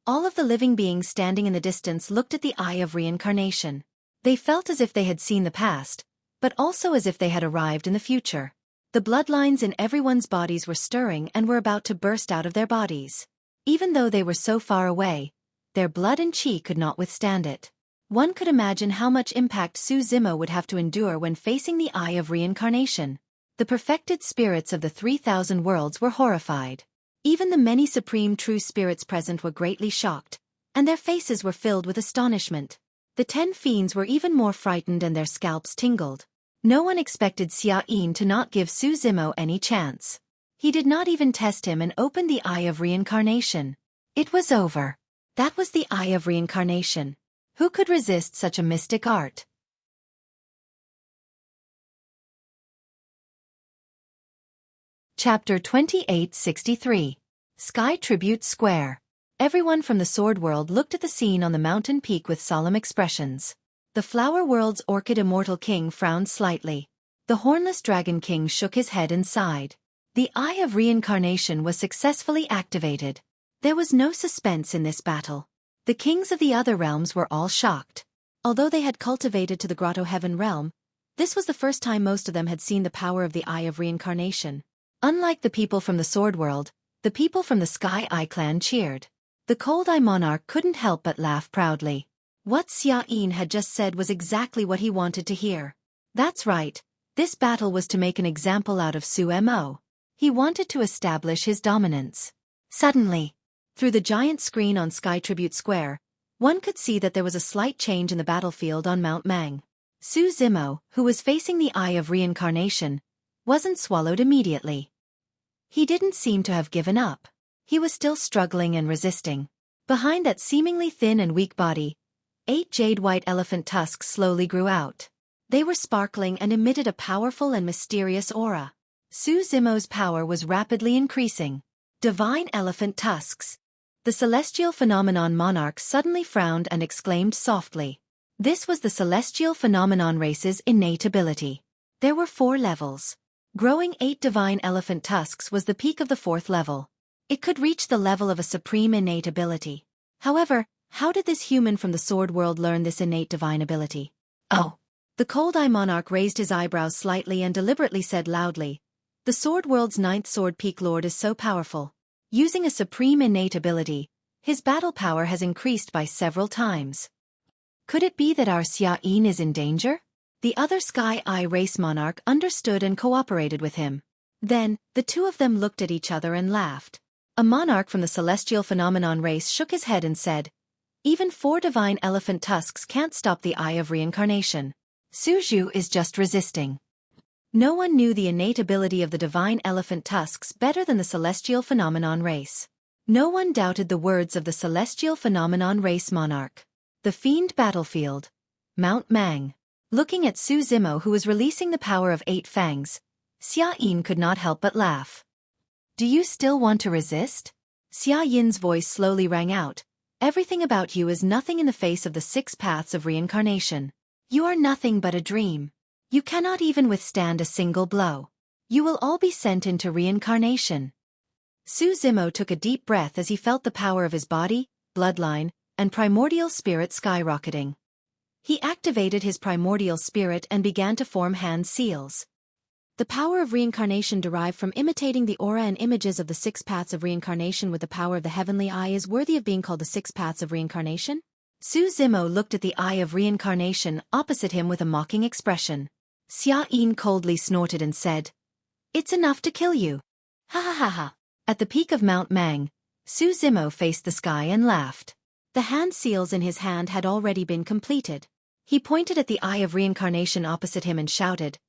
Speaker 1: All of the living beings standing in the distance looked at the Eye of Reincarnation. They felt as if they had seen the past, but also as if they had arrived in the future. The bloodlines in everyone's bodies were stirring and were about to burst out of their bodies. Even though they were so far away, their blood and chi could not withstand it. One could imagine how much impact Su Zimo would have to endure when facing the Eye of Reincarnation. The perfected spirits of the 3,000 worlds were horrified. Even the many supreme true spirits present were greatly shocked, and their faces were filled with astonishment. The 10 fiends were even more frightened and their scalps tingled. No one expected Xueqi to not give Su Zimo any chance. He did not even test him and opened the Eye of Reincarnation. It was over. That was the Eye of Reincarnation. Who could resist such a mystic art? Chapter 2863. Sky Tribute Square. Everyone from the Sword World looked at the scene on the mountain peak with solemn expressions. The Flower World's Orchid Immortal King frowned slightly. The Hornless Dragon King shook his head and sighed. The Eye of Reincarnation was successfully activated. There was no suspense in this battle. The kings of the other realms were all shocked. Although they had cultivated to the Grotto Heaven realm, this was the first time most of them had seen the power of the Eye of Reincarnation. Unlike the people from the Sword World, the people from the Sky Eye Clan cheered. The Cold Eye Monarch couldn't help but laugh proudly. What Xueqi had just said was exactly what he wanted to hear. That's right, this battle was to make an example out of Su Mo. He wanted to establish his dominance. Suddenly, Through the giant screen on Sky Tribute Square, one could see that there was a slight change in the battlefield on Mount Mang. Su Zimo, who was facing the Eye of Reincarnation, wasn't swallowed immediately. He didn't seem to have given up. He was still struggling and resisting. Behind that seemingly thin and weak body, 8 jade-white elephant tusks slowly grew out. They were sparkling and emitted a powerful and mysterious aura. Su Zimo's power was rapidly increasing. Divine elephant tusks. The celestial phenomenon monarch suddenly frowned and exclaimed softly. This was the celestial phenomenon race's innate ability. There were 4 levels. Growing 8 divine elephant tusks was the peak of the 4th level. It could reach the level of a supreme innate ability. However, how did this human from the sword world learn this innate divine ability? Oh! The cold-eye monarch raised his eyebrows slightly and deliberately said loudly, "The sword world's 9th sword peak lord is so powerful. Using a supreme innate ability, his battle power has increased by several times. Could it be that our Xueqi is in danger?" The other Sky Eye race monarch understood and cooperated with him. Then, the two of them looked at each other and laughed. A monarch from the celestial phenomenon race shook his head and said, "Even 4 divine elephant tusks can't stop the Eye of Reincarnation. Suju is just resisting." No one knew the innate ability of the divine elephant tusks better than the celestial phenomenon race. No one doubted the words of the celestial phenomenon race monarch. The fiend battlefield. Mount Mang. Looking at Su Zimo, who was releasing the power of 8 fangs, Xia Yin could not help but laugh. "Do you still want to resist?" Xia Yin's voice slowly rang out. "Everything about you is nothing in the face of the 6 paths of reincarnation. You are nothing but a dream. You cannot even withstand a single blow. You will all be sent into reincarnation." Su Zimo took a deep breath as he felt the power of his body, bloodline, and primordial spirit skyrocketing. He activated his primordial spirit and began to form hand seals. The power of reincarnation derived from imitating the aura and images of the 6 paths of reincarnation with the power of the heavenly eye is worthy of being called the 6 paths of reincarnation? Su Zimo looked at the Eye of Reincarnation opposite him with a mocking expression. Xia Yin coldly snorted and said, "It's enough to kill you." Ha ha ha ha. At the peak of Mount Mang, Su Zimo faced the sky and laughed. The hand seals in his hand had already been completed. He pointed at the Eye of Reincarnation opposite him and shouted,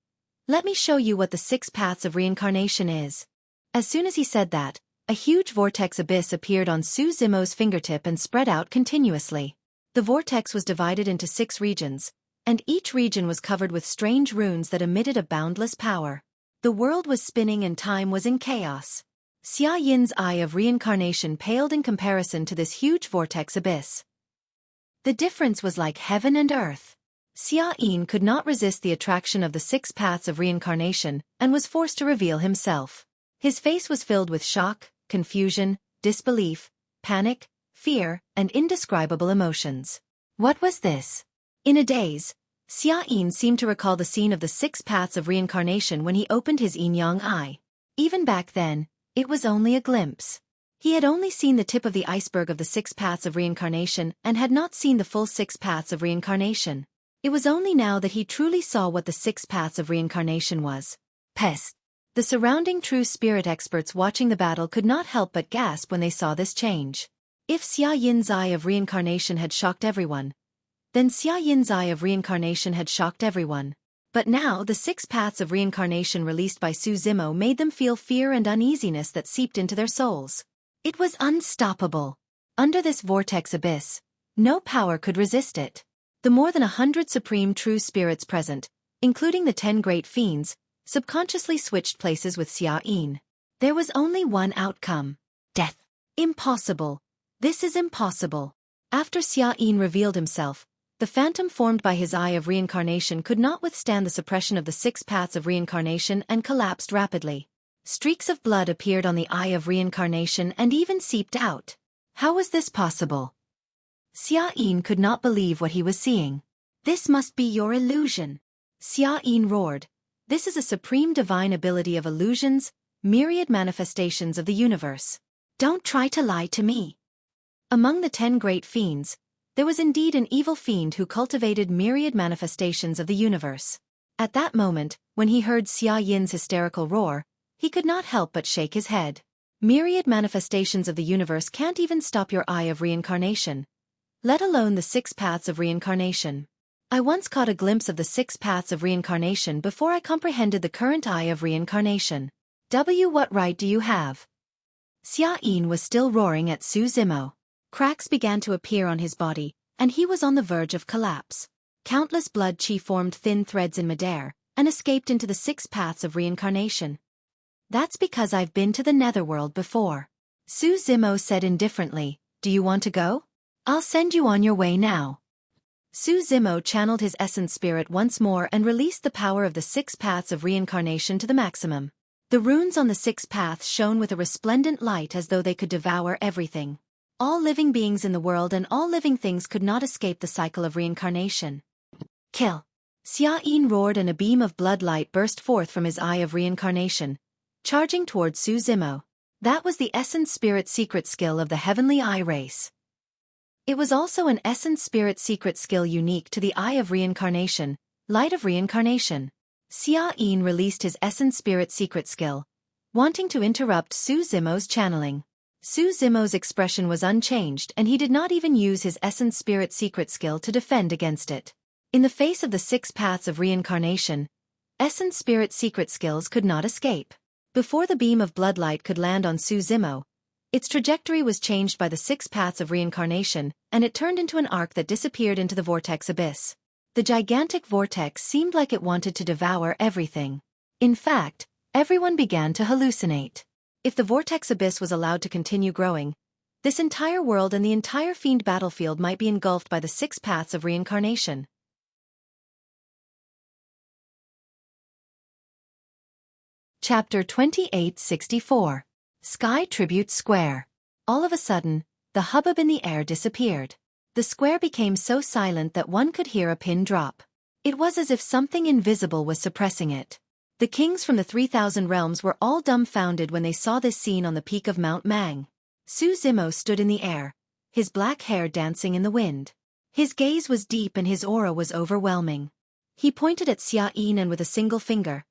Speaker 1: "Let me show you what the 6 paths of reincarnation is." As soon as he said that, a huge vortex abyss appeared on Su Zimo's fingertip and spread out continuously. The vortex was divided into 6 regions, and each region was covered with strange runes that emitted a boundless power. The world was spinning and time was in chaos. Xia Yin's Eye of Reincarnation paled in comparison to this huge vortex abyss. The difference was like heaven and earth. Xia Yin could not resist the attraction of the 6 paths of reincarnation and was forced to reveal himself. His face was filled with shock, confusion, disbelief, panic, fear, and indescribable emotions. What was this? In a daze, Xia Yin seemed to recall the scene of the 6 paths of reincarnation when he opened his yin-yang eye. Even back then, it was only a glimpse. He had only seen the tip of the iceberg of the 6 paths of reincarnation and had not seen the full 6 paths of reincarnation. It was only now that he truly saw what the 6 paths of reincarnation was. Pest! The surrounding true spirit experts watching the battle could not help but gasp when they saw this change. If Xia Yin's Eye of Reincarnation had shocked everyone, then Xia Yin's Eye of Reincarnation had shocked everyone. But now the 6 paths of reincarnation released by Su Zimo made them feel fear and uneasiness that seeped into their souls. It was unstoppable. Under this vortex abyss, no power could resist it. The more than 100 supreme true spirits present, including the 10 great fiends, subconsciously switched places with Xia Yin. There was only one outcome. Death. Impossible. This is impossible. After Xia Yin revealed himself, the phantom formed by his Eye of Reincarnation could not withstand the suppression of the 6 paths of reincarnation and collapsed rapidly. Streaks of blood appeared on the Eye of Reincarnation and even seeped out. How was this possible? Xia Yin could not believe what he was seeing. "This must be your illusion." Xia Yin roared. "This is a supreme divine ability of illusions, myriad manifestations of the universe. Don't try to lie to me." Among the 10 great fiends, there was indeed an evil fiend who cultivated myriad manifestations of the universe. At that moment, when he heard Xia Yin's hysterical roar, he could not help but shake his head. Myriad manifestations of the universe can't even stop your eye of reincarnation, let alone the 6 paths of reincarnation. I once caught a glimpse of the 6 paths of reincarnation before I comprehended the current eye of reincarnation. What right do you have? Xueqi was still roaring at Su Zimo. Cracks began to appear on his body, and he was on the verge of collapse. Countless blood chi formed thin threads in midair, and escaped into the 6 paths of reincarnation. That's because I've been to the netherworld before. Su Zimo said indifferently, do you want to go? I'll send you on your way now. Su Zimo channeled his essence spirit once more and released the power of the 6 paths of reincarnation to the maximum. The runes on the 6 paths shone with a resplendent light as though they could devour everything. All living beings in the world and all living things could not escape the cycle of reincarnation. Kill! Xueqi roared and a beam of blood light burst forth from his eye of reincarnation, charging toward Su Zimo. That was the essence spirit secret skill of the heavenly eye race. It was also an essence spirit secret skill unique to the eye of reincarnation, light of reincarnation. Xueqi released his essence spirit secret skill, wanting to interrupt Su Zimo's channeling. Su Zimo's expression was unchanged and he did not even use his essence spirit secret skill to defend against it. In the face of the 6 paths of reincarnation, essence spirit secret skills could not escape. Before the beam of bloodlight could land on Su Zimo, its trajectory was changed by the 6 paths of reincarnation, and it turned into an arc that disappeared into the vortex abyss. The gigantic vortex seemed like it wanted to devour everything. In fact, everyone began to hallucinate. If the vortex abyss was allowed to continue growing, this entire world and the entire fiend battlefield might be engulfed by the 6 paths of reincarnation. Chapter 2864. Sky Tribute Square. All of a sudden, the hubbub in the air disappeared. The square became so silent that one could hear a pin drop. It was as if something invisible was suppressing it. The kings from the 3,000 realms were all dumbfounded when they saw this scene on the peak of Mount Mang. Su Zimo stood in the air, his black hair dancing in the wind. His gaze was deep and his aura was overwhelming. He pointed at Xueqi and with a single finger,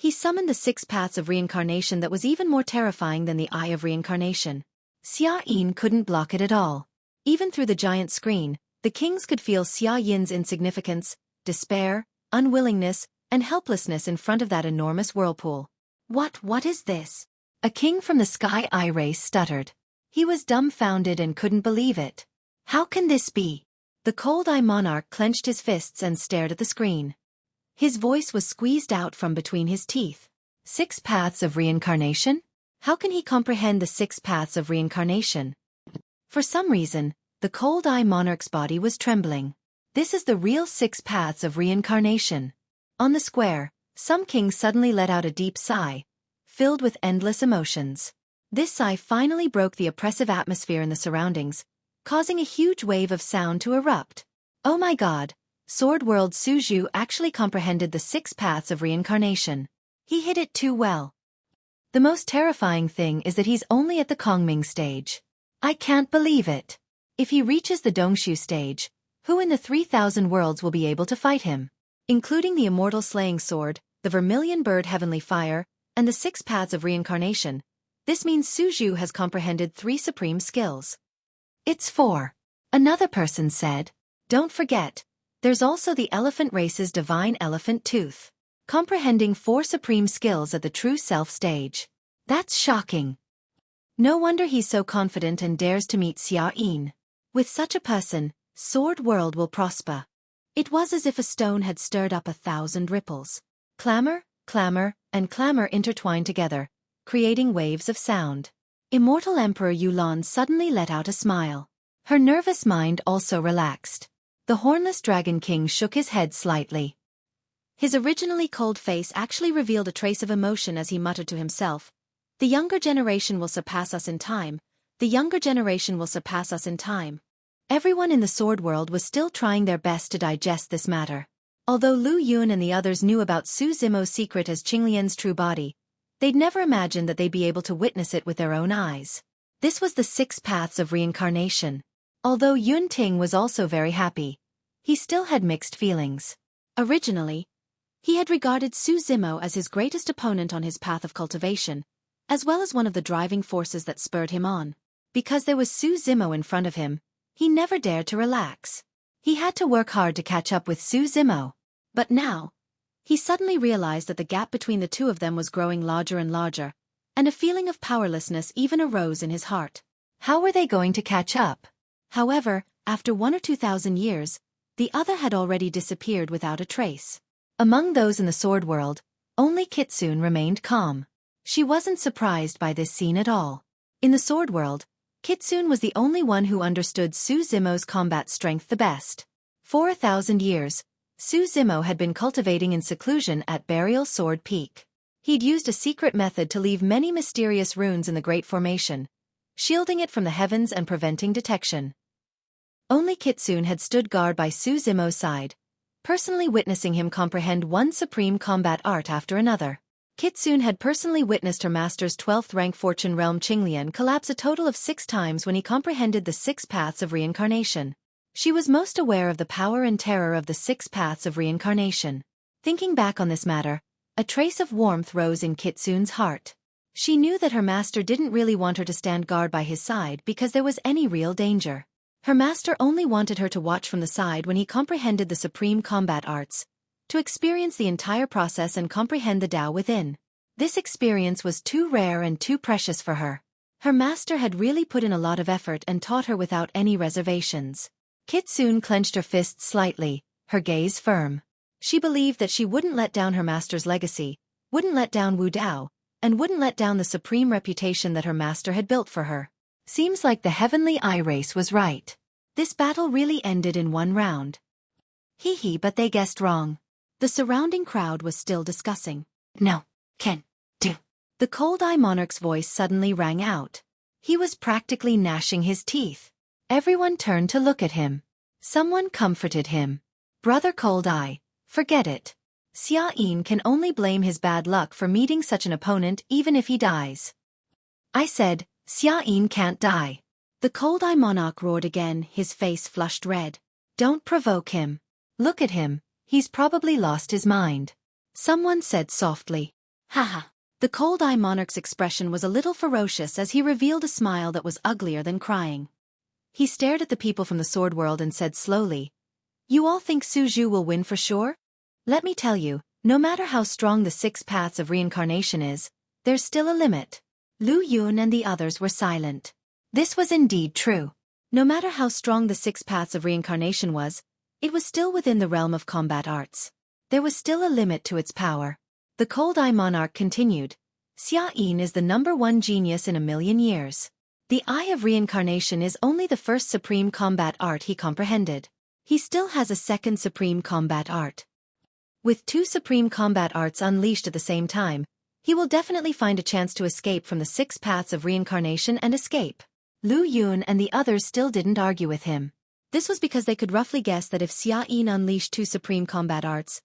Speaker 1: he summoned the 6 paths of reincarnation that was even more terrifying than the eye of reincarnation. Xueqi couldn't block it at all. Even through the giant screen, the kings could feel Xueqi's insignificance, despair, unwillingness, and helplessness in front of that enormous whirlpool. What is this? A king from the sky eye race stuttered. He was dumbfounded and couldn't believe it. How can this be? The cold eye monarch clenched his fists and stared at the screen. His voice was squeezed out from between his teeth. 6 paths of reincarnation? How can he comprehend the 6 paths of reincarnation? For some reason, the cold eye monarch's body was trembling. This is the real 6 paths of reincarnation. On the square, some kings suddenly let out a deep sigh, filled with endless emotions. This sigh finally broke the oppressive atmosphere in the surroundings, causing a huge wave of sound to erupt. Oh my God! Sword World Suju actually comprehended the 6 paths of reincarnation. He hit it too well. The most terrifying thing is that he's only at the Kongming stage. I can't believe it. If he reaches the Dongshu stage, who in the 3,000 worlds will be able to fight him? Including the immortal slaying sword, the vermilion bird heavenly fire, and the 6 paths of reincarnation. This means Suju has comprehended 3 supreme skills. It's 4. Another person said. Don't forget, there's also the elephant race's divine elephant tooth. Comprehending 4 supreme skills at the true self stage. That's shocking. No wonder he's so confident and dares to meet Xueqi. With such a person, Sword World will prosper. It was as if a stone had stirred up 1,000 ripples. Clamor, clamor, and clamor intertwined together, creating waves of sound. Immortal Emperor Yulan suddenly let out a smile. Her nervous mind also relaxed. The hornless Dragon King shook his head slightly. His originally cold face actually revealed a trace of emotion as he muttered to himself. The younger generation will surpass us in time. The younger generation will surpass us in time. Everyone in the sword world was still trying their best to digest this matter. Although Lu Yun and the others knew about Su Zimo's secret as Qinglian's true body, they'd never imagined that they'd be able to witness it with their own eyes. This was the 6 paths of reincarnation. Although Yun Ting was also very happy, he still had mixed feelings. Originally, he had regarded Su Zimo as his greatest opponent on his path of cultivation, as well as one of the driving forces that spurred him on. Because there was Su Zimo in front of him, he never dared to relax. He had to work hard to catch up with Su Zimo. But now, he suddenly realized that the gap between the two of them was growing larger and larger, and a feeling of powerlessness even arose in his heart. How were they going to catch up? However, after 1 or 2,000 years, the other had already disappeared without a trace. Among those in the sword world, only Kitsune remained calm. She wasn't surprised by this scene at all. In the sword world, Kitsune was the only one who understood Su Zimo's combat strength the best. For 1,000 years, Su Zimo had been cultivating in seclusion at Burial Sword Peak. He'd used a secret method to leave many mysterious runes in the Great Formation, shielding it from the heavens and preventing detection. Only Kitsune had stood guard by Su Zimo's side, personally witnessing him comprehend one supreme combat art after another. Kitsune had personally witnessed her master's 12th rank Fortune Realm Qinglian collapse a total of 6 times when he comprehended the 6 paths of reincarnation. She was most aware of the power and terror of the 6 paths of reincarnation. Thinking back on this matter, a trace of warmth rose in Kitsune's heart. She knew that her master didn't really want her to stand guard by his side because there was any real danger. Her master only wanted her to watch from the side when he comprehended the supreme combat arts, to experience the entire process and comprehend the Tao within. This experience was too rare and too precious for her. Her master had really put in a lot of effort and taught her without any reservations. Kitsune clenched her fists slightly, her gaze firm. She believed that she wouldn't let down her master's legacy, wouldn't let down Wu Dao, and wouldn't let down the supreme reputation that her master had built for her. Seems like the heavenly eye race was right. This battle really ended in 1 round. Hee, but they guessed wrong. The surrounding crowd was still discussing. No, can do. The Cold Eye Monarch's voice suddenly rang out. He was practically gnashing his teeth. Everyone turned to look at him. Someone comforted him. Brother Cold Eye, forget it. Xueqi can only blame his bad luck for meeting such an opponent even if he dies. I said, Xueqi can't die. The Cold Eye Monarch roared again, his face flushed red. Don't provoke him. Look at him. He's probably lost his mind. Someone said softly. Haha. The Cold Eye Monarch's expression was a little ferocious as he revealed a smile that was uglier than crying. He stared at the people from the sword world and said slowly, You all think Su Zhu will win for sure? Let me tell you, no matter how strong the 6 paths of reincarnation is, there's still a limit. Lu Yun and the others were silent. This was indeed true. No matter how strong the 6 paths of reincarnation was, it was still within the realm of combat arts. There was still a limit to its power. The Cold Eye Monarch continued, Xueqi is the #1 genius in 1,000,000 years. The Eye of Reincarnation is only the first supreme combat art he comprehended. He still has a second supreme combat art. With 2 supreme combat arts unleashed at the same time, he will definitely find a chance to escape from the 6 paths of reincarnation and escape. Lu Yun and the others still didn't argue with him. This was because they could roughly guess that if Xueqi unleashed 2 supreme combat arts,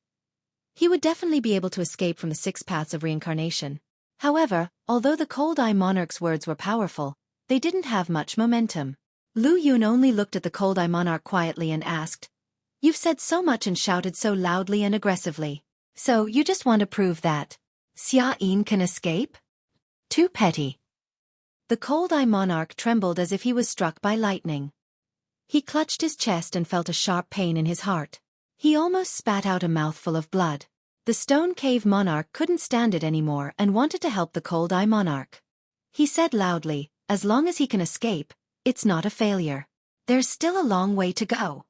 Speaker 1: he would definitely be able to escape from the 6 paths of reincarnation. However, although the Cold Eye Monarch's words were powerful, they didn't have much momentum. Lu Yun only looked at the Cold Eye Monarch quietly and asked, You've said so much and shouted so loudly and aggressively. So you just want to prove that Xueqi can escape? Too petty. The Cold Eye Monarch trembled as if he was struck by lightning. He clutched his chest and felt a sharp pain in his heart. He almost spat out a mouthful of blood. The Stone Cave Monarch couldn't stand it anymore and wanted to help the Cold Eye Monarch. He said loudly, As long as he can escape, it's not a failure. There's still a long way to go.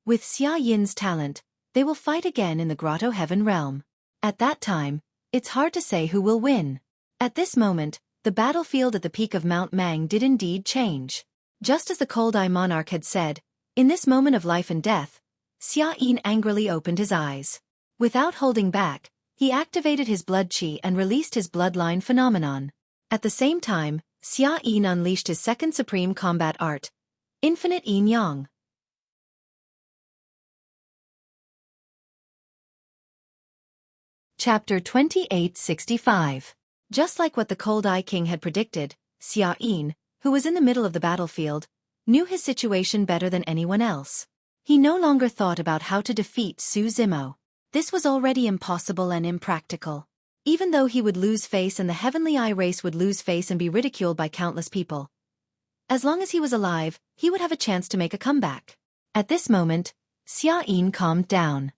Speaker 1: With Xia Yin's talent, they will fight again in the Grotto Heaven realm. At that time, it's hard to say who will win. At this moment, the battlefield at the peak of Mount Mang did indeed change. Just as the Cold Eye Monarch had said, in this moment of life and death, Xueqi angrily opened his eyes. Without holding back, he activated his blood chi and released his bloodline phenomenon. At the same time, Xueqi unleashed his second supreme combat art, Infinite Yin Yang. Chapter 2865. Just like what the Cold Eye King had predicted, Xueqi, who was in the middle of the battlefield, knew his situation better than anyone else. He no longer thought about how to defeat Su Zimo. This was already impossible and impractical. even though he would lose face and the Heavenly Eye race would lose face and be ridiculed by countless people. As long as he was alive, he would have a chance to make a comeback. At this moment, Xueqi calmed down.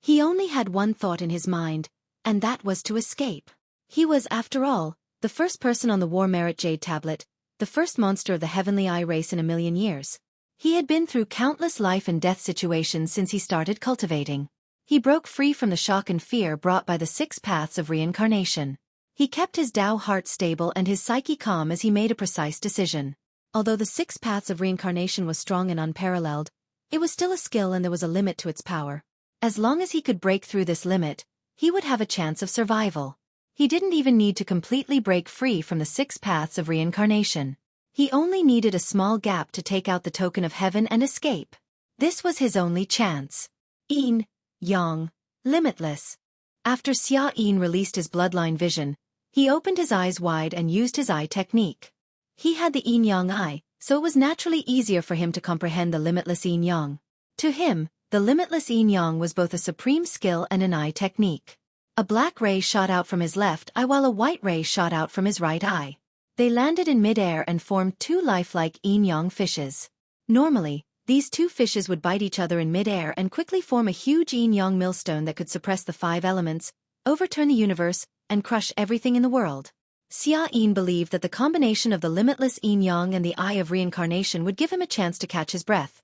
Speaker 1: He only had one thought in his mind, and that was to escape. He was, after all, the first person on the War Merit Jade Tablet, the first monster of the Heavenly Eye race in a million years. He had been through countless life and death situations since he started cultivating. He broke free from the shock and fear brought by the 6 paths of reincarnation. He kept his Tao heart stable and his psyche calm as he made a precise decision. Although the 6 paths of reincarnation was strong and unparalleled, it was still a skill and there was a limit to its power. As long as he could break through this limit, he would have a chance of survival. He didn't even need to completely break free from the 6 paths of reincarnation. He only needed a small gap to take out the token of heaven and escape. This was his only chance. Yin, Yang, limitless. After Xueqi released his bloodline vision, he opened his eyes wide and used his eye technique. He had the yin-yang eye, so it was naturally easier for him to comprehend the limitless yin-yang. To him, the limitless yin-yang was both a supreme skill and an eye technique. A black ray shot out from his left eye while a white ray shot out from his right eye. They landed in mid-air and formed 2 lifelike yin-yang fishes. Normally, these 2 fishes would bite each other in mid-air and quickly form a huge yin-yang millstone that could suppress the 5 elements, overturn the universe, and crush everything in the world. Xueqi believed that the combination of the limitless yin-yang and the eye of reincarnation would give him a chance to catch his breath,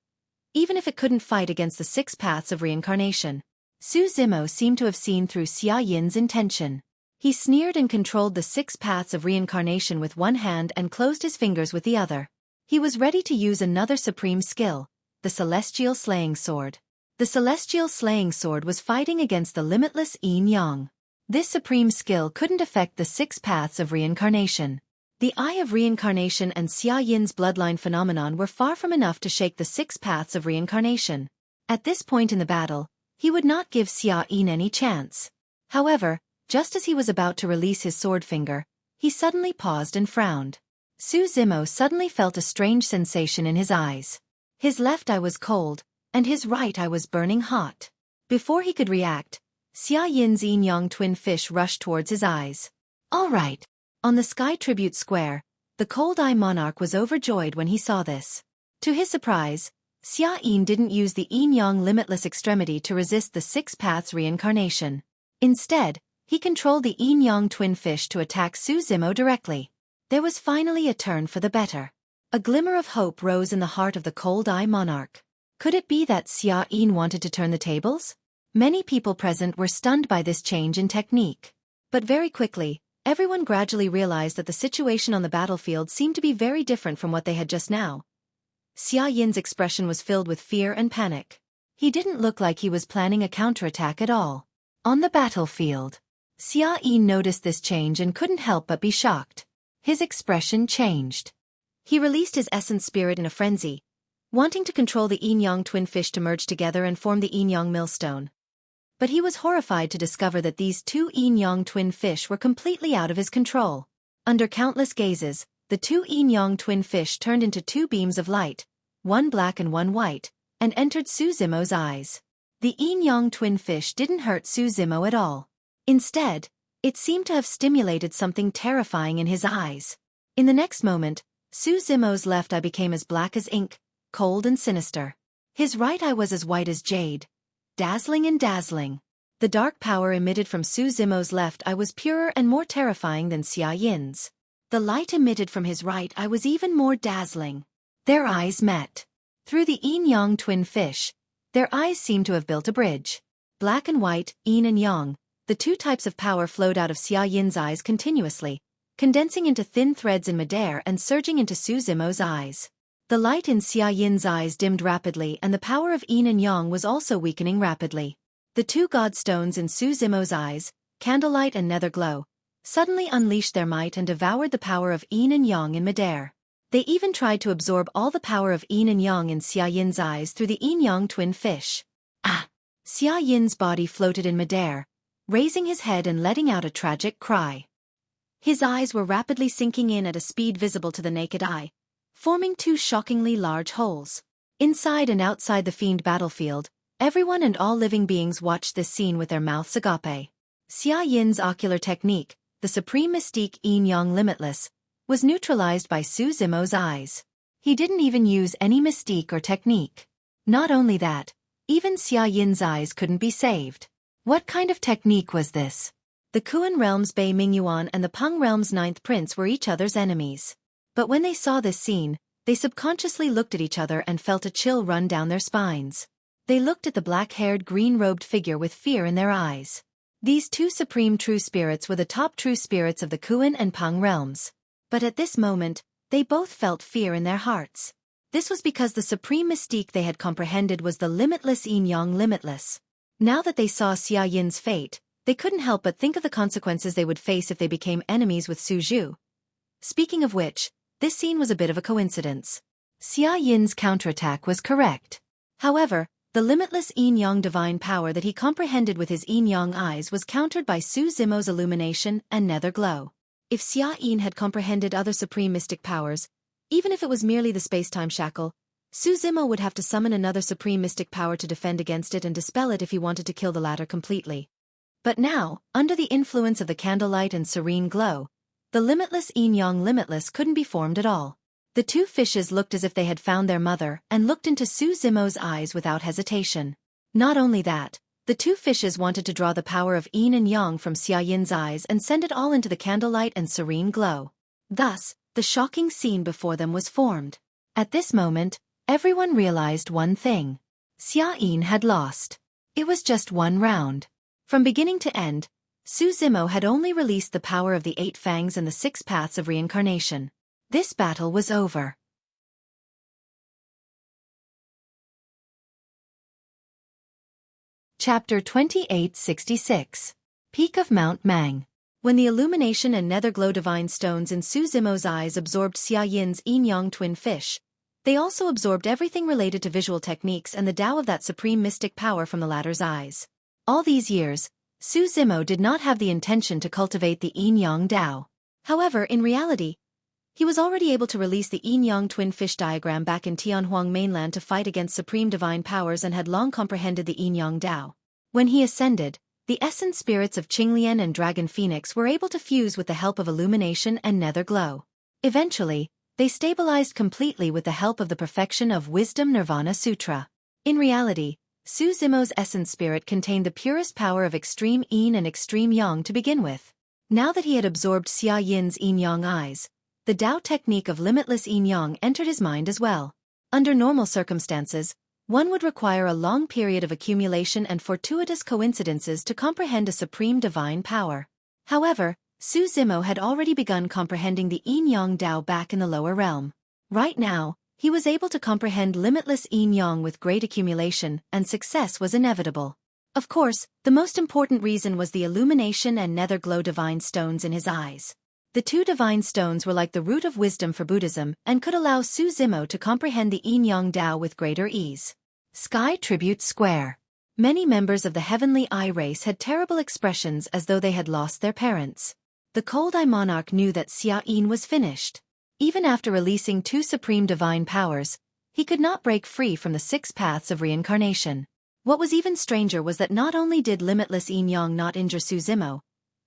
Speaker 1: even if it couldn't fight against the 6 paths of reincarnation. Xueqi seemed to have seen through Xueqi's intention. He sneered and controlled the 6 paths of reincarnation with one hand and closed his fingers with the other. He was ready to use another supreme skill, the Celestial Slaying Sword. The Celestial Slaying Sword was fighting against the limitless yin-yang. This supreme skill couldn't affect the 6 paths of reincarnation. The Eye of Reincarnation and Xueqi's bloodline phenomenon were far from enough to shake the 6 paths of reincarnation. At this point in the battle, he would not give Xueqi any chance. However, just as he was about to release his sword finger, he suddenly paused and frowned. Xueqi suddenly felt a strange sensation in his eyes. His left eye was cold, and his right eye was burning hot. Before he could react, Xueqi's yin-yang twin fish rushed towards his eyes. All right. On the Sky Tribute Square, the Cold Eye Monarch was overjoyed when he saw this. To his surprise, Xueqi didn't use the yin-yang limitless extremity to resist the 6 paths reincarnation. Instead, he controlled the yin-yang twin fish to attack Xueqi directly. There was finally a turn for the better. A glimmer of hope rose in the heart of the Cold Eye Monarch. Could it be that Xueqi wanted to turn the tables? Many people present were stunned by this change in technique. But very quickly, everyone gradually realized that the situation on the battlefield seemed to be very different from what they had just now. Xueqi's expression was filled with fear and panic. He didn't look like he was planning a counterattack at all. On the battlefield, Xueqi noticed this change and couldn't help but be shocked. His expression changed. He released his essence spirit in a frenzy, wanting to control the yin-yang twin fish to merge together and form the yin-yang millstone. But he was horrified to discover that these 2 yin-yang twin fish were completely out of his control. Under countless gazes, the 2 yin-yang twin fish turned into 2 beams of light, one black and one white, and entered Xueqi's eyes. The yin-yang twin fish didn't hurt Xueqi at all. Instead, it seemed to have stimulated something terrifying in his eyes. In the next moment, Xueqi's left eye became as black as ink, cold and sinister. His right eye was as white as jade, dazzling and dazzling. The dark power emitted from Xueqi's left eye was purer and more terrifying than Xueqi's. The light emitted from his right eye was even more dazzling. Their eyes met. Through the yin-yang twin fish, their eyes seemed to have built a bridge. Black and white, yin and yang, the 2 types of power flowed out of Xueqi's eyes continuously, condensing into thin threads in midair and surging into Xueqi's eyes. The light in Xueqi's eyes dimmed rapidly and the power of yin and yang was also weakening rapidly. The 2 godstones in Xueqi's eyes, candlelight and nether glow, suddenly unleashed their might and devoured the power of yin and yang in midair. They even tried to absorb all the power of yin and yang in Xueqi's eyes through the yin-yang twin fish. Ah! Xueqi's body floated in midair, raising his head and letting out a tragic cry. His eyes were rapidly sinking in at a speed visible to the naked eye, forming 2 shockingly large holes. Inside and outside the fiend battlefield, everyone and all living beings watched this scene with their mouths agape. Xia Yin's ocular technique, the supreme mystique yin-yang limitless, was neutralized by Su Zimo's eyes. He didn't even use any mystique or technique. Not only that, even Xia Yin's eyes couldn't be saved. What kind of technique was this? The Kuan realm's Bei Mingyuan and the Peng realm's ninth prince were each other's enemies. But when they saw this scene, they subconsciously looked at each other and felt a chill run down their spines. They looked at the black-haired, green-robed figure with fear in their eyes. These two supreme true spirits were the top true spirits of the Kuan and Peng realms. But at this moment, they both felt fear in their hearts. This was because the supreme mystique they had comprehended was the limitless yin-yang limitless. Now that they saw Xia Yin's fate, they couldn't help but think of the consequences they would face if they became enemies with Su Zhu. Speaking of which, this scene was a bit of a coincidence. Xia Yin's counterattack was correct. However, the limitless yin-yang divine power that he comprehended with his yin-yang eyes was countered by Su Zimo's illumination and nether glow. If Xia Yin had comprehended other supreme mystic powers, even if it was merely the space-time shackle, Su Zimo would have to summon another supreme mystic power to defend against it and dispel it if he wanted to kill the latter completely. But now, under the influence of the candlelight and serene glow, the limitless yin-yang limitless couldn't be formed at all. The two fishes looked as if they had found their mother and looked into Su Zimo's eyes without hesitation. Not only that, the two fishes wanted to draw the power of yin and yang from Xia Yin's eyes and send it all into the candlelight and serene glow. Thus, the shocking scene before them was formed. At this moment, everyone realized one thing. Xia Yin had lost. It was just one round. From beginning to end, Su Zimo had only released the power of the 8 fangs and the 6 paths of reincarnation. This battle was over. Chapter 2866. Peak of Mount Mang. When the illumination and netherglow divine stones in Su Zimo's eyes absorbed Xia Yin's yin-yang twin fish, they also absorbed everything related to visual techniques and the Tao of that supreme mystic power from the latter's eyes. All these years, Su Zimo did not have the intention to cultivate the yin-yang Tao. However, in reality, he was already able to release the yin-yang twin fish diagram back in Tianhuang mainland to fight against supreme divine powers and had long comprehended the yin-yang Tao. When he ascended, the essence spirits of Qinglian and Dragon Phoenix were able to fuse with the help of illumination and nether glow. Eventually, they stabilized completely with the help of the perfection of Wisdom Nirvana Sutra. In reality, Su Zimo's essence spirit contained the purest power of extreme yin and extreme yang to begin with. Now that he had absorbed Xia Yin's yin-yang eyes, the Tao technique of limitless yin-yang entered his mind as well. Under normal circumstances, one would require a long period of accumulation and fortuitous coincidences to comprehend a supreme divine power. However, Su Zimo had already begun comprehending the yin-yang Tao back in the lower realm. Right now, he was able to comprehend limitless yin-yang with great accumulation, and success was inevitable. Of course, the most important reason was the illumination and netherglow divine stones in his eyes. The 2 divine stones were like the root of wisdom for Buddhism and could allow Su Zimo to comprehend the yin-yang Tao with greater ease. Sky Tribute Square. Many members of the Heavenly Eye race had terrible expressions as though they had lost their parents. The Cold Eye Monarch knew that Xia Yin was finished. Even after releasing 2 supreme divine powers, he could not break free from the 6 paths of reincarnation. What was even stranger was that not only did limitless yin-yang not injure Su Zimo,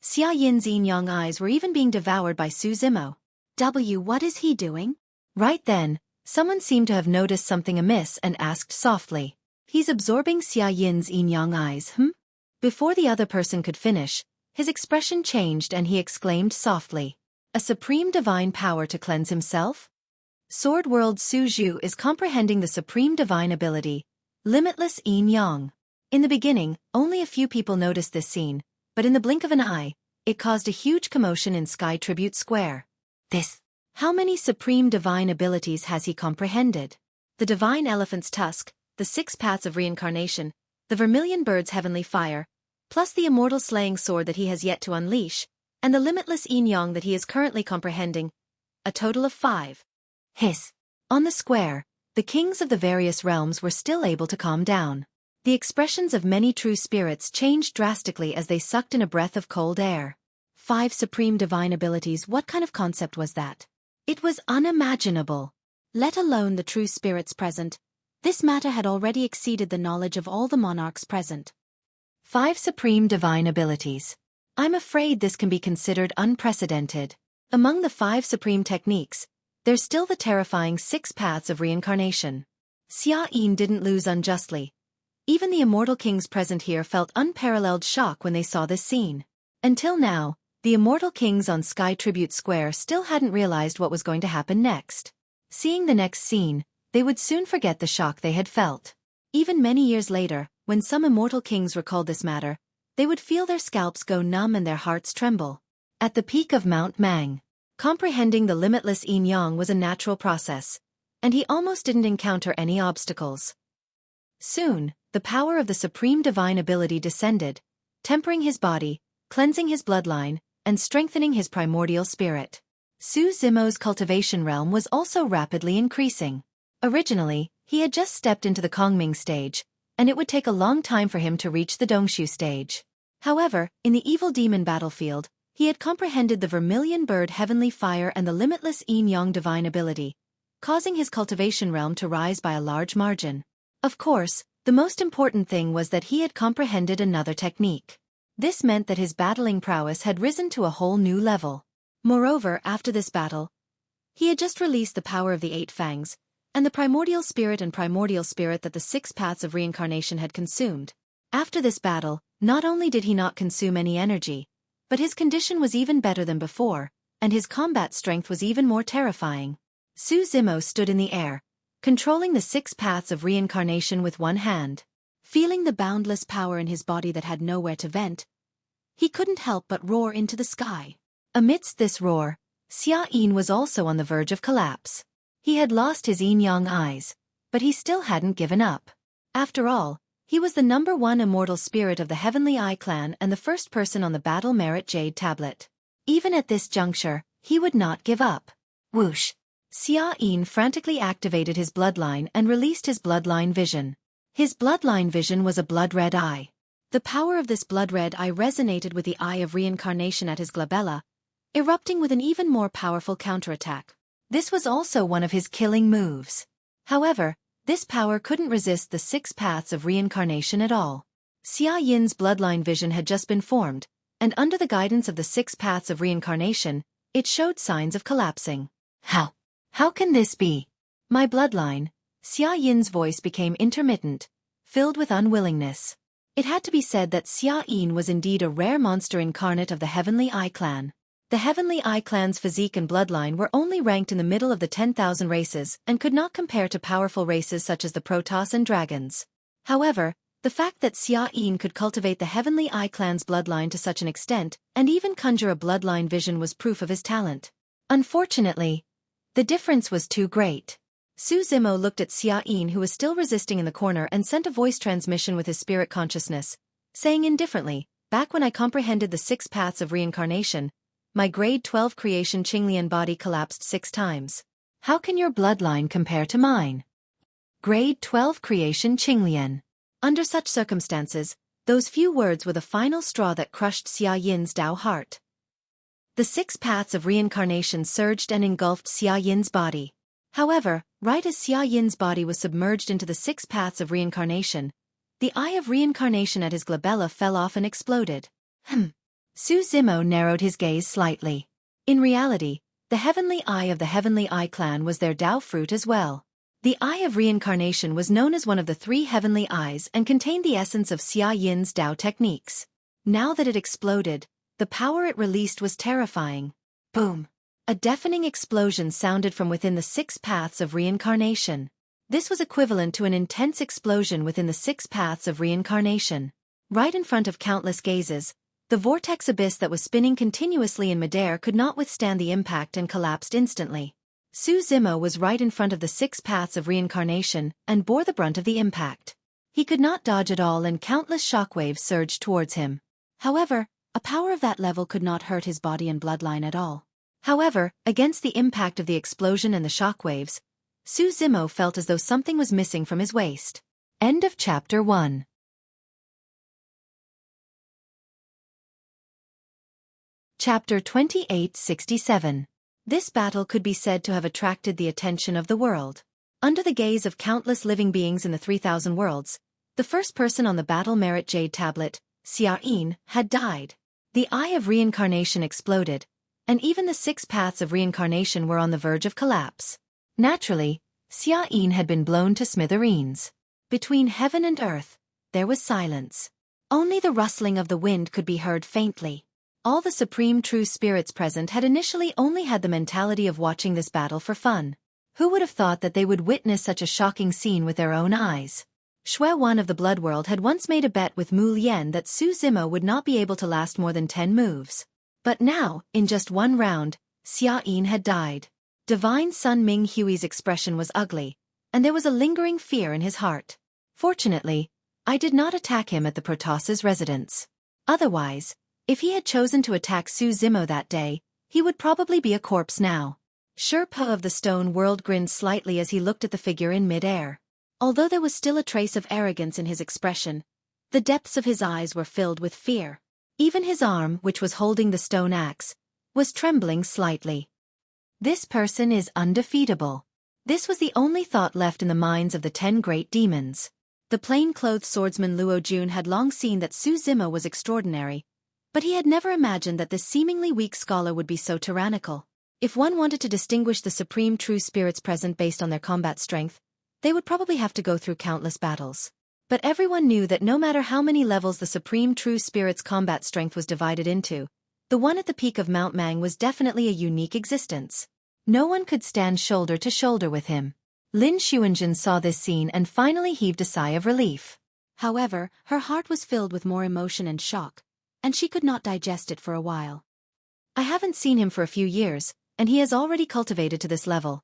Speaker 1: Xia Yin's yin-yang eyes were even being devoured by Su Zimo. What is he doing? Right then, someone seemed to have noticed something amiss and asked softly. He's absorbing Xia Yin's yin-yang eyes, Before the other person could finish, his expression changed and he exclaimed softly. A supreme divine power to cleanse himself? Sword World Su Zhu is comprehending the supreme divine ability, limitless yin-yang. In the beginning, only a few people noticed this scene, but in the blink of an eye, it caused a huge commotion in Sky Tribute Square. How many supreme divine abilities has he comprehended? The divine elephant's tusk, the 6 paths of reincarnation, the vermilion bird's heavenly fire, plus the immortal slaying sword that he has yet to unleash, and the limitless yin-yang that he is currently comprehending, a total of 5. On the square, the kings of the various realms were still able to calm down. The expressions of many true spirits changed drastically as they sucked in a breath of cold air. 5 supreme divine abilities, what kind of concept was that? It was unimaginable. Let alone the true spirits present, this matter had already exceeded the knowledge of all the monarchs present. 5 supreme divine abilities. I'm afraid this can be considered unprecedented. Among the 5 supreme techniques, there's still the terrifying 6 paths of reincarnation. Xueqi didn't lose unjustly. Even the immortal kings present here felt unparalleled shock when they saw this scene. Until now, the immortal kings on Sky Tribute Square still hadn't realized what was going to happen next. Seeing the next scene, they would soon forget the shock they had felt. Even many years later, when some immortal kings recalled this matter, they would feel their scalps go numb and their hearts tremble. At the peak of Mount Mang, comprehending the limitless yin-yang was a natural process, and he almost didn't encounter any obstacles. Soon, the power of the supreme divine ability descended, tempering his body, cleansing his bloodline, and strengthening his primordial spirit. Su Zimo's cultivation realm was also rapidly increasing. Originally, he had just stepped into the Kongming stage, and it would take a long time for him to reach the Dongshu stage. However, in the evil demon battlefield, he had comprehended the vermilion bird heavenly fire and the limitless yin-yang divine ability, causing his cultivation realm to rise by a large margin. Of course, the most important thing was that he had comprehended another technique. This meant that his battling prowess had risen to a whole new level. Moreover, after this battle, he had just released the power of the 8 fangs, and the primordial spirit that the 6 paths of reincarnation had consumed. After this battle, not only did he not consume any energy, but his condition was even better than before, and his combat strength was even more terrifying. Su Zimo stood in the air, controlling the 6 paths of reincarnation with one hand. Feeling the boundless power in his body that had nowhere to vent, he couldn't help but roar into the sky. Amidst this roar, Xueqi was also on the verge of collapse. He had lost his yin-yang eyes, but he still hadn't given up. After all, he was the #1 immortal spirit of the Heavenly Eye clan and the first person on the Battle Merit Jade Tablet. Even at this juncture, he would not give up. Whoosh! Xueqi frantically activated his bloodline and released his bloodline vision. His bloodline vision was a blood-red eye. The power of this blood-red eye resonated with the eye of reincarnation at his glabella, erupting with an even more powerful counterattack. This was also one of his killing moves. However, this power couldn't resist the 6 paths of reincarnation at all. Xueqi's bloodline vision had just been formed, and under the guidance of the 6 paths of reincarnation, it showed signs of collapsing. How can this be? My bloodline? Xueqi's voice became intermittent, filled with unwillingness. It had to be said that Xueqi was indeed a rare monster incarnate of the Heavenly Eye clan. The Heavenly Eye clan's physique and bloodline were only ranked in the middle of the 10,000 races and could not compare to powerful races such as the Protoss and Dragons. However, the fact that Xueqi could cultivate the Heavenly Eye clan's bloodline to such an extent and even conjure a bloodline vision was proof of his talent. Unfortunately, the difference was too great. Su Zimo looked at Xueqi, who was still resisting in the corner, and sent a voice transmission with his spirit consciousness, saying indifferently, "Back when I comprehended the 6 paths of reincarnation, my grade 12 creation Qinglian body collapsed 6 times. How can your bloodline compare to mine?" Grade 12 creation Qinglian. Under such circumstances, those few words were the final straw that crushed Xueqi's Tao heart. The 6 paths of reincarnation surged and engulfed Xueqi's body. However, right as Xueqi's body was submerged into the 6 paths of reincarnation, the eye of reincarnation at his glabella fell off and exploded. Su Zimo narrowed his gaze slightly. In reality, the Heavenly Eye of the Heavenly Eye clan was their Tao fruit as well. The Eye of Reincarnation was known as one of the 3 Heavenly Eyes and contained the essence of Xueqi's Tao techniques. Now that it exploded, the power it released was terrifying. Boom! A deafening explosion sounded from within the 6 paths of reincarnation. This was equivalent to an intense explosion within the 6 paths of reincarnation. Right in front of countless gazes, the vortex abyss that was spinning continuously in midair could not withstand the impact and collapsed instantly. Su Zimo was right in front of the 6 paths of reincarnation and bore the brunt of the impact. He could not dodge at all and countless shockwaves surged towards him. However, a power of that level could not hurt his body and bloodline at all. However, against the impact of the explosion and the shockwaves, Su Zimo felt as though something was missing from his waist. End of Chapter 1. Chapter 2867. This battle could be said to have attracted the attention of the world. Under the gaze of countless living beings in the 3,000 worlds, the first person on the Battle Merit Jade Tablet, Xueqi, had died. The Eye of Reincarnation exploded, and even the 6 paths of reincarnation were on the verge of collapse. Naturally, Xueqi had been blown to smithereens. Between heaven and earth, there was silence. Only the rustling of the wind could be heard faintly. All the supreme true spirits present had initially only had the mentality of watching this battle for fun. Who would have thought that they would witness such a shocking scene with their own eyes? Xueqi of the Blood World had once made a bet with Mu Lian that Su Zimo would not be able to last more than 10 moves. But now, in just one round, Xueqi had died. Divine Sun Ming Hui's expression was ugly, and there was a lingering fear in his heart. Fortunately, I did not attack him at the Protoss's residence. Otherwise, if he had chosen to attack Su Zimo that day, he would probably be a corpse now. Sherpa of the Stone World grinned slightly as he looked at the figure in mid-air. Although there was still a trace of arrogance in his expression, the depths of his eyes were filled with fear. Even his arm, which was holding the stone axe, was trembling slightly. This person is undefeatable. This was the only thought left in the minds of the 10 great demons. The plain-clothed swordsman Luo Jun had long seen that Su Zimo was extraordinary, but he had never imagined that this seemingly weak scholar would be so tyrannical. If one wanted to distinguish the supreme true spirits present based on their combat strength, they would probably have to go through countless battles. But everyone knew that no matter how many levels the supreme true spirit's combat strength was divided into, the one at the peak of Mount Mang was definitely a unique existence. No one could stand shoulder to shoulder with him. Lin Xuanjun saw this scene and finally heaved a sigh of relief. However, her heart was filled with more emotion and shock, and she could not digest it for a while. I haven't seen him for a few years, and he has already cultivated to this level.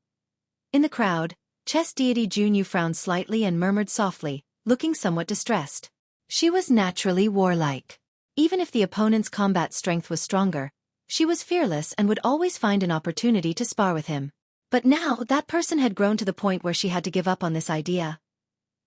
Speaker 1: In the crowd, chess deity Junyu frowned slightly and murmured softly, looking somewhat distressed. She was naturally warlike. Even if the opponent's combat strength was stronger, she was fearless and would always find an opportunity to spar with him. But now that person had grown to the point where she had to give up on this idea.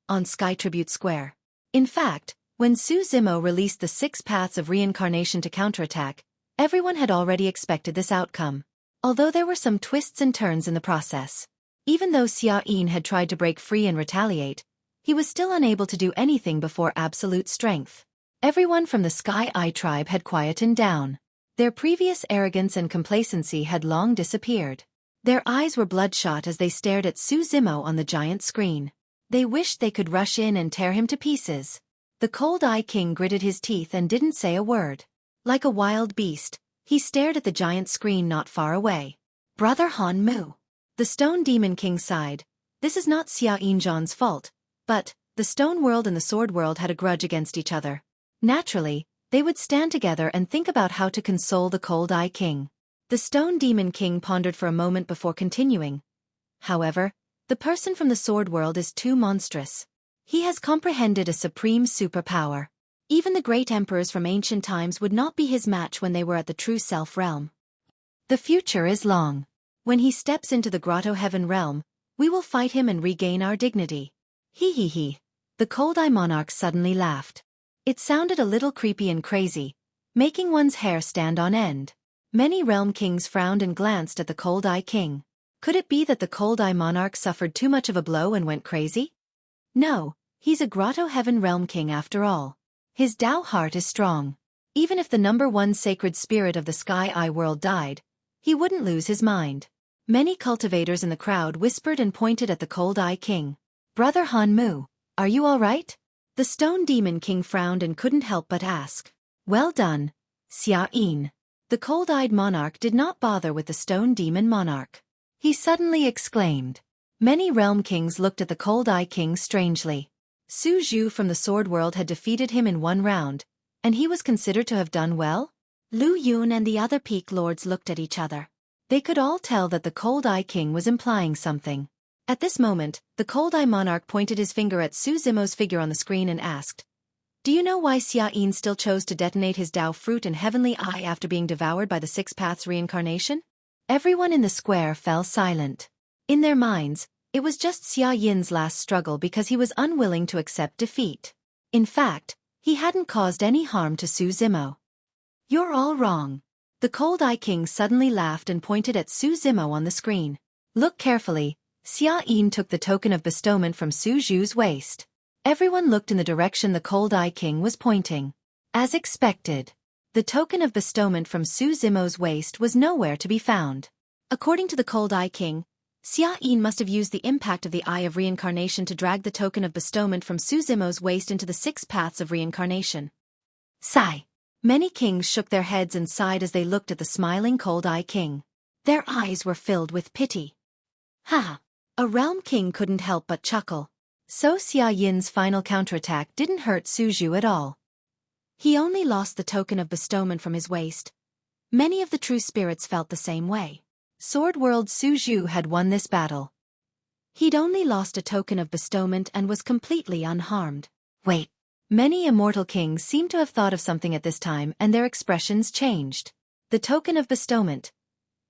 Speaker 1: On Sky Tribute Square. In fact, when Su Zimo released the 6 paths of reincarnation to counterattack, everyone had already expected this outcome. Although there were some twists and turns in the process. Even though Xueqi had tried to break free and retaliate, he was still unable to do anything before absolute strength. Everyone from the Sky Eye tribe had quietened down. Their previous arrogance and complacency had long disappeared. Their eyes were bloodshot as they stared at Su Zimo on the giant screen. They wished they could rush in and tear him to pieces. The Cold Eye King gritted his teeth and didn't say a word. Like a wild beast, he stared at the giant screen not far away. Brother Han Mu. The Stone Demon King sighed. This is not Xia Yinzhan's fault, but the Stone World and the Sword World had a grudge against each other. Naturally, they would stand together and think about how to console the Cold Eye King. The Stone Demon King pondered for a moment before continuing. However, the person from the Sword World is too monstrous. He has comprehended a supreme superpower. Even the great emperors from ancient times would not be his match when they were at the True Self realm. The future is long. When he steps into the Grotto Heaven realm, we will fight him and regain our dignity. He. The Cold Eye Monarch suddenly laughed. It sounded a little creepy and crazy, making one's hair stand on end. Many realm kings frowned and glanced at the Cold Eye King. Could it be that the Cold Eye Monarch suffered too much of a blow and went crazy? No, he's a Grotto Heaven realm king after all. His Tao heart is strong. Even if the #1 sacred spirit of the Sky Eye world died, he wouldn't lose his mind. Many cultivators in the crowd whispered and pointed at the Cold Eye King. Brother Han Mu, are you all right? The Stone Demon King frowned and couldn't help but ask. Well done, Xueqi. The Cold-Eyed Monarch did not bother with the Stone Demon Monarch. He suddenly exclaimed. Many realm kings looked at the Cold Eye King strangely. Su Zhu from the Sword World had defeated him in one round, and he was considered to have done well? Lu Yun and the other peak lords looked at each other. They could all tell that the Cold Eye King was implying something. At this moment, the Cold Eye Monarch pointed his finger at Su Zimo's figure on the screen and asked, Do you know why Xueqi still chose to detonate his Tao fruit and heavenly eye after being devoured by the 6 paths reincarnation? Everyone in the square fell silent. In their minds, it was just Xueqin's last struggle because he was unwilling to accept defeat. In fact, he hadn't caused any harm to Su Zimo. You're all wrong. The Cold Eye King suddenly laughed and pointed at Su Zimo on the screen. Look carefully. Xueqi took the token of bestowment from Su Zhu's waist. Everyone looked in the direction the Cold Eye King was pointing. As expected, The token of bestowment from Su Zimo's waist was nowhere to be found. According to the Cold Eye King, Xueqi must have used the impact of the Eye of Reincarnation to drag the token of bestowment from Su Zimo's waist into the 6 paths of reincarnation. Sigh. Many kings shook their heads and sighed as they looked at the smiling Cold Eye King. Their eyes were filled with pity. Ha! A realm king couldn't help but chuckle. So Xia Yin's final counterattack didn't hurt Su Zhu at all. He only lost the token of bestowment from his waist. Many of the true spirits felt the same way. Sword World Su Zhu had won this battle. He'd only lost a token of bestowment and was completely unharmed. Wait. Many immortal kings seemed to have thought of something at this time and their expressions changed. The token of bestowment.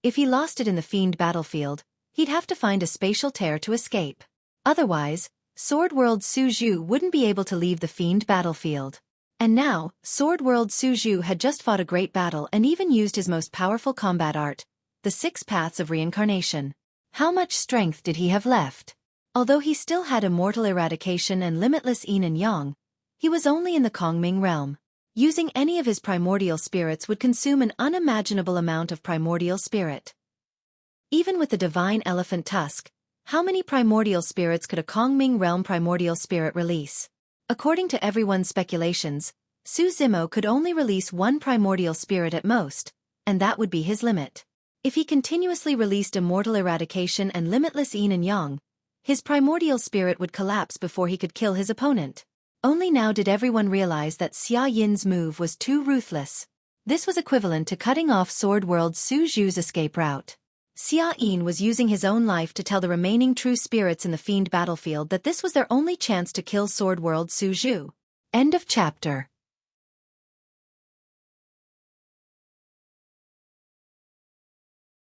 Speaker 1: If he lost it in the fiend battlefield, he'd have to find a spatial tear to escape. Otherwise, Sword World Su Zhu wouldn't be able to leave the fiend battlefield. And now, Sword World Su Zhu had just fought a great battle and even used his most powerful combat art, the 6 paths of reincarnation. How much strength did he have left? Although he still had immortal eradication and limitless yin and yang, he was only in the Kongming realm. Using any of his primordial spirits would consume an unimaginable amount of primordial spirit. Even with the divine elephant tusk, how many primordial spirits could a Kongming realm primordial spirit release? According to everyone's speculations, Su Zimo could only release 1 primordial spirit at most, and that would be his limit. If he continuously released immortal eradication and limitless yin and yang, his primordial spirit would collapse before he could kill his opponent. Only now did everyone realize that Xia Yin's move was too ruthless. This was equivalent to cutting off Sword World Su Zhu's escape route. Xia Yin was using his own life to tell the remaining true spirits in the fiend battlefield that this was their only chance to kill Sword World Su Zhu. End of chapter.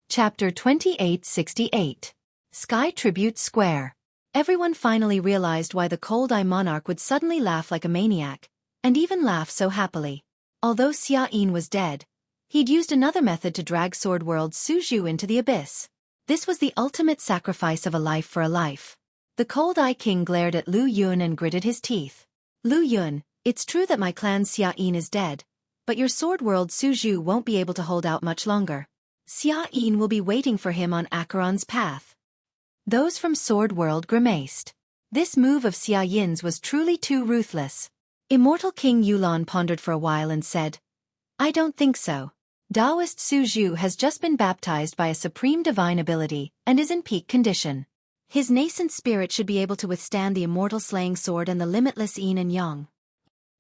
Speaker 1: Chapter 2868. Sky Tribute Square. Everyone finally realized why the Cold Eye Monarch would suddenly laugh like a maniac, and even laugh so happily. Although Xia Yin was dead, he'd used another method to drag Sword World Su Zhu into the abyss. This was the ultimate sacrifice of a life for a life. The Cold Eye King glared at Lu Yun and gritted his teeth. Lu Yun, it's true that my clan Xia Yin is dead, but your Sword World Su Zhu won't be able to hold out much longer. Xia Yin will be waiting for him on Acheron's path. Those from Sword World grimaced. This move of Xia Yin's was truly too ruthless. Immortal King Yulan pondered for a while and said, I don't think so. Taoist Su Zhu has just been baptized by a supreme divine ability and is in peak condition. His nascent spirit should be able to withstand the immortal slaying sword and the limitless yin and yang.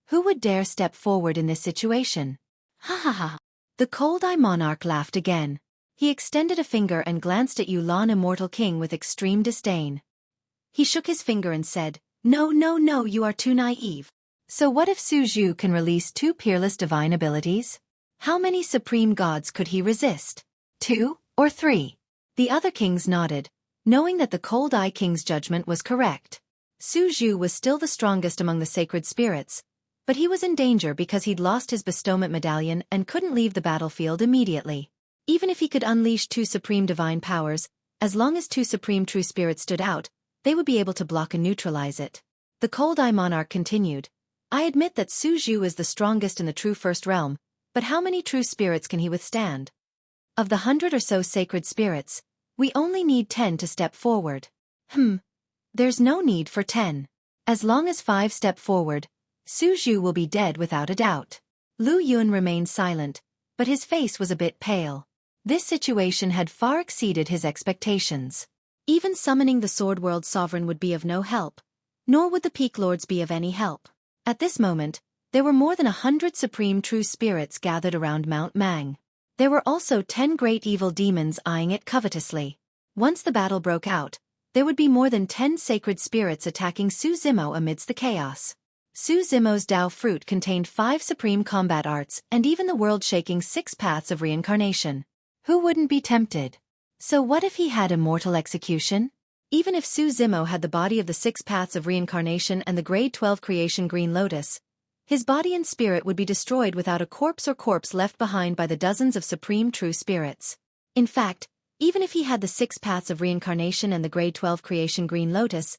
Speaker 1: Who would dare step forward in this situation? Ha ha ha. The Cold Eye Monarch laughed again. He extended a finger and glanced at Yulan Immortal King with extreme disdain. He shook his finger and said, No, no, no, you are too naive. So what if Su Zhu can release 2 peerless divine abilities? How many supreme gods could he resist? 2 or 3? The other kings nodded, knowing that the Cold Eye King's judgment was correct. Su Zhu was still the strongest among the sacred spirits, but he was in danger because he'd lost his bestowment medallion and couldn't leave the battlefield immediately. Even if he could unleash 2 supreme divine powers, as long as 2 supreme true spirits stood out, they would be able to block and neutralize it. The Cold Eye Monarch continued, I admit that Su Zhu is the strongest in the true first realm, but how many true spirits can he withstand? Of the 100 or so sacred spirits, we only need 10 to step forward. There's no need for 10. As long as 5 step forward, Su Zhu will be dead without a doubt. Lu Yun remained silent, but his face was a bit pale. This situation had far exceeded his expectations. Even summoning the Sword World Sovereign would be of no help, nor would the Peak Lords be of any help. At this moment, there were more than 100 supreme true spirits gathered around Mount Mang. There were also 10 great evil demons eyeing it covetously. Once the battle broke out, there would be more than 10 sacred spirits attacking Su Zimo amidst the chaos. Su Zimo's Tao fruit contained 5 supreme combat arts and even the world-shaking 6 paths of reincarnation. Who wouldn't be tempted? So what if he had immortal execution? Even if Su Zimo had the body of the 6 paths of reincarnation and the grade 12 creation green lotus, his body and spirit would be destroyed without a corpse or corpse left behind by the dozens of supreme true spirits. In fact, even if he had the 6 paths of reincarnation and the grade 12 creation green lotus,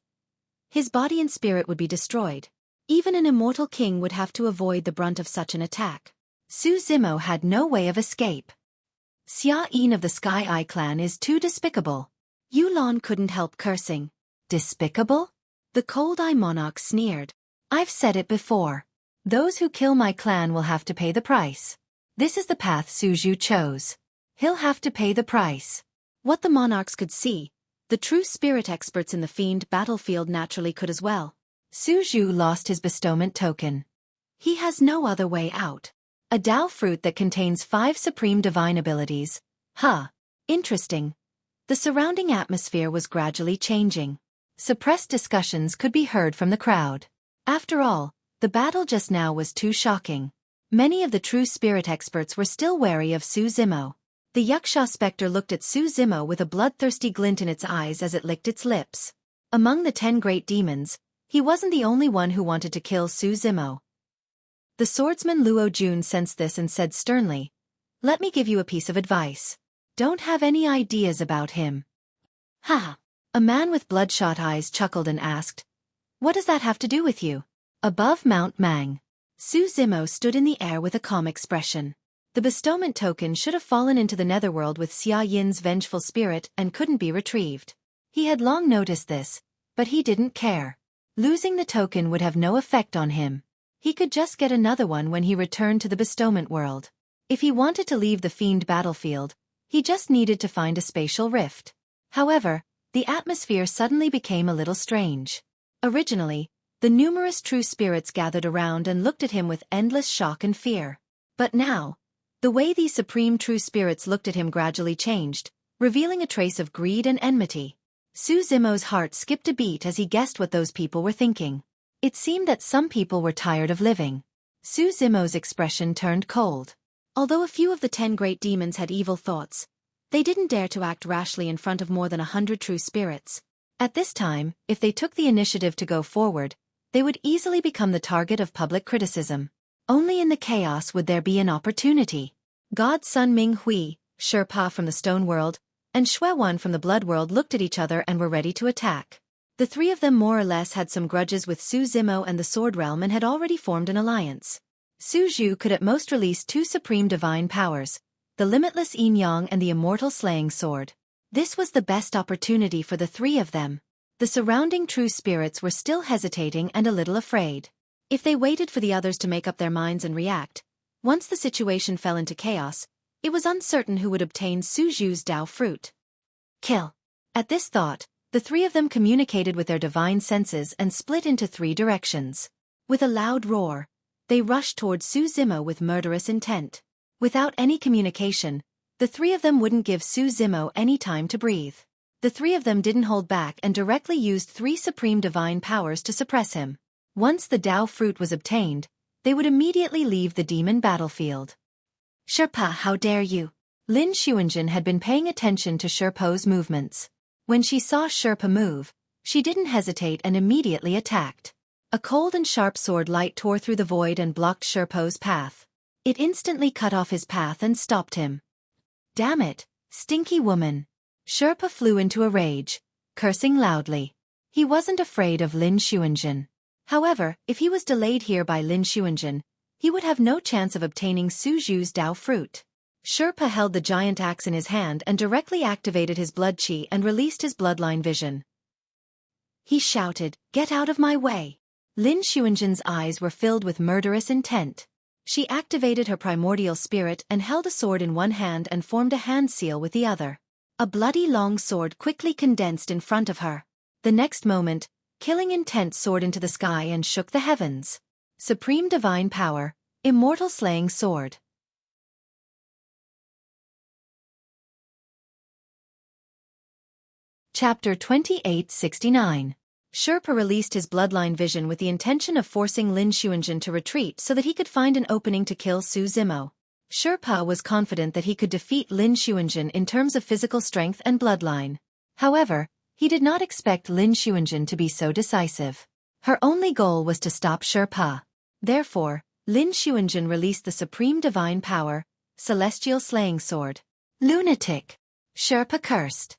Speaker 1: his body and spirit would be destroyed. Even an immortal king would have to avoid the brunt of such an attack. Su Zimo had no way of escape. Xueqi of the Sky Eye clan is too despicable. Yulon couldn't help cursing. Despicable? The Cold Eye monarch sneered. I've said it before. Those who kill my clan will have to pay the price. This is the path Suju chose. He'll have to pay the price. What the monarchs could see, the true spirit experts in the fiend battlefield naturally could as well. Suju lost his bestowment token. He has no other way out. A Dao fruit that contains 5 supreme divine abilities. Interesting. The surrounding atmosphere was gradually changing. Suppressed discussions could be heard from the crowd. After all, the battle just now was too shocking. Many of the true spirit experts were still wary of Su Zimo. The Yaksha specter looked at Su Zimo with a bloodthirsty glint in its eyes as it licked its lips. Among the 10 great demons, he wasn't the only one who wanted to kill Su Zimo. The swordsman Luo Jun sensed this and said sternly, "Let me give you a piece of advice. Don't have any ideas about him." Ha! A man with bloodshot eyes chuckled and asked, "What does that have to do with you?" Above Mount Mang, Su Zimo stood in the air with a calm expression. The bestowment token should have fallen into the netherworld with Xia Yin's vengeful spirit and couldn't be retrieved. He had long noticed this, but he didn't care. Losing the token would have no effect on him. He could just get another one when he returned to the bestowment world. If he wanted to leave the fiend battlefield, he just needed to find a spatial rift. However, the atmosphere suddenly became a little strange. Originally, the numerous true spirits gathered around and looked at him with endless shock and fear. But now, the way these supreme true spirits looked at him gradually changed, revealing a trace of greed and enmity. Su Zimo's heart skipped a beat as he guessed what those people were thinking. It seemed that some people were tired of living. Su Zimo's expression turned cold. Although a few of the 10 great demons had evil thoughts, they didn't dare to act rashly in front of more than 100 true spirits. At this time, if they took the initiative to go forward, they would easily become the target of public criticism. Only in the chaos would there be an opportunity. God Sun Ming Hui, Sherpa from the Stone World, and Xueqi from the Blood World looked at each other and were ready to attack. The 3 of them more or less had some grudges with Su Zimo and the Sword Realm and had already formed an alliance. Suju could at most release 2 supreme divine powers, the limitless Yin Yang and the immortal slaying sword. This was the best opportunity for the 3 of them. The surrounding true spirits were still hesitating and a little afraid. If they waited for the others to make up their minds and react, once the situation fell into chaos, it was uncertain who would obtain Suju's Dao fruit. Kill. At this thought, the 3 of them communicated with their divine senses and split into 3 directions. With a loud roar, they rushed toward Su Zimo with murderous intent. Without any communication, the 3 of them wouldn't give Su Zimo any time to breathe. The 3 of them didn't hold back and directly used 3 supreme divine powers to suppress him. Once the Dao fruit was obtained, they would immediately leave the demon battlefield. Sherpa, how dare you? Lin Xuanjin had been paying attention to Sherpo's movements. When she saw Sherpa move, she didn't hesitate and immediately attacked. A cold and sharp sword light tore through the void and blocked Sherpo's path. It instantly cut off his path and stopped him. Damn it, stinky woman. Sherpa flew into a rage, cursing loudly. He wasn't afraid of Lin Xuanjin. However, if he was delayed here by Lin Xuanjin, he would have no chance of obtaining Suju's Dao fruit. Sherpa held the giant axe in his hand and directly activated his blood chi and released his bloodline vision. He shouted, "Get out of my way!" Lin Xuanjin's eyes were filled with murderous intent. She activated her primordial spirit and held a sword in one hand and formed a hand seal with the other. A bloody long sword quickly condensed in front of her. The next moment, killing intent soared into the sky and shook the heavens. Supreme divine power, immortal slaying sword. Chapter 2869. Sherpa released his bloodline vision with the intention of forcing Lin Xuanjin to retreat so that he could find an opening to kill Su Zimo. Sherpa was confident that he could defeat Lin Xuanjin in terms of physical strength and bloodline. However, he did not expect Lin Xuanjin to be so decisive. Her only goal was to stop Sherpa. Therefore, Lin Xuanjin released the supreme divine power, celestial slaying sword. Lunatic! Sherpa cursed.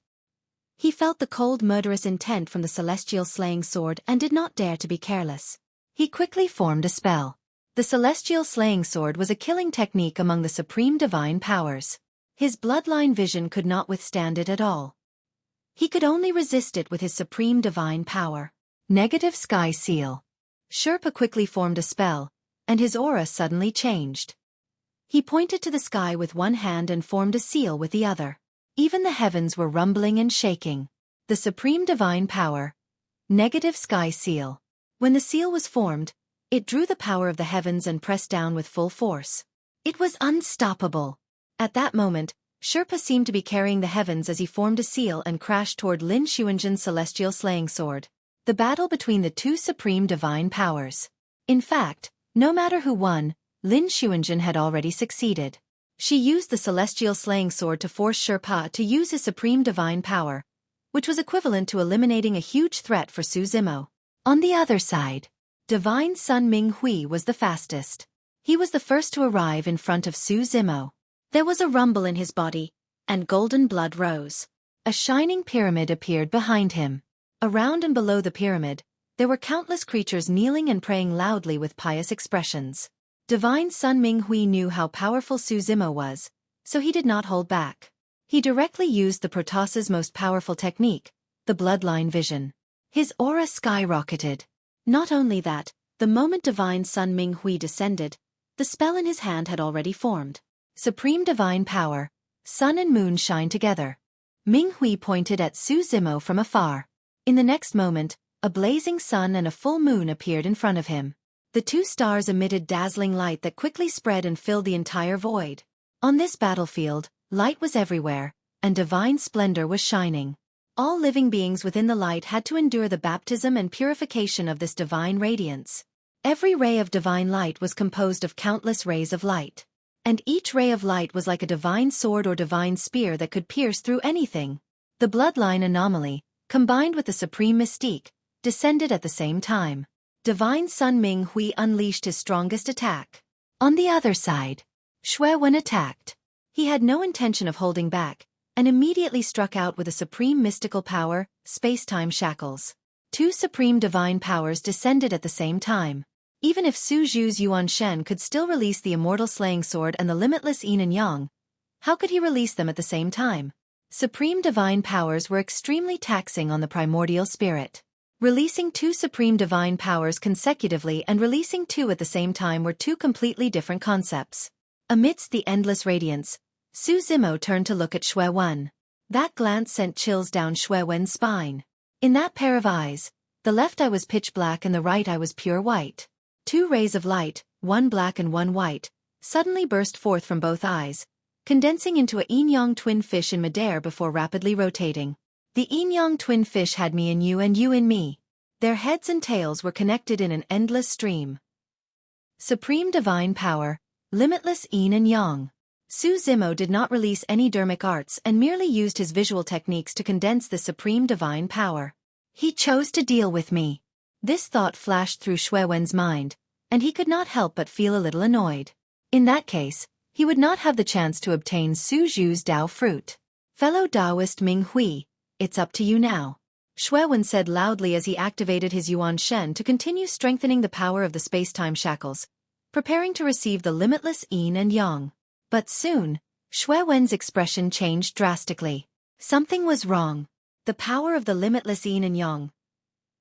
Speaker 1: He felt the cold murderous intent from the celestial slaying sword and did not dare to be careless. He quickly formed a spell. The celestial slaying sword was a killing technique among the supreme divine powers. His bloodline vision could not withstand it at all. He could only resist it with his supreme divine power. Negative sky seal. Sherpa quickly formed a spell, and his aura suddenly changed. He pointed to the sky with one hand and formed a seal with the other. Even the heavens were rumbling and shaking. The supreme divine power. Negative sky seal. When the seal was formed, it drew the power of the heavens and pressed down with full force. It was unstoppable. At that moment, Sherpa seemed to be carrying the heavens as he formed a seal and crashed toward Lin Xuanzhen's celestial slaying sword. The battle between the two supreme divine powers. In fact, no matter who won, Lin Xuanzhen had already succeeded. She used the celestial slaying sword to force Sherpa to use his supreme divine power, which was equivalent to eliminating a huge threat for Su Zimo. On the other side, Divine Sun Ming Hui was the fastest. He was the first to arrive in front of Su Zimo. There was a rumble in his body, and golden blood rose. A shining pyramid appeared behind him. Around and below the pyramid, there were countless creatures kneeling and praying loudly with pious expressions. Divine Sun Ming Hui knew how powerful Su Zimo was, so he did not hold back. He directly used the Protoss's most powerful technique, the bloodline vision. His aura skyrocketed. Not only that, the moment Divine Sun Ming Hui descended, the spell in his hand had already formed. Supreme divine power, sun and moon shine together. Ming Hui pointed at Su Zimo from afar. In the next moment, a blazing sun and a full moon appeared in front of him. The two stars emitted dazzling light that quickly spread and filled the entire void. On this battlefield, light was everywhere, and divine splendor was shining. All living beings within the light had to endure the baptism and purification of this divine radiance. Every ray of divine light was composed of countless rays of light. And each ray of light was like a divine sword or divine spear that could pierce through anything. The bloodline anomaly, combined with the supreme mystique, descended at the same time. Divine Sun Ming Hui unleashed his strongest attack. On the other side, Xueqi attacked. He had no intention of holding back, and immediately struck out with a supreme mystical power, space-time shackles. Two supreme divine powers descended at the same time. Even if Su Zhu's Yuan Shen could still release the immortal slaying sword and the limitless yin and yang, how could he release them at the same time? Supreme divine powers were extremely taxing on the primordial spirit. Releasing two supreme divine powers consecutively and releasing two at the same time were two completely different concepts. Amidst the endless radiance, Su Zimo turned to look at Xueqi. That glance sent chills down Xueqi's spine. In that pair of eyes, the left eye was pitch black and the right eye was pure white. Two rays of light, one black and one white, suddenly burst forth from both eyes, condensing into a yin-yang twin fish in midair before rapidly rotating. The yin-yang twin fish had me in you and you in me. Their heads and tails were connected in an endless stream. Supreme divine power, limitless yin and yang. Su Zimo did not release any dermic arts and merely used his visual techniques to condense the supreme divine power. He chose to deal with me. This thought flashed through Xueqi's mind, and he could not help but feel a little annoyed. In that case, he would not have the chance to obtain Su Zhu's Dao fruit. Fellow Taoist Ming Hui, it's up to you now. Xueqi said loudly as he activated his Yuan Shen to continue strengthening the power of the space-time shackles, preparing to receive the limitless yin and yang. But soon, Xueqi's expression changed drastically. Something was wrong. The power of the limitless yin and yang.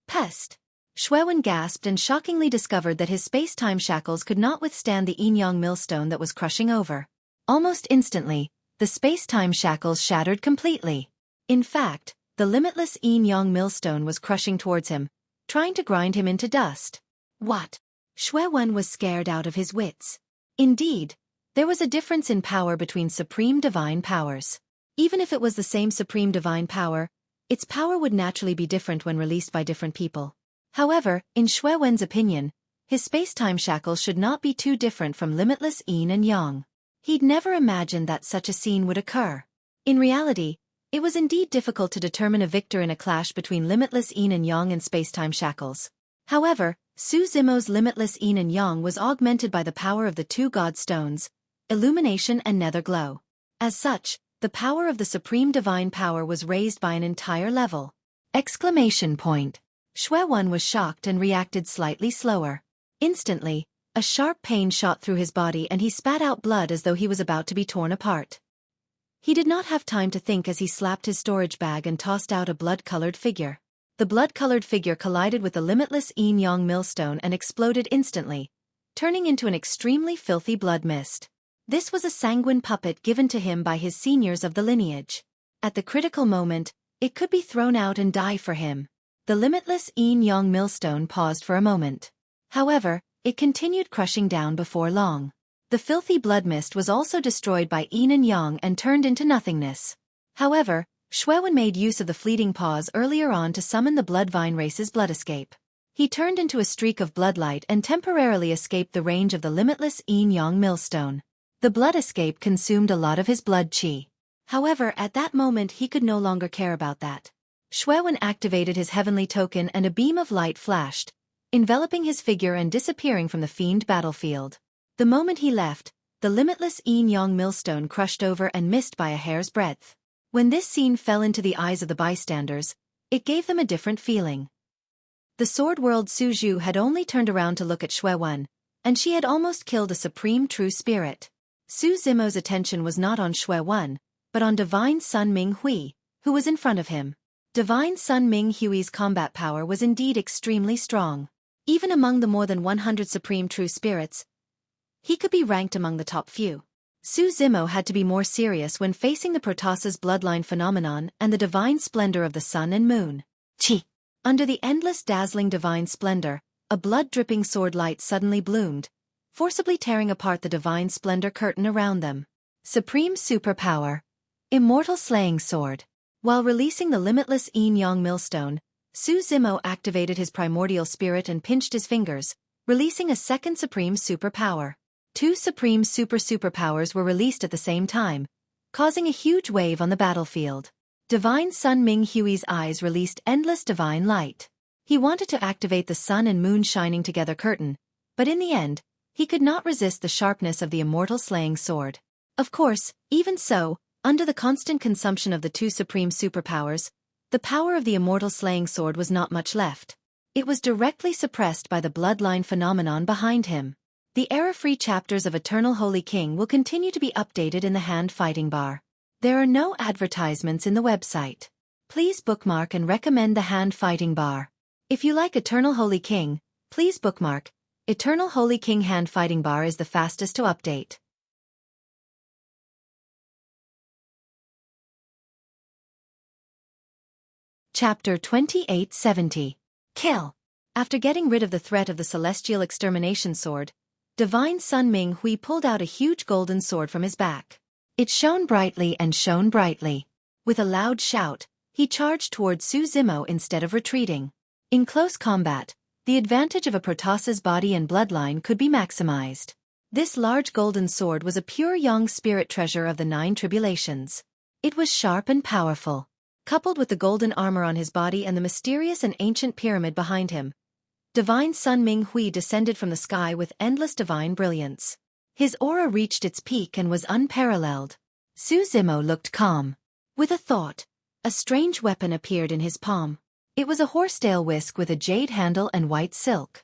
Speaker 1: Pest! Xueqi gasped and shockingly discovered that his space-time shackles could not withstand the yin-yang millstone that was crushing over. Almost instantly, the space-time shackles shattered completely. In fact, the limitless yin-yang millstone was crushing towards him, trying to grind him into dust. What? Xueqi was scared out of his wits. Indeed, there was a difference in power between supreme divine powers. Even if it was the same supreme divine power, its power would naturally be different when released by different people. However, in Xueqi's opinion, his space-time shackles should not be too different from limitless yin and yang. He'd never imagined that such a scene would occur. In reality, it was indeed difficult to determine a victor in a clash between limitless yin and yang and space-time shackles. However, Su Zimo's limitless yin and yang was augmented by the power of the two god stones, illumination and nether glow. As such, the power of the supreme divine power was raised by an entire level. Exclamation point. Xueqi was shocked and reacted slightly slower. Instantly, A sharp pain shot through his body and he spat out blood as though he was about to be torn apart. He did not have time to think as he slapped his storage bag and tossed out a blood-colored figure. The blood-colored figure collided with the limitless yin-yang millstone and exploded instantly, turning into an extremely filthy blood mist. This was a sanguine puppet given to him by his seniors of the lineage. At the critical moment, it could be thrown out and die for him. The limitless yin-yang millstone paused for a moment. However, it continued crushing down before long. The filthy blood mist was also destroyed by yin and yang and turned into nothingness. However, Xueqi made use of the fleeting pause earlier on to summon the Bloodvine race's blood escape. He turned into a streak of bloodlight and temporarily escaped the range of the limitless yin-yang millstone. The blood escape consumed a lot of his blood chi. However, at that moment he could no longer care about that. Xueqi activated his heavenly token and a beam of light flashed, enveloping his figure and disappearing from the fiend battlefield. The moment he left, the limitless yin-yang millstone crushed over and missed by a hair's breadth. When this scene fell into the eyes of the bystanders, it gave them a different feeling. The sword world Suju had only turned around to look at Xueqi, and she had almost killed a supreme true spirit. Su Zimo's attention was not on Xueqi, but on Divine Sun Ming Hui, who was in front of him. Divine Sun Ming Hui's combat power was indeed extremely strong. Even among the more than 100 supreme true spirits, he could be ranked among the top few. Su Zimo had to be more serious when facing the Protoss's bloodline phenomenon and the divine splendor of the sun and moon. Chi! Under the endless dazzling divine splendor, a blood-dripping sword light suddenly bloomed, forcibly tearing apart the divine splendor curtain around them. Supreme superpower. Immortal slaying sword. While releasing the limitless yin-yang millstone, Su Zimo activated his primordial spirit and pinched his fingers, releasing a second supreme superpower. Two supreme superpowers were released at the same time, causing a huge wave on the battlefield. Divine Sun Ming Hui's eyes released endless divine light. He wanted to activate the sun and moon shining together curtain, but in the end, he could not resist the sharpness of the immortal slaying sword. Of course, even so, under the constant consumption of the two supreme superpowers, the power of the immortal slaying sword was not much left. It was directly suppressed by the bloodline phenomenon behind him. The error-free chapters of Eternal Holy King will continue to be updated in the hand fighting bar. There are no advertisements in the website. Please bookmark and recommend the hand fighting bar. If you like Eternal Holy King, please bookmark. Eternal Holy King hand fighting bar is the fastest to update. Chapter 2870. Kill. After getting rid of the threat of the celestial extermination sword, Divine Sun Ming Hui pulled out a huge golden sword from his back. It shone brightly and shone brightly. With a loud shout, he charged toward Su Zimo instead of retreating. In close combat, the advantage of a Protoss's body and bloodline could be maximized. This large golden sword was a pure yang spirit treasure of the 9 tribulations. It was sharp and powerful. Coupled with the golden armor on his body and the mysterious and ancient pyramid behind him, Divine Sun Ming Hui descended from the sky with endless divine brilliance. His aura reached its peak and was unparalleled. Su Zimo looked calm. With a thought, a strange weapon appeared in his palm. It was a horsetail whisk with a jade handle and white silk.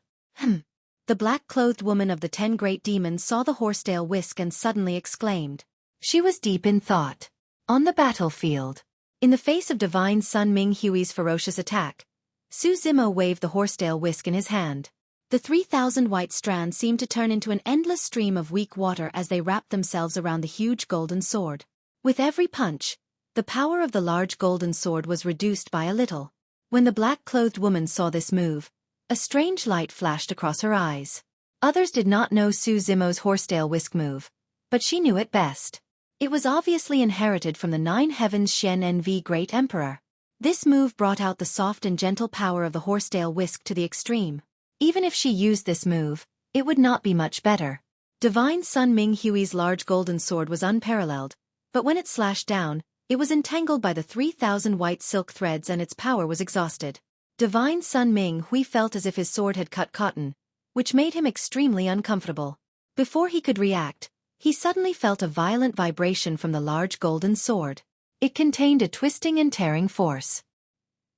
Speaker 1: The black-clothed woman of the 10 great demons saw the horsetail whisk and suddenly exclaimed. She was deep in thought. On the battlefield, in the face of Divine Sun Ming Hui's ferocious attack, Su Zimo waved the horsetail whisk in his hand. The 3,000 white strands seemed to turn into an endless stream of weak water as they wrapped themselves around the huge golden sword. With every punch, the power of the large golden sword was reduced by a little. When the black-clothed woman saw this move, a strange light flashed across her eyes. Others did not know Su Zimo's horsetail whisk move, but she knew it best. It was obviously inherited from the 9 heavens Shen Nv Great Emperor. This move brought out the soft and gentle power of the horsetail whisk to the extreme. Even if she used this move, it would not be much better. Divine Sun Ming Hui's large golden sword was unparalleled, but when it slashed down, it was entangled by the 3,000 white silk threads and its power was exhausted. Divine Sun Ming Hui felt as if his sword had cut cotton, which made him extremely uncomfortable. Before he could react, he suddenly felt a violent vibration from the large golden sword. It contained a twisting and tearing force.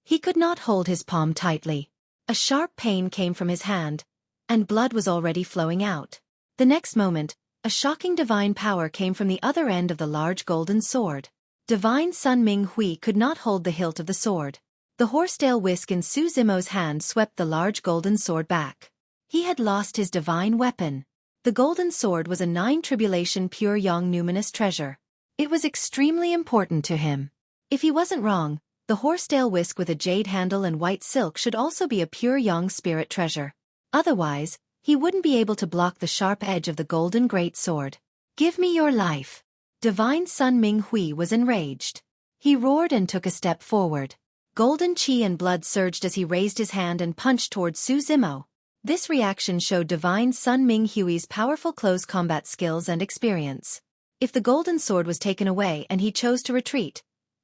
Speaker 1: He could not hold his palm tightly. A sharp pain came from his hand, and blood was already flowing out. The next moment, a shocking divine power came from the other end of the large golden sword. Divine Sun Ming Hui could not hold the hilt of the sword. The horsetail whisk in Su Zimo's hand swept the large golden sword back. He had lost his divine weapon. The golden sword was a 9 tribulation pure yang numinous treasure. It was extremely important to him. If he wasn't wrong, the horsetail whisk with a jade handle and white silk should also be a pure yang spirit treasure. Otherwise, he wouldn't be able to block the sharp edge of the golden great sword. Give me your life. Divine Sun Ming Hui was enraged. He roared and took a step forward. Golden qi and blood surged as he raised his hand and punched towards Su Zimo. This reaction showed Divine Sun Ming Hui's powerful close combat skills and experience. If the golden sword was taken away and he chose to retreat,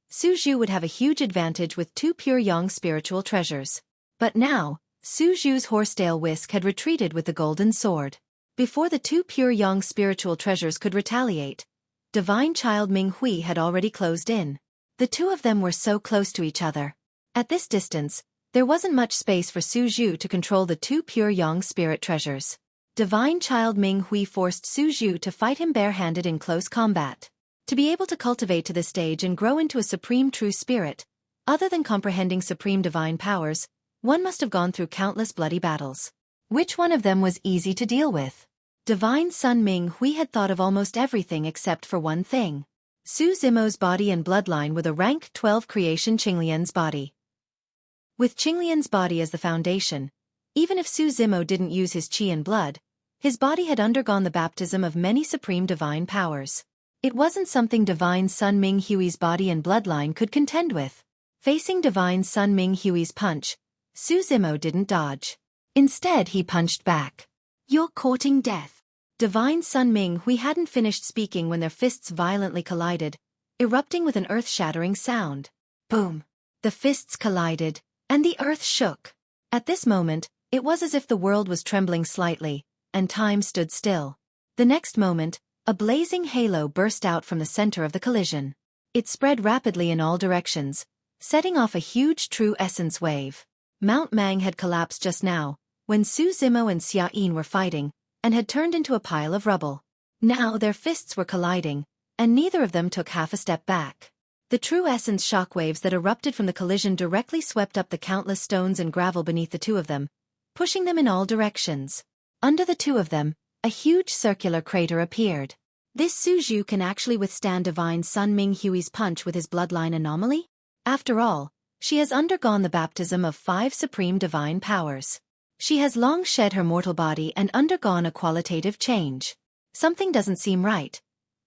Speaker 1: Su Zhu would have a huge advantage with 2 pure yang spiritual treasures. But now, Su Zhu's horsetail whisk had retreated with the golden sword. Before the 2 pure yang spiritual treasures could retaliate, Divine Child Ming Hui had already closed in. The two of them were so close to each other. At this distance, there wasn't much space for Su Zhu to control the 2 pure yang spirit treasures. Divine Child Ming Hui forced Su Zhu to fight him barehanded in close combat. To be able to cultivate to this stage and grow into a supreme true spirit, other than comprehending supreme divine powers, one must have gone through countless bloody battles. Which one of them was easy to deal with? Divine Sun Ming Hui had thought of almost everything except for one thing. Su Zimo's body and bloodline were the rank 12 creation Qinglian's body. With Qinglian's body as the foundation, even if Su Zimo didn't use his qi and blood, his body had undergone the baptism of many supreme divine powers. It wasn't something Divine Sun Ming Hui's body and bloodline could contend with. Facing Divine Sun Ming Hui's punch, Su Zimo didn't dodge. Instead, he punched back. "You're courting death." Divine Sun Ming Hui hadn't finished speaking when their fists violently collided, erupting with an earth-shattering sound. Boom! The fists collided, and the earth shook. At this moment, it was as if the world was trembling slightly, and time stood still. The next moment, a blazing halo burst out from the center of the collision. It spread rapidly in all directions, setting off a huge true essence wave. Mount Mang had collapsed just now, when Su Zimo and Xia Yin were fighting, and had turned into a pile of rubble. Now their fists were colliding, and neither of them took half a step back. The true essence shockwaves that erupted from the collision directly swept up the countless stones and gravel beneath the two of them, pushing them in all directions. Under the two of them, a huge circular crater appeared. This Su Zhu can actually withstand Divine Sun Ming Hui's punch with his bloodline anomaly? After all, she has undergone the baptism of 5 supreme divine powers. She has long shed her mortal body and undergone a qualitative change. Something doesn't seem right.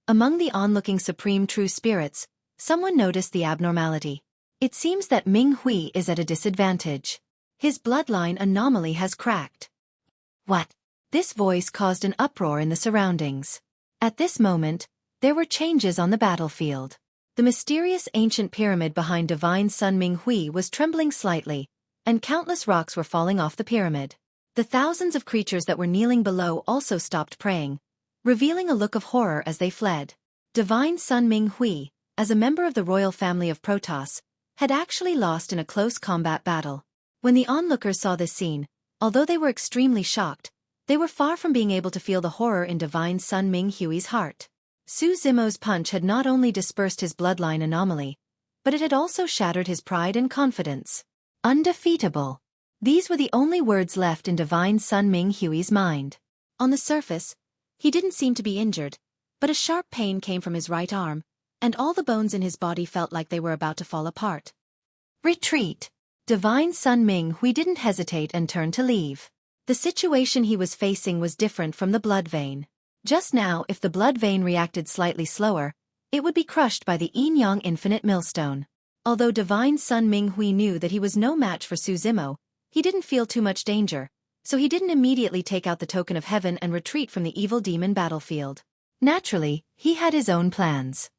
Speaker 1: Among the onlooking supreme true spirits, someone noticed the abnormality. It seems that Ming Hui is at a disadvantage. His bloodline anomaly has cracked. What? This voice caused an uproar in the surroundings. At this moment, there were changes on the battlefield. The mysterious ancient pyramid behind Divine Sun Ming Hui was trembling slightly, and countless rocks were falling off the pyramid. The thousands of creatures that were kneeling below also stopped praying, revealing a look of horror as they fled. Divine Sun Ming Hui, as a member of the royal family of Protoss, had actually lost in a close combat battle. When the onlookers saw this scene, although they were extremely shocked, they were far from being able to feel the horror in Divine Sun Ming Hui's heart. Su Zimo's punch had not only dispersed his bloodline anomaly, but it had also shattered his pride and confidence. Undefeatable. These were the only words left in Divine Sun Ming Hui's mind. On the surface, he didn't seem to be injured, but a sharp pain came from his right arm, and all the bones in his body felt like they were about to fall apart. Retreat. Divine Sun Ming Hui didn't hesitate and turned to leave. The situation he was facing was different from the blood vein. Just now, if the blood vein reacted slightly slower, it would be crushed by the yin-yang infinite millstone. Although Divine Sun Ming Hui knew that he was no match for Su Zimo, he didn't feel too much danger, so he didn't immediately take out the token of heaven and retreat from the evil demon battlefield. Naturally, he had his own plans.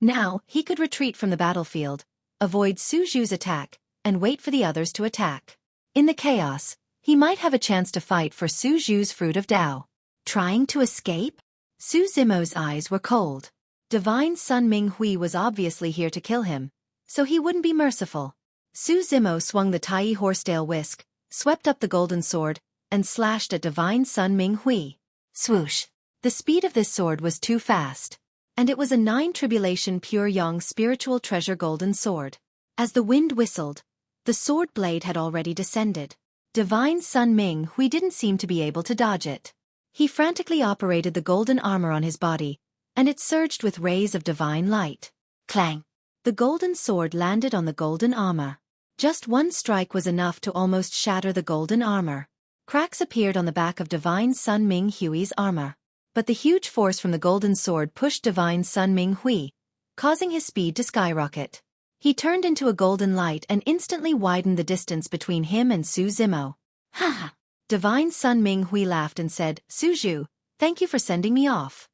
Speaker 1: Now, he could retreat from the battlefield, avoid Su Zhu's attack, and wait for the others to attack. In the chaos, he might have a chance to fight for Su Zhu's fruit of Tao. Trying to escape? Su Zimo's eyes were cold. Divine Sun Ming Hui was obviously here to kill him, so he wouldn't be merciful. Su Zimo swung the Tai horsetail whisk, swept up the golden sword, and slashed at Divine Sun Ming Hui. Swoosh! The speed of this sword was too fast. And it was a 9 tribulation pure yang spiritual treasure golden sword. As the wind whistled, the sword blade had already descended. Divine Sun Ming Hui didn't seem to be able to dodge it. He frantically operated the golden armor on his body, and it surged with rays of divine light. Clang! The golden sword landed on the golden armor. Just one strike was enough to almost shatter the golden armor. Cracks appeared on the back of Divine Sun Ming Hui's armor. But the huge force from the golden sword pushed Divine Sun Ming Hui, causing his speed to skyrocket. He turned into a golden light and instantly widened the distance between him and Su Zimo. Ha ha! Divine Sun Ming Hui laughed and said, Su Zhu, thank you for sending me off.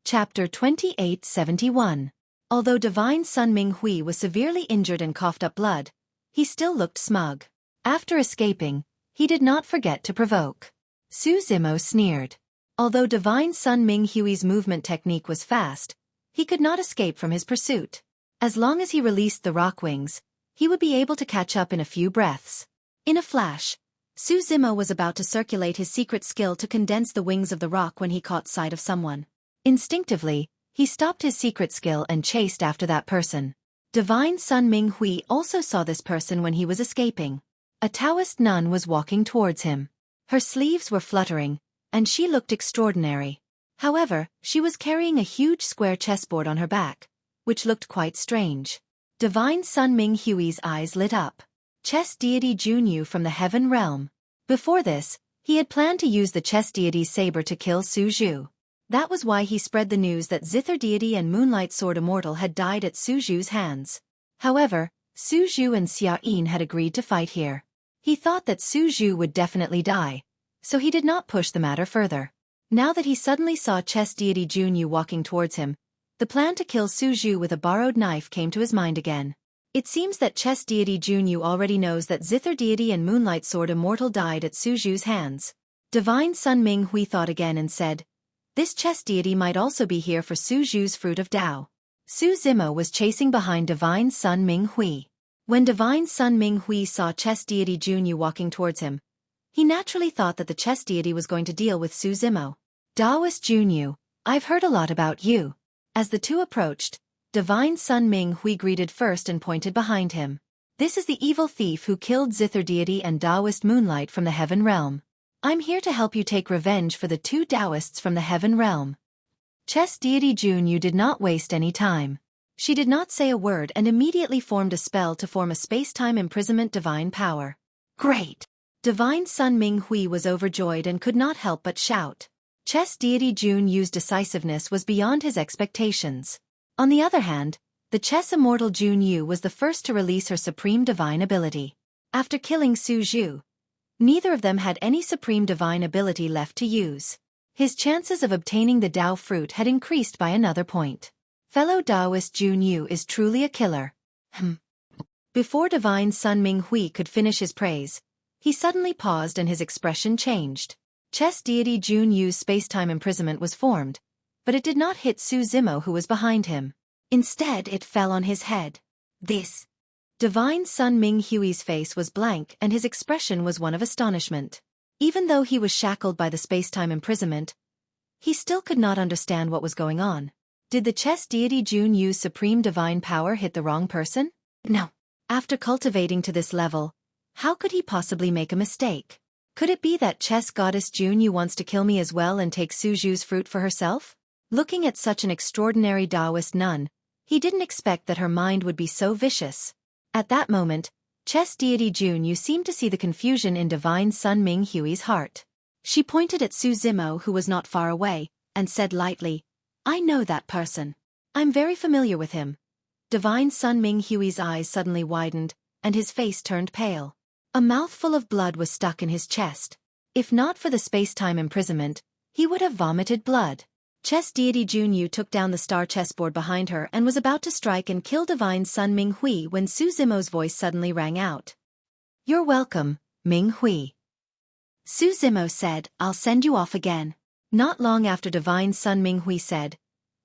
Speaker 1: Chapter 2871. Although Divine Sun Ming Hui was severely injured and coughed up blood, he still looked smug. After escaping, he did not forget to provoke. Su Zimo sneered. Although Divine Sun Ming Hui's movement technique was fast, he could not escape from his pursuit. As long as he released the rock wings, he would be able to catch up in a few breaths. In a flash, Su Zimo was about to circulate his secret skill to condense the wings of the rock when he caught sight of someone. Instinctively, he stopped his secret skill and chased after that person. Divine Sun Ming Hui also saw this person when he was escaping. A Taoist nun was walking towards him. Her sleeves were fluttering, and she looked extraordinary. However, she was carrying a huge square chessboard on her back, which looked quite strange. Divine Sun Ming Hui's eyes lit up. Chess deity Junyu from the Heaven Realm. Before this, he had planned to use the chess deity's saber to kill Su Zhu. That was why he spread the news that Zither deity and Moonlight Sword Immortal had died at Su Zhu's hands. However, Su Zhu and Xia Yin had agreed to fight here. He thought that Su Zhu would definitely die, so he did not push the matter further. Now that he suddenly saw chess deity Junyu walking towards him, the plan to kill Su Zhu with a borrowed knife came to his mind again. It seems that chess deity Junyu already knows that Zither deity and Moonlight Sword Immortal died at Su Zhu's hands. Divine Sun Ming Hui thought again and said, this chess deity might also be here for Su Zhu's fruit of Tao. Su Zimo was chasing behind Divine Sun Ming Hui. When Divine Sun Ming Hui saw chess deity Junyu walking towards him, he naturally thought that the chess deity was going to deal with Su Zimo. Taoist Junyu, I've heard a lot about you. As the two approached, Divine Sun Ming Hui greeted first and pointed behind him. This is the evil thief who killed Zither deity and Taoist Moonlight from the Heaven Realm. I'm here to help you take revenge for the 2 Taoists from the Heaven Realm. Chess deity Junyu did not waste any time. She did not say a word and immediately formed a spell to form a space-time imprisonment divine power. Great! Divine Sun Ming Hui was overjoyed and could not help but shout. Chess deity Junyu's decisiveness was beyond his expectations. On the other hand, the chess immortal Junyu was the first to release her supreme divine ability. After killing Su Zhu, neither of them had any supreme divine ability left to use. His chances of obtaining the Tao fruit had increased by another point. Fellow Taoist Junyu is truly a killer. Before Divine Sun Ming Hui could finish his praise, he suddenly paused and his expression changed. Chess deity Junyu's space-time imprisonment was formed, but it did not hit Su Zimo who was behind him. Instead it fell on his head. This. Divine Sun Ming Hui's face was blank and his expression was one of astonishment. Even though he was shackled by the space-time imprisonment, he still could not understand what was going on. Did the chess deity Junyu's supreme divine power hit the wrong person? No. After cultivating to this level, how could he possibly make a mistake? Could it be that chess goddess Junyu wants to kill me as well and take Su Zhu's fruit for herself? Looking at such an extraordinary Taoist nun, he didn't expect that her mind would be so vicious. At that moment, chess deity Junyu seemed to see the confusion in Divine Sun Ming Hui's heart. She pointed at Su Zimo who was not far away, and said lightly, I know that person. I'm very familiar with him. Divine Sun Ming Hui's eyes suddenly widened, and his face turned pale. A mouthful of blood was stuck in his chest. If not for the space-time imprisonment, he would have vomited blood. Chess deity Junyu took down the star chessboard behind her and was about to strike and kill Divine Sun Ming Hui when Su Zimo's voice suddenly rang out. You're welcome, Ming Hui. Su Zimo said, I'll send you off again. Not long after Divine Sun Ming Hui said,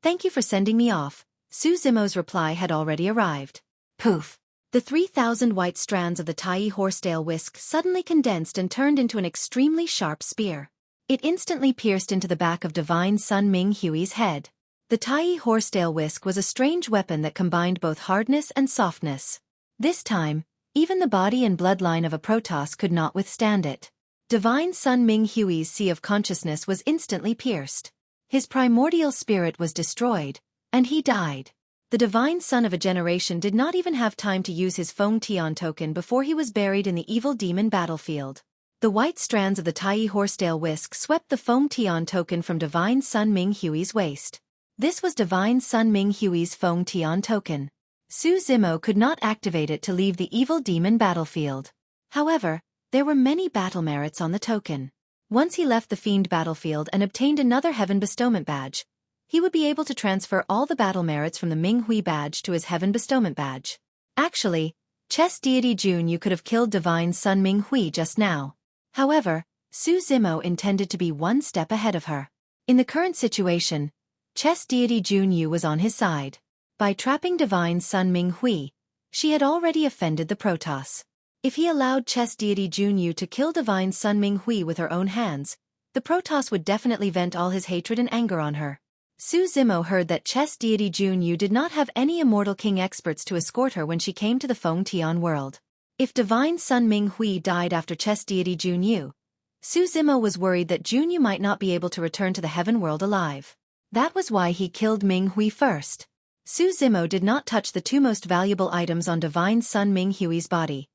Speaker 1: Thank you for sending me off, Su Zimo's reply had already arrived. Poof! The 3,000 white strands of the Tai horsetail whisk suddenly condensed and turned into an extremely sharp spear. It instantly pierced into the back of Divine Sun Ming Hui's head. The Tai horsetail whisk was a strange weapon that combined both hardness and softness. This time, even the body and bloodline of a Protoss could not withstand it. Divine Sun Ming Hui's sea of consciousness was instantly pierced. His primordial spirit was destroyed, and he died. The divine son of a generation did not even have time to use his Feng Tian token before he was buried in the evil demon battlefield. The white strands of the Tai horsetail whisk swept the Feng Tian token from Divine Sun Ming Hui's waist. This was Divine Sun Ming Hui's Feng Tian token. Su Zimo could not activate it to leave the evil demon battlefield. However, there were many battle merits on the token. Once he left the fiend battlefield and obtained another Heaven Bestowment badge, he would be able to transfer all the battle merits from the Ming Hui badge to his Heaven Bestowment badge. Actually, Chess Deity Junyu could have killed Divine Sun Ming Hui just now. However, Su Zimo intended to be one step ahead of her. In the current situation, Chess Deity Junyu was on his side. By trapping Divine Sun Ming Hui, she had already offended the Protoss. If he allowed Chess Deity Junyu to kill Divine Sun Ming Hui with her own hands, the Protoss would definitely vent all his hatred and anger on her. Su Zimo heard that Chess Deity Junyu did not have any Immortal King experts to escort her when she came to the Feng Tian world. If Divine Sun Ming Hui died after Chess Deity Junyu, Su Zimo was worried that Junyu might not be able to return to the Heaven world alive. That was why he killed Ming Hui first. Su Zimo did not touch the two most valuable items on Divine Sun Ming Hui's body: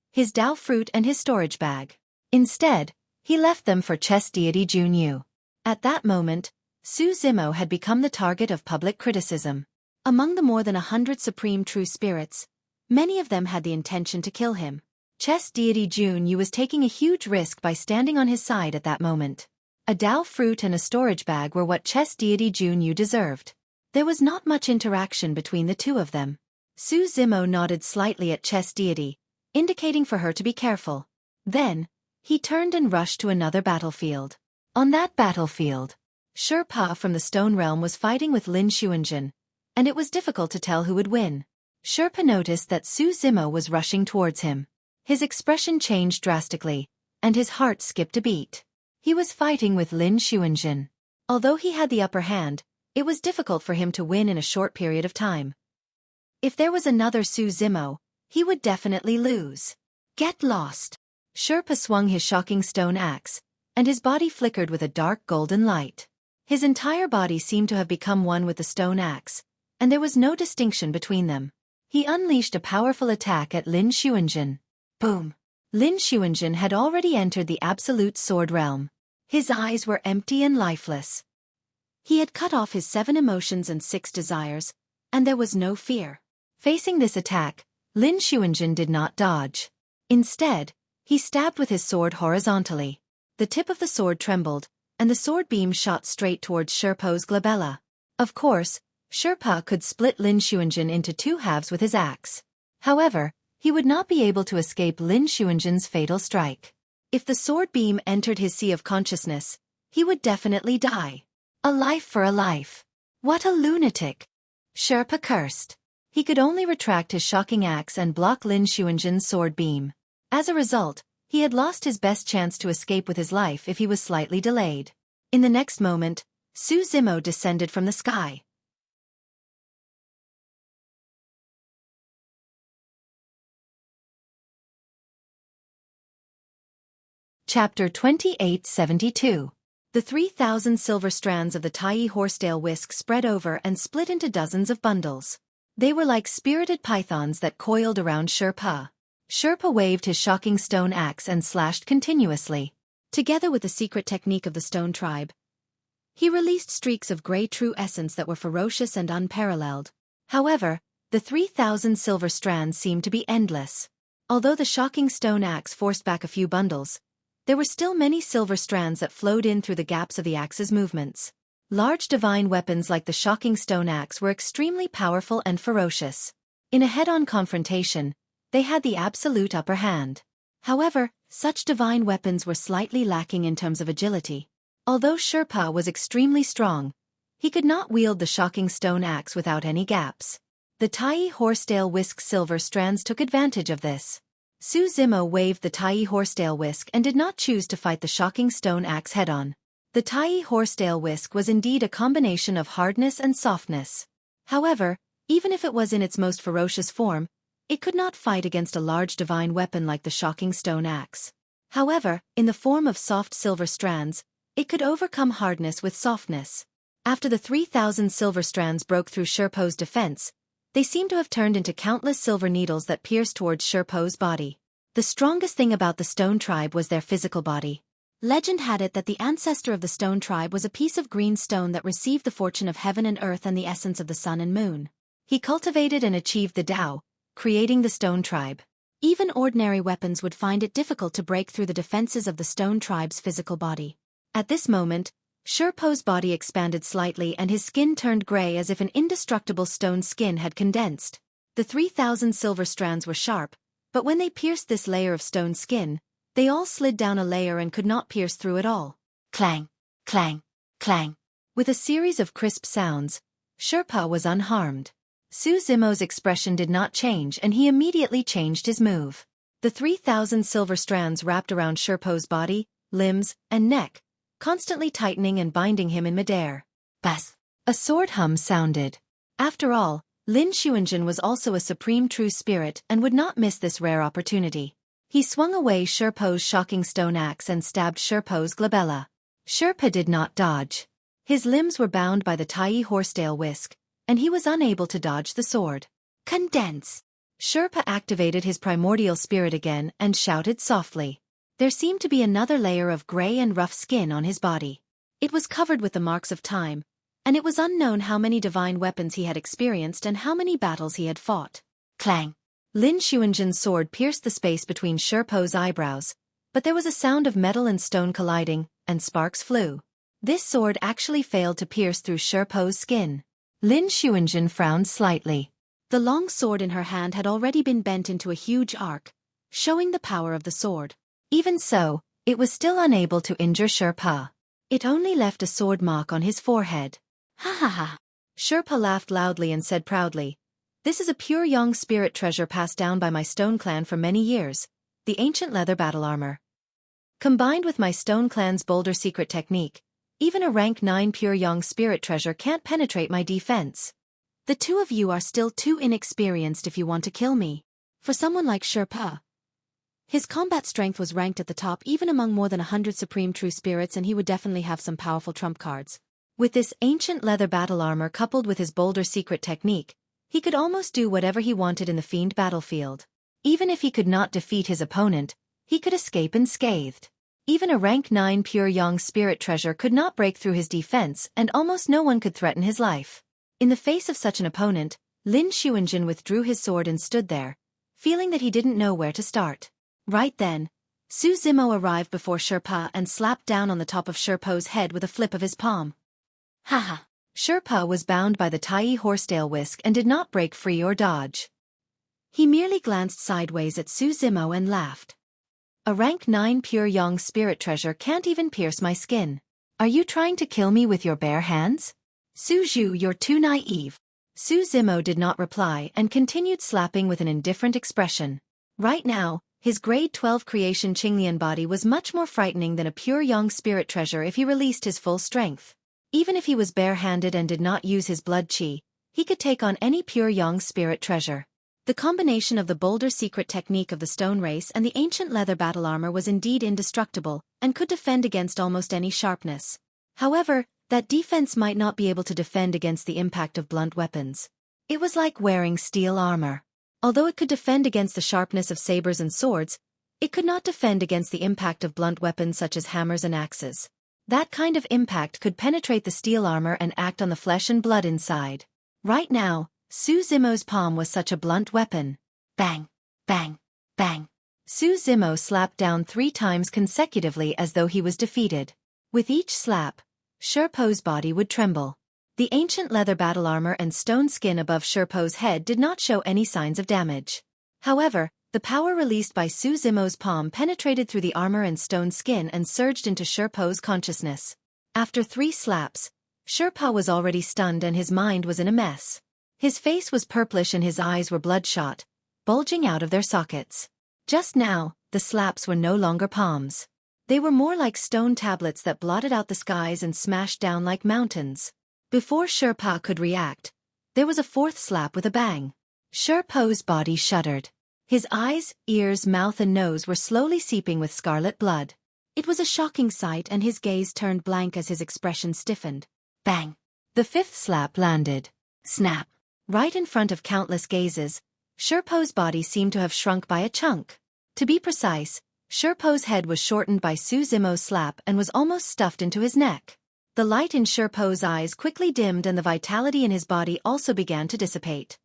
Speaker 1: his Dao fruit and his storage bag. Instead, he left them for Chess Deity Junyu. At that moment, Su Zimo had become the target of public criticism. Among the more than 100 supreme true spirits, many of them had the intention to kill him. Chess Deity Junyu was taking a huge risk by standing on his side at that moment. A Dao fruit and a storage bag were what Chess Deity Junyu deserved. There was not much interaction between the two of them. Su Zimo nodded slightly at Chess Deity, indicating for her to be careful. Then, he turned and rushed to another battlefield. On that battlefield, Xueqi from the Stone Realm was fighting with Lin Xuanjun, and it was difficult to tell who would win. Xueqi noticed that Su Zimo was rushing towards him. His expression changed drastically, and his heart skipped a beat. He was fighting with Lin Xuanjun. Although he had the upper hand, it was difficult for him to win in a short period of time. If there was another Su Zimo, he would definitely lose. Get lost! Xueqi swung his shocking stone axe, and his body flickered with a dark golden light. His entire body seemed to have become one with the stone axe, and there was no distinction between them. He unleashed a powerful attack at Lin Xuanjun. Boom! Lin Xuanjun had already entered the absolute sword realm. His eyes were empty and lifeless. He had cut off his 7 emotions and 6 desires, and there was no fear. Facing this attack, Lin Xuanjun did not dodge. Instead, he stabbed with his sword horizontally. The tip of the sword trembled, and the sword beam shot straight towards Xueqi's glabella. Of course, Xueqi could split Lin Xuanjun into 2 halves with his axe. However, he would not be able to escape Lin Xuanjun's fatal strike. If the sword beam entered his sea of consciousness, he would definitely die. A life for a life. What a lunatic! Xueqi cursed. He could only retract his shocking axe and block Lin Xuanjun's sword beam. As a result, he had lost his best chance to escape with his life if he was slightly delayed. In the next moment, Su Zimo descended from the sky. Chapter 2872. The 3,000 silver strands of the Tai horsetail whisk spread over and split into dozens of bundles. They were like spirited pythons that coiled around Xueqi. Xueqi waved his shocking stone axe and slashed continuously. Together with the secret technique of the stone tribe, he released streaks of gray true essence that were ferocious and unparalleled. However, the 3,000 silver strands seemed to be endless. Although the shocking stone axe forced back a few bundles, there were still many silver strands that flowed in through the gaps of the axe's movements. Large divine weapons like the shocking stone axe were extremely powerful and ferocious. In a head-on confrontation, they had the absolute upper hand. However, such divine weapons were slightly lacking in terms of agility. Although Xueqi was extremely strong, He could not wield the shocking stone axe without any gaps. The tiny horsetail whisk's silver strands took advantage of this. Su Zimo waved the tiny horsetail whisk and did not choose to fight the shocking stone axe head-on. The tiny horsetail whisk was indeed a combination of hardness and softness. However, even if it was in its most ferocious form, it could not fight against a large divine weapon like the shocking stone axe. However, in the form of soft silver strands, it could overcome hardness with softness. After the 3,000 silver strands broke through Sherpo's defense, they seemed to have turned into countless silver needles that pierced towards Sherpo's body. The strongest thing about the stone tribe was their physical body. Legend had it that the ancestor of the stone tribe was a piece of green stone that received the fortune of heaven and earth and the essence of the sun and moon. He cultivated and achieved the Tao, creating the stone tribe. Even ordinary weapons would find it difficult to break through the defenses of the stone tribe's physical body. At this moment, Sherpo's body expanded slightly and his skin turned gray as if an indestructible stone skin had condensed. The 3,000 silver strands were sharp, but when they pierced this layer of stone skin, they all slid down a layer and could not pierce through at all. Clang, clang, clang. With a series of crisp sounds, Sherpa was unharmed. Su Zimo's expression did not change and he immediately changed his move. The 3,000 silver strands wrapped around Sherpo's body, limbs, and neck, constantly tightening and binding him in midair. Bas! A sword hum sounded. After all, Lin Xuanjun was also a supreme true spirit and would not miss this rare opportunity. He swung away Sherpo's shocking stone axe and stabbed Sherpo's glabella. Sherpa did not dodge. His limbs were bound by the tiny horsetail whisk, and he was unable to dodge the sword. Condense! Sherpa activated his primordial spirit again and shouted softly. There seemed to be another layer of gray and rough skin on his body. It was covered with the marks of time, and it was unknown how many divine weapons he had experienced and how many battles he had fought. Clang! Lin Xuanjun's sword pierced the space between Sherpo's eyebrows, but there was a sound of metal and stone colliding, and sparks flew. This sword actually failed to pierce through Sherpo's skin. Lin Xuanjun frowned slightly. The long sword in her hand had already been bent into a huge arc, showing the power of the sword. Even so, it was still unable to injure Sherpa. It only left a sword mark on his forehead. Ha ha ha! Sherpa laughed loudly and said proudly, "This is a pure young spirit treasure passed down by my stone clan for many years, the ancient leather battle armor. Combined with my stone clan's boulder secret technique, even a rank 9 pure young spirit treasure can't penetrate my defense. The two of you are still too inexperienced if you want to kill me." For someone like Sherpa, his combat strength was ranked at the top even among more than 100 supreme true spirits, and he would definitely have some powerful trump cards. With this ancient leather battle armor coupled with his boulder secret technique, he could almost do whatever he wanted in the fiend battlefield. Even if he could not defeat his opponent, he could escape unscathed. Even a rank 9 pure young spirit treasure could not break through his defense, and almost no one could threaten his life. In the face of such an opponent, Lin Xuanjun withdrew his sword and stood there, feeling that he didn't know where to start. Right then, Su Zimo arrived before Sherpa and slapped down on the top of Sherpo's head with a flip of his palm. Haha! Sherpa was bound by the tiny horsetail whisk and did not break free or dodge. He merely glanced sideways at Su Zimo and laughed. A rank 9 pure young spirit treasure can't even pierce my skin. Are you trying to kill me with your bare hands? Su Zhu, you're too naive. Su Zimo did not reply and continued slapping with an indifferent expression. Right now, his grade 12 creation Qinglian body was much more frightening than a pure young spirit treasure if he released his full strength. Even if he was barehanded and did not use his blood qi, he could take on any pure young spirit treasure. The combination of the boulder secret technique of the stone race and the ancient leather battle armor was indeed indestructible, and could defend against almost any sharpness. However, that defense might not be able to defend against the impact of blunt weapons. It was like wearing steel armor. Although it could defend against the sharpness of sabers and swords, it could not defend against the impact of blunt weapons such as hammers and axes. That kind of impact could penetrate the steel armor and act on the flesh and blood inside. Right now, Su Zimo's palm was such a blunt weapon. Bang! Bang! Bang! Su Zimo slapped down 3 times consecutively as though he was defeated. With each slap, Sherpo's body would tremble. The ancient leather battle armor and stone skin above Sherpo's head did not show any signs of damage. However, the power released by Su Zimo's palm penetrated through the armor and stone skin and surged into Sherpo's consciousness. After 3 slaps, Sherpa was already stunned and his mind was in a mess. His face was purplish and his eyes were bloodshot, bulging out of their sockets. Just now, the slaps were no longer palms. They were more like stone tablets that blotted out the skies and smashed down like mountains. Before Sherpa could react, there was a fourth slap with a bang. Sherpa's body shuddered. His eyes, ears, mouth and nose were slowly seeping with scarlet blood. It was a shocking sight and his gaze turned blank as his expression stiffened. Bang! The fifth slap landed. Snap! Right in front of countless gazes, Sherpa's body seemed to have shrunk by a chunk. To be precise, Sherpa's head was shortened by Su Zimo's slap and was almost stuffed into his neck. The light in Sherpa's eyes quickly dimmed and the vitality in his body also began to dissipate.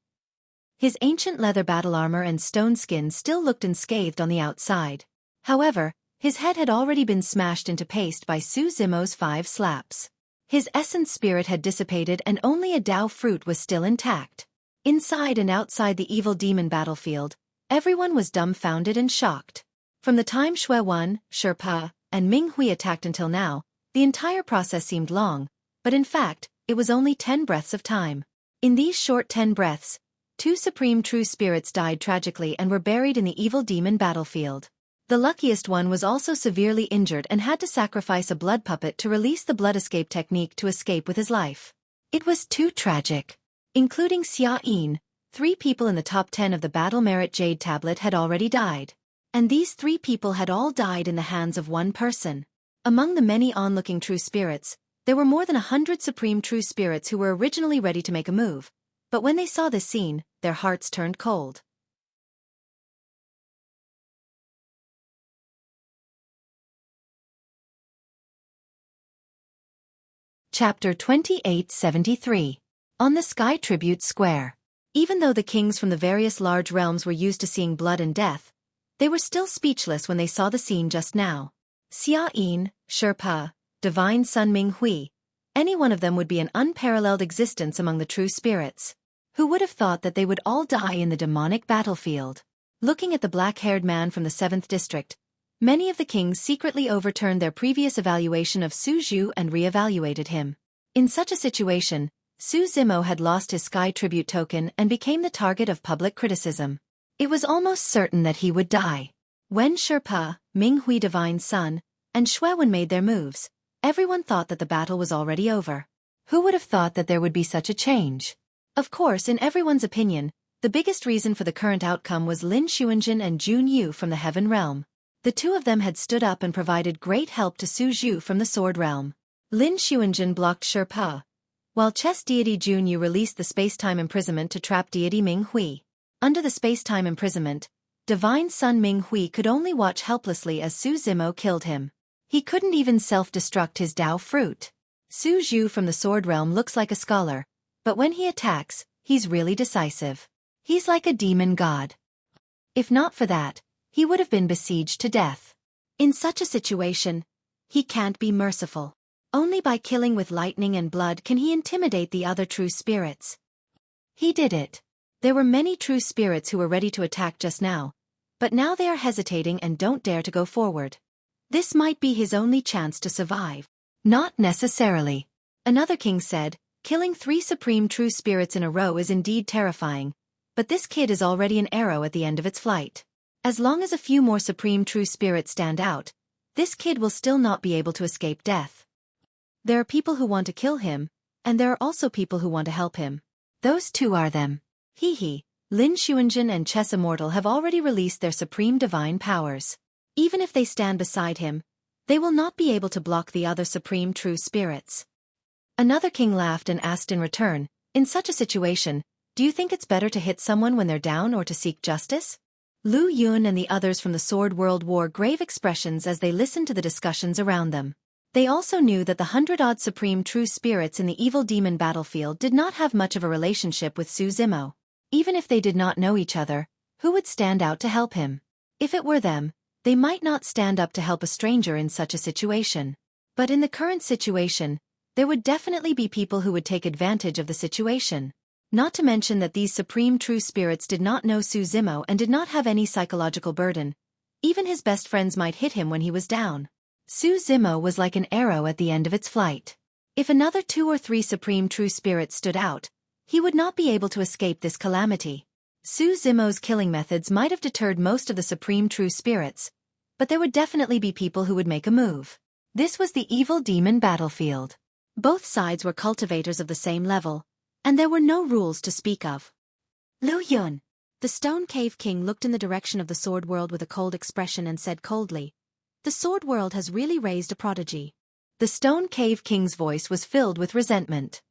Speaker 1: His ancient leather battle armor and stone skin still looked unscathed on the outside. However, his head had already been smashed into paste by Su Zimo's 5 slaps. His essence spirit had dissipated and only a Dao fruit was still intact. Inside and outside the evil demon battlefield, everyone was dumbfounded and shocked. From the time Xueqi, Sherpa, and Ming Hui attacked until now, the entire process seemed long, but in fact, it was only 10 breaths of time. In these short 10 breaths, 2 supreme true spirits died tragically and were buried in the evil demon battlefield. The luckiest one was also severely injured and had to sacrifice a blood puppet to release the blood escape technique to escape with his life. It was too tragic. Including Xueqi, 3 people in the top 10 of the Battle Merit Jade Tablet had already died. And these 3 people had all died in the hands of one person. Among the many onlooking true spirits, there were more than 100 supreme true spirits who were originally ready to make a move. But when they saw this scene, their hearts turned cold. Chapter 2873. On the Sky Tribute Square. Even though the kings from the various large realms were used to seeing blood and death, they were still speechless when they saw the scene just now. Xueqi, Sherpa, Divine Sun Ming Hui, any one of them would be an unparalleled existence among the true spirits. Who would have thought that they would all die in the demonic battlefield? Looking at the black-haired man from the 7th district, many of the kings secretly overturned their previous evaluation of Su Zhu and re-evaluated him. In such a situation, Su Zimo had lost his Sky Tribute token and became the target of public criticism. It was almost certain that he would die. When Sherpa, Ming Hui Divine Sun, and Xueqi made their moves, everyone thought that the battle was already over. Who would have thought that there would be such a change? Of course, in everyone's opinion, the biggest reason for the current outcome was Lin Xuanjun and Jun Yu from the Heaven Realm. The 2 of them had stood up and provided great help to Su Zhu from the Sword Realm. Lin Xuanjun blocked Sherpa, while chess deity Jun Yu released the space-time imprisonment to trap deity Ming Hui. Under the space-time imprisonment, Divine Sun Ming Hui could only watch helplessly as Su Zimo killed him. He couldn't even self-destruct his Dao fruit. Su Zhu from the Sword Realm looks like a scholar, but when he attacks, he's really decisive. He's like a demon god. If not for that, he would have been besieged to death. In such a situation, he can't be merciful. Only by killing with lightning and blood can he intimidate the other true spirits. He did it. There were many true spirits who were ready to attack just now, but now they are hesitating and don't dare to go forward. This might be his only chance to survive. Not necessarily. Another king said, killing 3 supreme true spirits in a row is indeed terrifying, but this kid is already an arrow at the end of its flight. As long as a few more supreme true spirits stand out, this kid will still not be able to escape death. There are people who want to kill him, and there are also people who want to help him. Those 2 are them. Lin Xuanjun and Chess Immortal have already released their supreme divine powers. Even if they stand beside him, they will not be able to block the other supreme true spirits. Another king laughed and asked in return, in such a situation, do you think it's better to hit someone when they're down or to seek justice? Lu Yun and the others from the Sword World wore grave expressions as they listened to the discussions around them. They also knew that the 100-odd supreme true spirits in the evil demon battlefield did not have much of a relationship with Su Zimo. Even if they did not know each other, who would stand out to help him? If it were them, they might not stand up to help a stranger in such a situation. But in the current situation, there would definitely be people who would take advantage of the situation. Not to mention that these supreme true spirits did not know Su Zimo and did not have any psychological burden. Even his best friends might hit him when he was down. Su Zimo was like an arrow at the end of its flight. If another 2 or 3 supreme true spirits stood out, he would not be able to escape this calamity. Su Zimo's killing methods might have deterred most of the supreme true spirits, but there would definitely be people who would make a move. This was the evil demon battlefield. Both sides were cultivators of the same level, and there were no rules to speak of. Lu Yun. The Stone Cave King looked in the direction of the Sword World with a cold expression and said coldly, "The Sword World has really raised a prodigy." The Stone Cave King's voice was filled with resentment.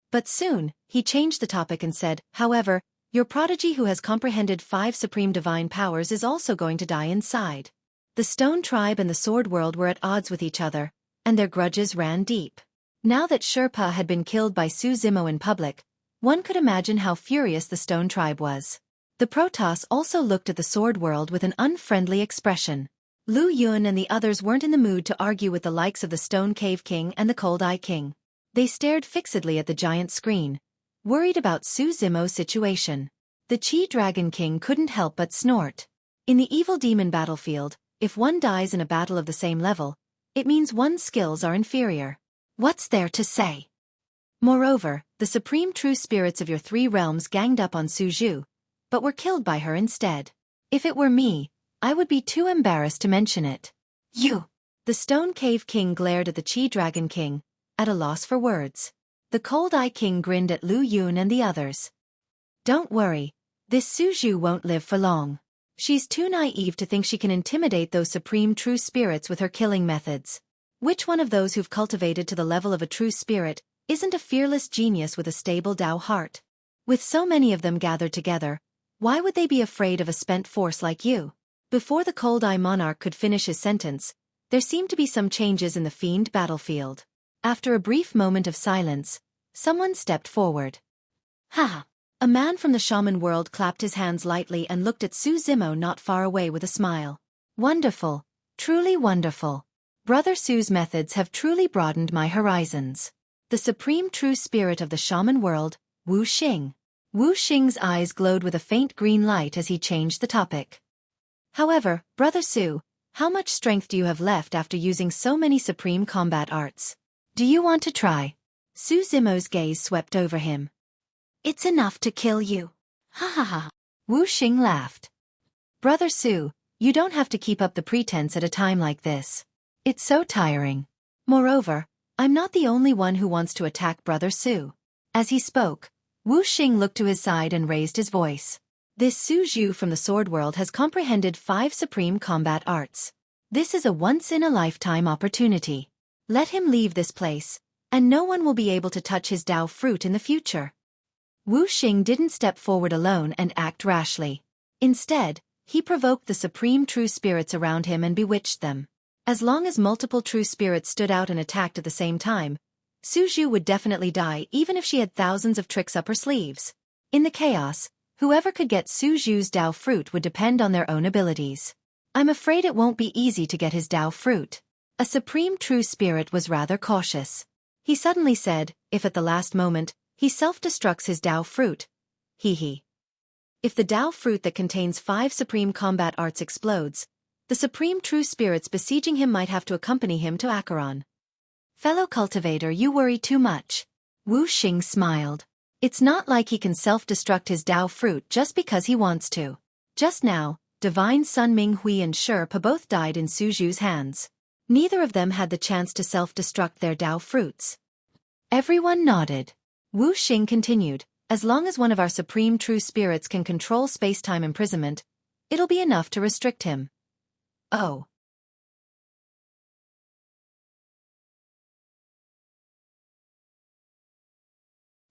Speaker 1: But soon, he changed the topic and said, "However, your prodigy who has comprehended 5 supreme divine powers is also going to die inside." The Stone Tribe and the Sword World were at odds with each other, and their grudges ran deep. Now that Sherpa had been killed by Su Zimo in public, one could imagine how furious the Stone Tribe was. The Protoss also looked at the Sword World with an unfriendly expression. Lu Yun and the others weren't in the mood to argue with the likes of the Stone Cave King and the Cold Eye King. They stared fixedly at the giant screen, worried about Su Zimo's situation. The Chi Dragon King couldn't help but snort. In the evil demon battlefield, if one dies in a battle of the same level, it means one's skills are inferior. What's there to say? Moreover, the supreme true spirits of your 3 realms ganged up on Su Zhu, but were killed by her instead. If it were me, I would be too embarrassed to mention it. You! The Stone Cave King glared at the Chi Dragon King, at a loss for words. The Cold Eye King grinned at Lu Yun and the others. Don't worry, this Su Zhu won't live for long. She's too naive to think she can intimidate those supreme true spirits with her killing methods. Which one of those who've cultivated to the level of a true spirit isn't a fearless genius with a stable Tao heart? With so many of them gathered together, why would they be afraid of a spent force like you? Before the Cold Eye Monarch could finish his sentence, there seemed to be some changes in the fiend battlefield. After a brief moment of silence, someone stepped forward. Ha! A man from the shaman world clapped his hands lightly and looked at Su Zimo not far away with a smile. Wonderful, truly wonderful. Brother Su's methods have truly broadened my horizons. The supreme true spirit of the shaman world, Wu Xing. Wu Xing's eyes glowed with a faint green light as he changed the topic. However, Brother Su, how much strength do you have left after using so many supreme combat arts? Do you want to try? Su Zimo's gaze swept over him. It's enough to kill you. Ha ha ha. Wu Xing laughed. Brother Su, you don't have to keep up the pretense at a time like this. It's so tiring. Moreover, I'm not the only one who wants to attack Brother Su. As he spoke, Wu Xing looked to his side and raised his voice. This Su Zhu from the Sword World has comprehended 5 supreme combat arts. This is a once-in-a-lifetime opportunity. Let him leave this place, and no one will be able to touch his Tao fruit in the future. Wu Xing didn't step forward alone and act rashly. Instead, he provoked the supreme true spirits around him and bewitched them. As long as multiple true spirits stood out and attacked at the same time, Su Zhu would definitely die even if she had thousands of tricks up her sleeves. In the chaos, whoever could get Su Zhu's Tao fruit would depend on their own abilities. I'm afraid it won't be easy to get his Tao fruit. A supreme true spirit was rather cautious. He suddenly said, if at the last moment, he self-destructs his Tao fruit. Hee. If the Tao fruit that contains 5 supreme combat arts explodes, the supreme true spirits besieging him might have to accompany him to Acheron. Fellow cultivator, you worry too much. Wu Xing smiled. It's not like he can self-destruct his Tao fruit just because he wants to. Just now, Divine Sun Ming Hui and Sherpa both died in Su Zhu's hands. Neither of them had the chance to self-destruct their Tao fruits. Everyone nodded. Wu Xing continued, as long as one of our supreme true spirits can control space-time imprisonment, it'll be enough to restrict him. Oh.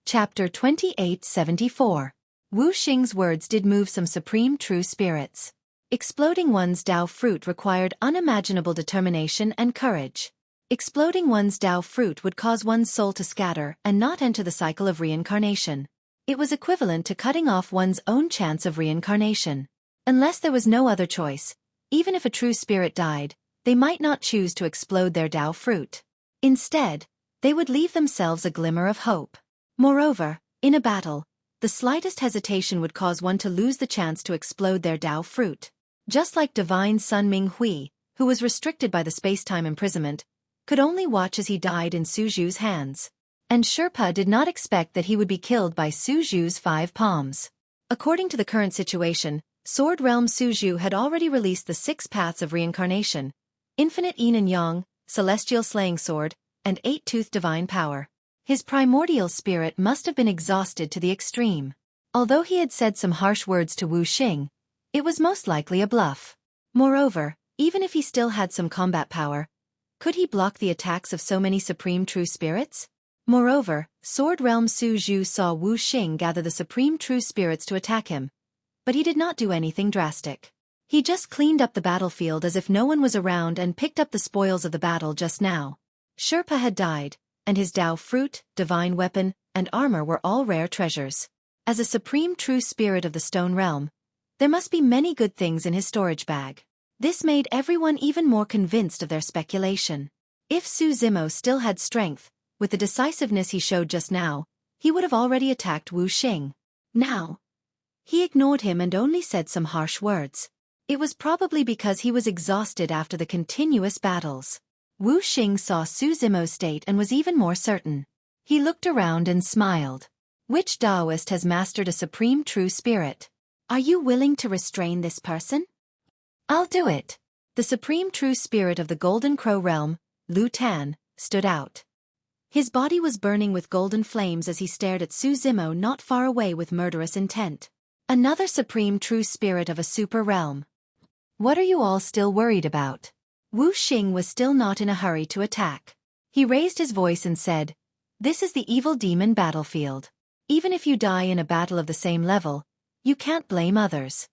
Speaker 1: Chapter 2874. Wu Xing's words did move some supreme true spirits. Exploding one's Tao fruit required unimaginable determination and courage. Exploding one's Tao fruit would cause one's soul to scatter and not enter the cycle of reincarnation. It was equivalent to cutting off one's own chance of reincarnation. Unless there was no other choice, even if a true spirit died, they might not choose to explode their Tao fruit. Instead, they would leave themselves a glimmer of hope. Moreover, in a battle, the slightest hesitation would cause one to lose the chance to explode their Tao fruit. Just like Divine Sun Ming Hui, who was restricted by the space-time imprisonment, could only watch as he died in Su Zhu's hands. And Sherpa did not expect that he would be killed by Su Zhu's 5 palms. According to the current situation, Sword Realm Su Zhu had already released the 6 paths of reincarnation: Infinite Yin and Yang, Celestial Slaying Sword, and 8-Tooth Divine Power. His primordial spirit must have been exhausted to the extreme. Although he had said some harsh words to Wu Xing, it was most likely a bluff. Moreover, even if he still had some combat power, could he block the attacks of so many Supreme True Spirits? Moreover, Sword Realm Su Zhu saw Wu Xing gather the Supreme True Spirits to attack him, but he did not do anything drastic. He just cleaned up the battlefield as if no one was around and picked up the spoils of the battle just now. Sherpa had died, and his Dao fruit, divine weapon, and armor were all rare treasures. As a Supreme True Spirit of the Stone Realm, there must be many good things in his storage bag. This made everyone even more convinced of their speculation. If Su Zimo still had strength, with the decisiveness he showed just now, he would have already attacked Wu Xing. Now, he ignored him and only said some harsh words. It was probably because he was exhausted after the continuous battles. Wu Xing saw Su Zimo's state and was even more certain. He looked around and smiled. Which Taoist has mastered a Supreme True Spirit? Are you willing to restrain this person? I'll do it. The Supreme True Spirit of the Golden Crow Realm, Lu Tan, stood out. His body was burning with golden flames as he stared at Su Zimo not far away with murderous intent. Another Supreme True Spirit of a super realm. What are you all still worried about? Wu Xing was still not in a hurry to attack. He raised his voice and said, "This is the evil demon battlefield. Even if you die in a battle of the same level, you can't blame others.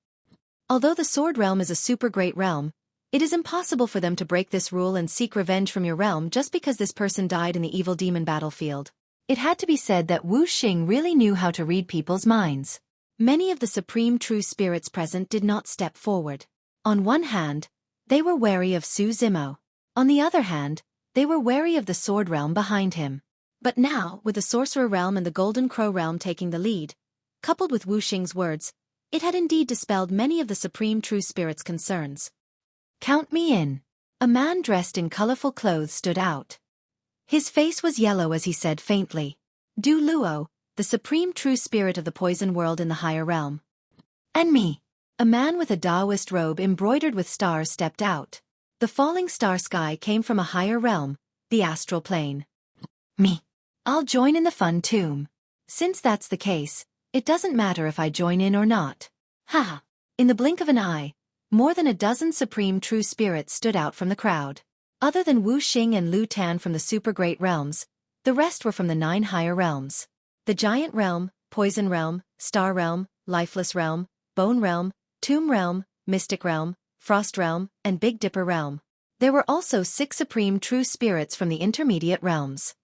Speaker 1: Although the Sword Realm is a super great realm, it is impossible for them to break this rule and seek revenge from your realm just because this person died in the evil demon battlefield." It had to be said that Wu Xing really knew how to read people's minds. Many of the Supreme True Spirits present did not step forward. On one hand, they were wary of Su Zimo. On the other hand, they were wary of the Sword Realm behind him. But now, with the Sorcerer Realm and the Golden Crow Realm taking the lead, coupled with Wu Xing's words, it had indeed dispelled many of the Supreme True Spirit's concerns. "Count me in." A man dressed in colorful clothes stood out. His face was yellow as he said faintly, "Du Luo, the Supreme True Spirit of the Poison World in the Higher Realm." "And me." A man with a Taoist robe embroidered with stars stepped out. The falling star sky came from a higher realm, the astral plane. "Me. I'll join in the fun too. Since that's the case, it doesn't matter if I join in or not." Ha! In the blink of an eye, more than a dozen Supreme True Spirits stood out from the crowd. Other than Wu Xing and Lu Tan from the Super Great Realms, the rest were from the 9 higher realms. The Giant Realm, Poison Realm, Star Realm, Lifeless Realm, Bone Realm, Tomb Realm, Mystic Realm, Frost Realm, and Big Dipper Realm. There were also 6 Supreme True Spirits from the intermediate realms.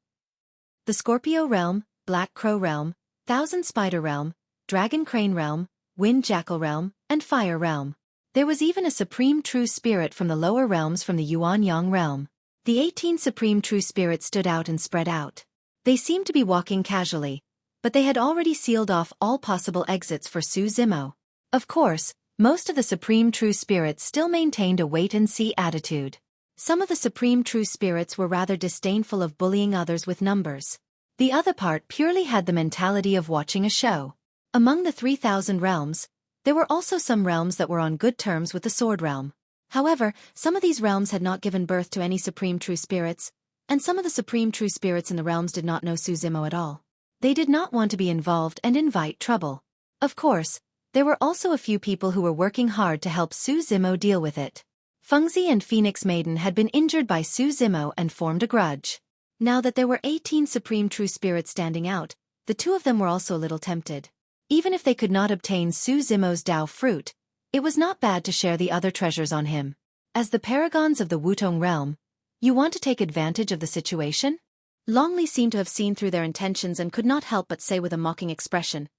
Speaker 1: The Scorpio Realm, Black Crow Realm, Thousand Spider Realm, Dragon Crane Realm, Wind Jackal Realm, and Fire Realm. There was even a Supreme True Spirit from the lower realms from the Yuan Yang Realm. The 18 Supreme True Spirits stood out and spread out. They seemed to be walking casually, but they had already sealed off all possible exits for Su Zimo. Of course, most of the Supreme True Spirits still maintained a wait-and-see attitude. Some of the Supreme True Spirits were rather disdainful of bullying others with numbers. The other part purely had the mentality of watching a show. Among the 3,000 realms, there were also some realms that were on good terms with the Sword Realm. However, some of these realms had not given birth to any Supreme True Spirits, and some of the Supreme True Spirits in the realms did not know Su Zimo at all. They did not want to be involved and invite trouble. Of course, there were also a few people who were working hard to help Su Zimo deal with it. Fengzi and Phoenix Maiden had been injured by Su Zimo and formed a grudge. Now that there were 18 Supreme True Spirits standing out, the two of them were also a little tempted. Even if they could not obtain Su Zimo's Dao fruit, it was not bad to share the other treasures on him. As the paragons of the Wutong realm, you want to take advantage of the situation? Longli seemed to have seen through their intentions and could not help but say with a mocking expression,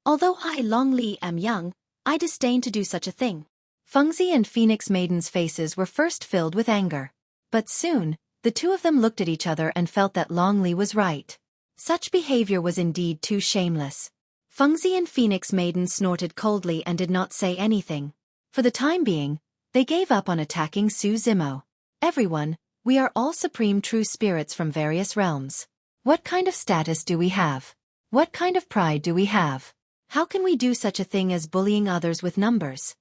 Speaker 1: "Although I, Longli, am young, I disdain to do such a thing." Fengzi and Phoenix Maiden's faces were first filled with anger. But soon, the two of them looked at each other and felt that Longli was right. Such behavior was indeed too shameless. Fengzi and Phoenix Maiden snorted coldly and did not say anything. For the time being, they gave up on attacking Su Zimo. Everyone, We are all supreme true spirits from various realms. What kind of status do we have? What kind of pride do we have? How can we do such a thing as bullying others with numbers?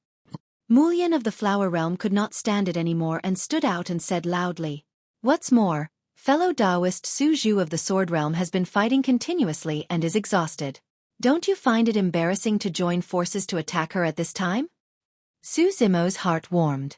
Speaker 1: Mulyan of the flower realm could not stand it anymore and stood out and said loudly, "What's more, fellow Taoist Su Zhu of the sword realm has been fighting continuously and is exhausted. Don't you find it embarrassing to join forces to attack her at this time?" Su Zimo's heart warmed.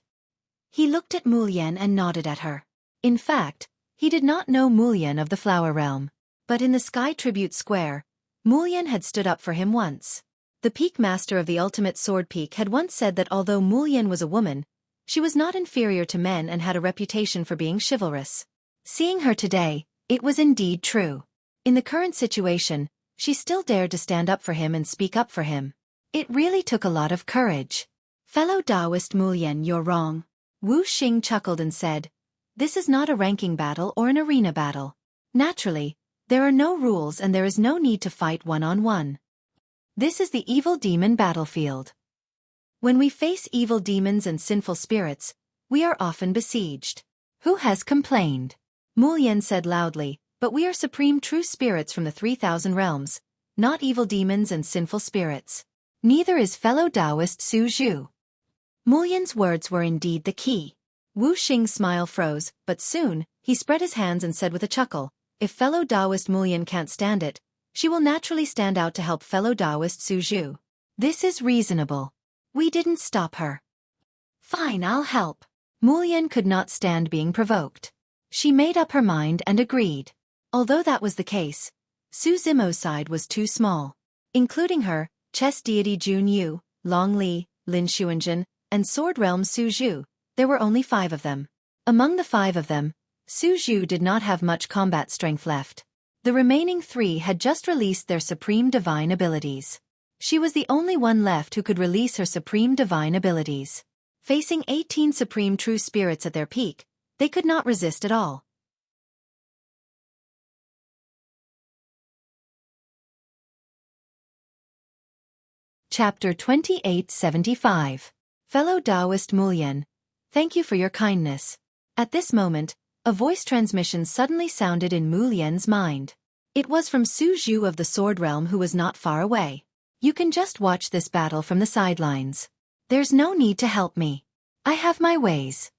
Speaker 1: He looked at Mulyan and nodded at her. In fact, he did not know Mulyan of the flower realm. But in the Sky Tribute Square, Mulyan had stood up for him once. The Peak Master of the Ultimate Sword Peak had once said that although Mulyan was a woman, she was not inferior to men and had a reputation for being chivalrous. Seeing her today, it was indeed true. In the current situation, she still dared to stand up for him and speak up for him. It really took a lot of courage. "Fellow Taoist Mulyan, you're wrong." Wu Xing chuckled and said, "This is not a ranking battle or an arena battle. Naturally, there are no rules and there is no need to fight one-on-one. This is the evil demon battlefield. When we face evil demons and sinful spirits, we are often besieged. Who has complained?" Mulyan said loudly, "But we are supreme true spirits from the 3,000 realms, not evil demons and sinful spirits. Neither is fellow Taoist Su Zhu." Mulyan's words were indeed the key. Wu Xing's smile froze, but soon, he spread his hands and said with a chuckle, "If fellow Taoist Mulyan can't stand it, she will naturally stand out to help fellow Taoist Su Zhu. This is reasonable. We didn't stop her." "Fine, I'll help." Mulyan could not stand being provoked. She made up her mind and agreed. Although that was the case, Su Zimo's side was too small. Including her, chess deity Jun Yu, Long Li, Lin Xuanzhen, and sword realm Su Zhu, there were only 5 of them. Among the 5 of them, Su Zhu did not have much combat strength left. The remaining 3 had just released their supreme divine abilities. She was the only one left who could release her supreme divine abilities. Facing 18 supreme true spirits at their peak, they could not resist at all. Chapter 2875. Fellow Taoist Mulyan, thank you for your kindness. At this moment, a voice transmission suddenly sounded in Mulyan's mind. It was from Su Zhu of the Sword Realm, who was not far away. "You can just watch this battle from the sidelines. There's no need to help me. I have my ways."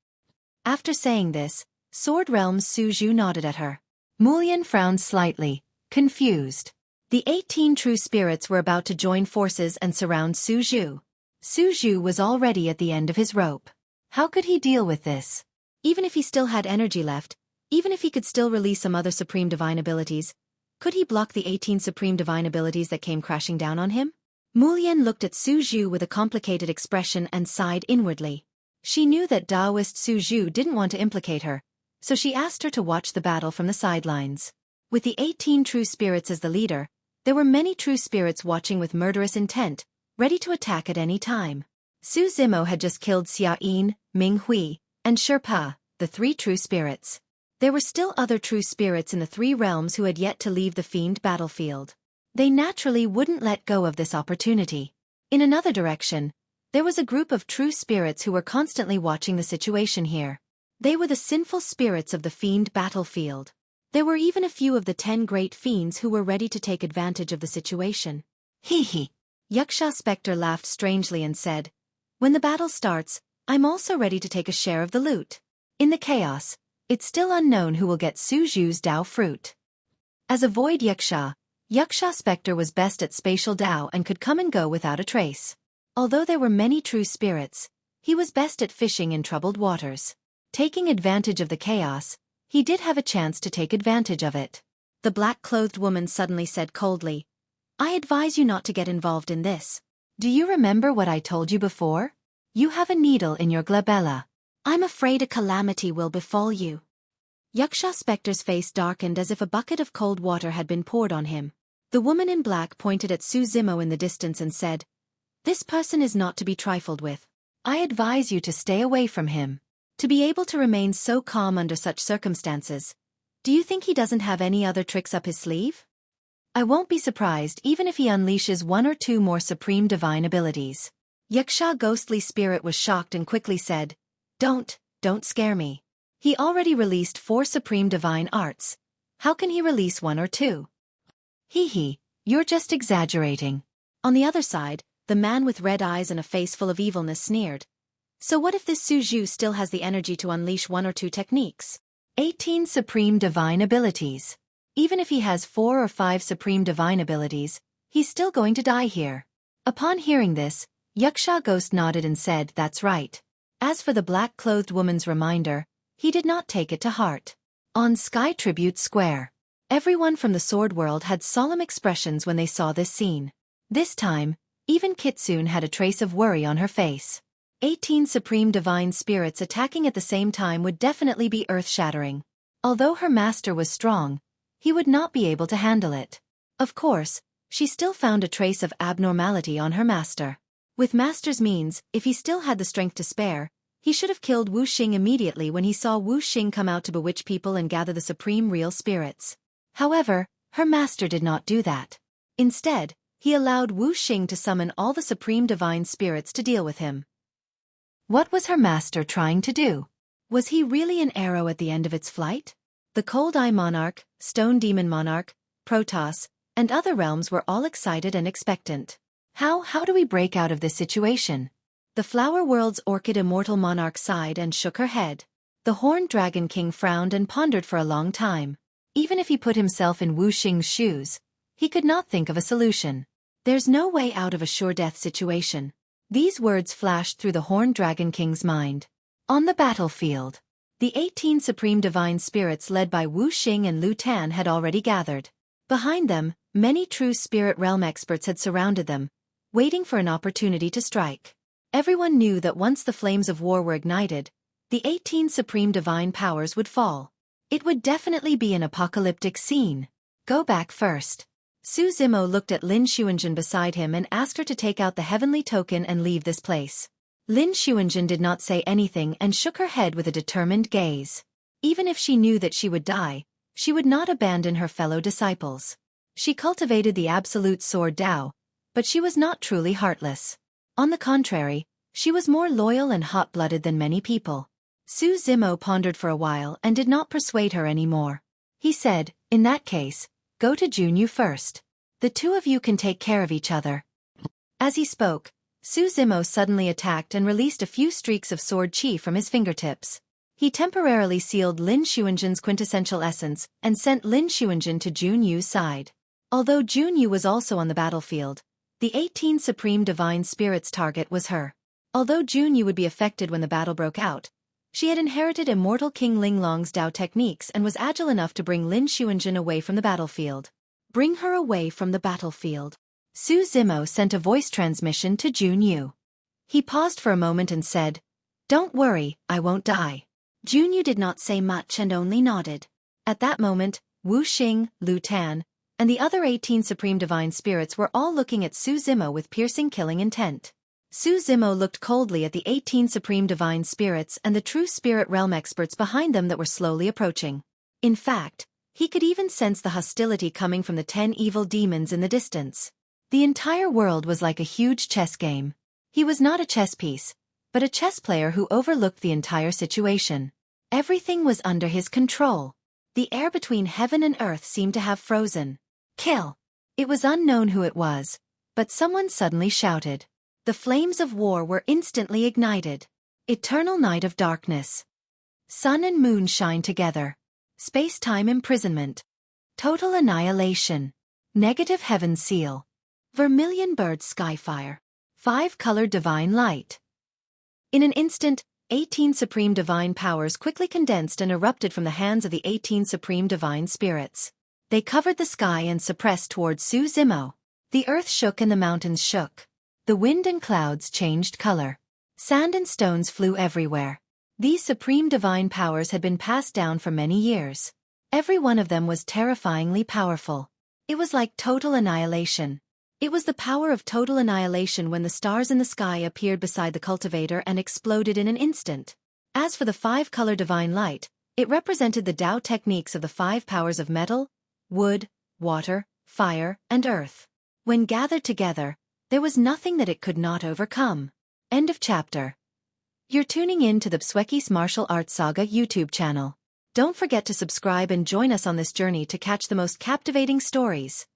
Speaker 1: After saying this, Sword Realm's Su Zhu nodded at her. Mulyan frowned slightly, confused. The 18 true spirits were about to join forces and surround Su Zhu. Su Zhu was already at the end of his rope. How could he deal with this? Even if he still had energy left, even if he could still release some other supreme divine abilities, could he block the 18 supreme divine abilities that came crashing down on him? Mulyan looked at Su Zhu with a complicated expression and sighed inwardly. She knew that Taoist Su Zhu didn't want to implicate her, so she asked her to watch the battle from the sidelines. With the 18 true spirits as the leader, there were many true spirits watching with murderous intent, ready to attack at any time. Su Zimo had just killed Xia Yin, Ming Hui, and Sherpa, the 3 true spirits. There were still other true spirits in the 3 realms who had yet to leave the fiend battlefield. They naturally wouldn't let go of this opportunity. In another direction, there was a group of true spirits who were constantly watching the situation here. They were the sinful spirits of the fiend battlefield. There were even a few of the 10 great fiends who were ready to take advantage of the situation. Hee hee. Yaksha Spectre laughed strangely and said, "When the battle starts, I'm also ready to take a share of the loot. In the chaos, it's still unknown who will get Su Zhu's Dao fruit." As a void Yaksha, Yaksha Spectre was best at spatial Dao and could come and go without a trace. Although there were many true spirits, he was best at fishing in troubled waters. Taking advantage of the chaos, he did have a chance to take advantage of it. The black-clothed woman suddenly said coldly, "I advise you not to get involved in this. Do you remember what I told you before? You have a needle in your glabella. I'm afraid a calamity will befall you." Yaksha Spectre's face darkened as if a bucket of cold water had been poured on him. The woman in black pointed at Su Zimo in the distance and said, "This person is not to be trifled with. I advise you to stay away from him." To be able to remain so calm under such circumstances, do you think he doesn't have any other tricks up his sleeve? I won't be surprised even if he unleashes 1 or 2 more supreme divine abilities. Yaksha ghostly spirit was shocked and quickly said, Don't scare me. He already released 4 supreme divine arts. How can he release 1 or 2? Hee, you're just exaggerating. On the other side, the man with red eyes and a face full of evilness sneered. So what if this Suju still has the energy to unleash 1 or 2 techniques? 18 supreme divine abilities. Even if he has 4 or 5 supreme divine abilities, he's still going to die here. Upon hearing this, Yaksha Ghost nodded and said, "That's right." As for the black-clothed woman's reminder, he did not take it to heart. On Sky Tribute Square, everyone from the Sword World had solemn expressions when they saw this scene. This time, even Kitsune had a trace of worry on her face. 18 supreme divine spirits attacking at the same time would definitely be earth-shattering. Although her master was strong, he would not be able to handle it. Of course, she still found a trace of abnormality on her master. With master's means, if he still had the strength to spare, he should have killed Wu Xing immediately when he saw Wu Xing come out to bewitch people and gather the supreme real spirits. However, her master did not do that. Instead, he allowed Wu Xing to summon all the supreme divine spirits to deal with him. What was her master trying to do? Was he really an arrow at the end of its flight? The Cold Eye Monarch, Stone Demon Monarch, Protoss, and other realms were all excited and expectant. How do we break out of this situation? The Flower World's Orchid Immortal Monarch sighed and shook her head. The Horned Dragon King frowned and pondered for a long time. Even if he put himself in Wu Xing's shoes, he could not think of a solution. There's no way out of a sure death situation. These words flashed through the Horned Dragon King's mind. On the battlefield, the 18 supreme divine spirits led by Wu Xing and Lu Tan had already gathered. Behind them, many true spirit realm experts had surrounded them, waiting for an opportunity to strike. Everyone knew that once the flames of war were ignited, the 18 supreme divine powers would fall. It would definitely be an apocalyptic scene. Go back first. Su Zimo looked at Lin Xuanjun beside him and asked her to take out the heavenly token and leave this place. Lin Xuanjun did not say anything and shook her head with a determined gaze. Even if she knew that she would die, she would not abandon her fellow disciples. She cultivated the absolute sword Dao, but she was not truly heartless. On the contrary, she was more loyal and hot-blooded than many people. Su Zimo pondered for a while and did not persuade her anymore. He said, "In that case, go to Junyu first. The 2 of you can take care of each other." As he spoke, Su Zimo suddenly attacked and released a few streaks of sword chi from his fingertips. He temporarily sealed Lin Xuanjun's quintessential essence and sent Lin Xuanjun to Junyu's side. Although Junyu was also on the battlefield, the 18 supreme divine spirits' target was her. Although Junyu would be affected when the battle broke out, she had inherited Immortal King Linglong's Dao techniques and was agile enough to bring Lin Xuanjun away from the battlefield. Bring her away from the battlefield. Su Zimo sent a voice transmission to Junyu. He paused for a moment and said, "Don't worry, I won't die." Junyu did not say much and only nodded. At that moment, Wu Xing, Lu Tan, and the other 18 supreme divine spirits were all looking at Su Zimo with piercing killing intent. Su Zimo looked coldly at the 18 supreme divine spirits and the true spirit realm experts behind them that were slowly approaching. In fact, he could even sense the hostility coming from the 10 evil demons in the distance. The entire world was like a huge chess game. He was not a chess piece, but a chess player who overlooked the entire situation. Everything was under his control. The air between heaven and earth seemed to have frozen. Kill! It was unknown who it was, but someone suddenly shouted. The flames of war were instantly ignited. Eternal night of darkness. Sun and moon shine together. Space-time imprisonment. Total annihilation. Negative heaven seal. Vermilion bird skyfire. 5-colored divine light. In an instant, 18 supreme divine powers quickly condensed and erupted from the hands of the 18 supreme divine spirits. They covered the sky and suppressed towards Su Zimo. The earth shook and the mountains shook. The wind and clouds changed color. Sand and stones flew everywhere. These supreme divine powers had been passed down for many years. Every one of them was terrifyingly powerful. It was like total annihilation. It was the power of total annihilation when the stars in the sky appeared beside the cultivator and exploded in an instant. As for the 5-color divine light, it represented the Dao techniques of the 5 powers of metal, wood, water, fire, and earth. When gathered together, there was nothing that it could not overcome. End of chapter. You're tuning in to the Xueqi's Martial Arts Saga YouTube channel. Don't forget to subscribe and join us on this journey to catch the most captivating stories.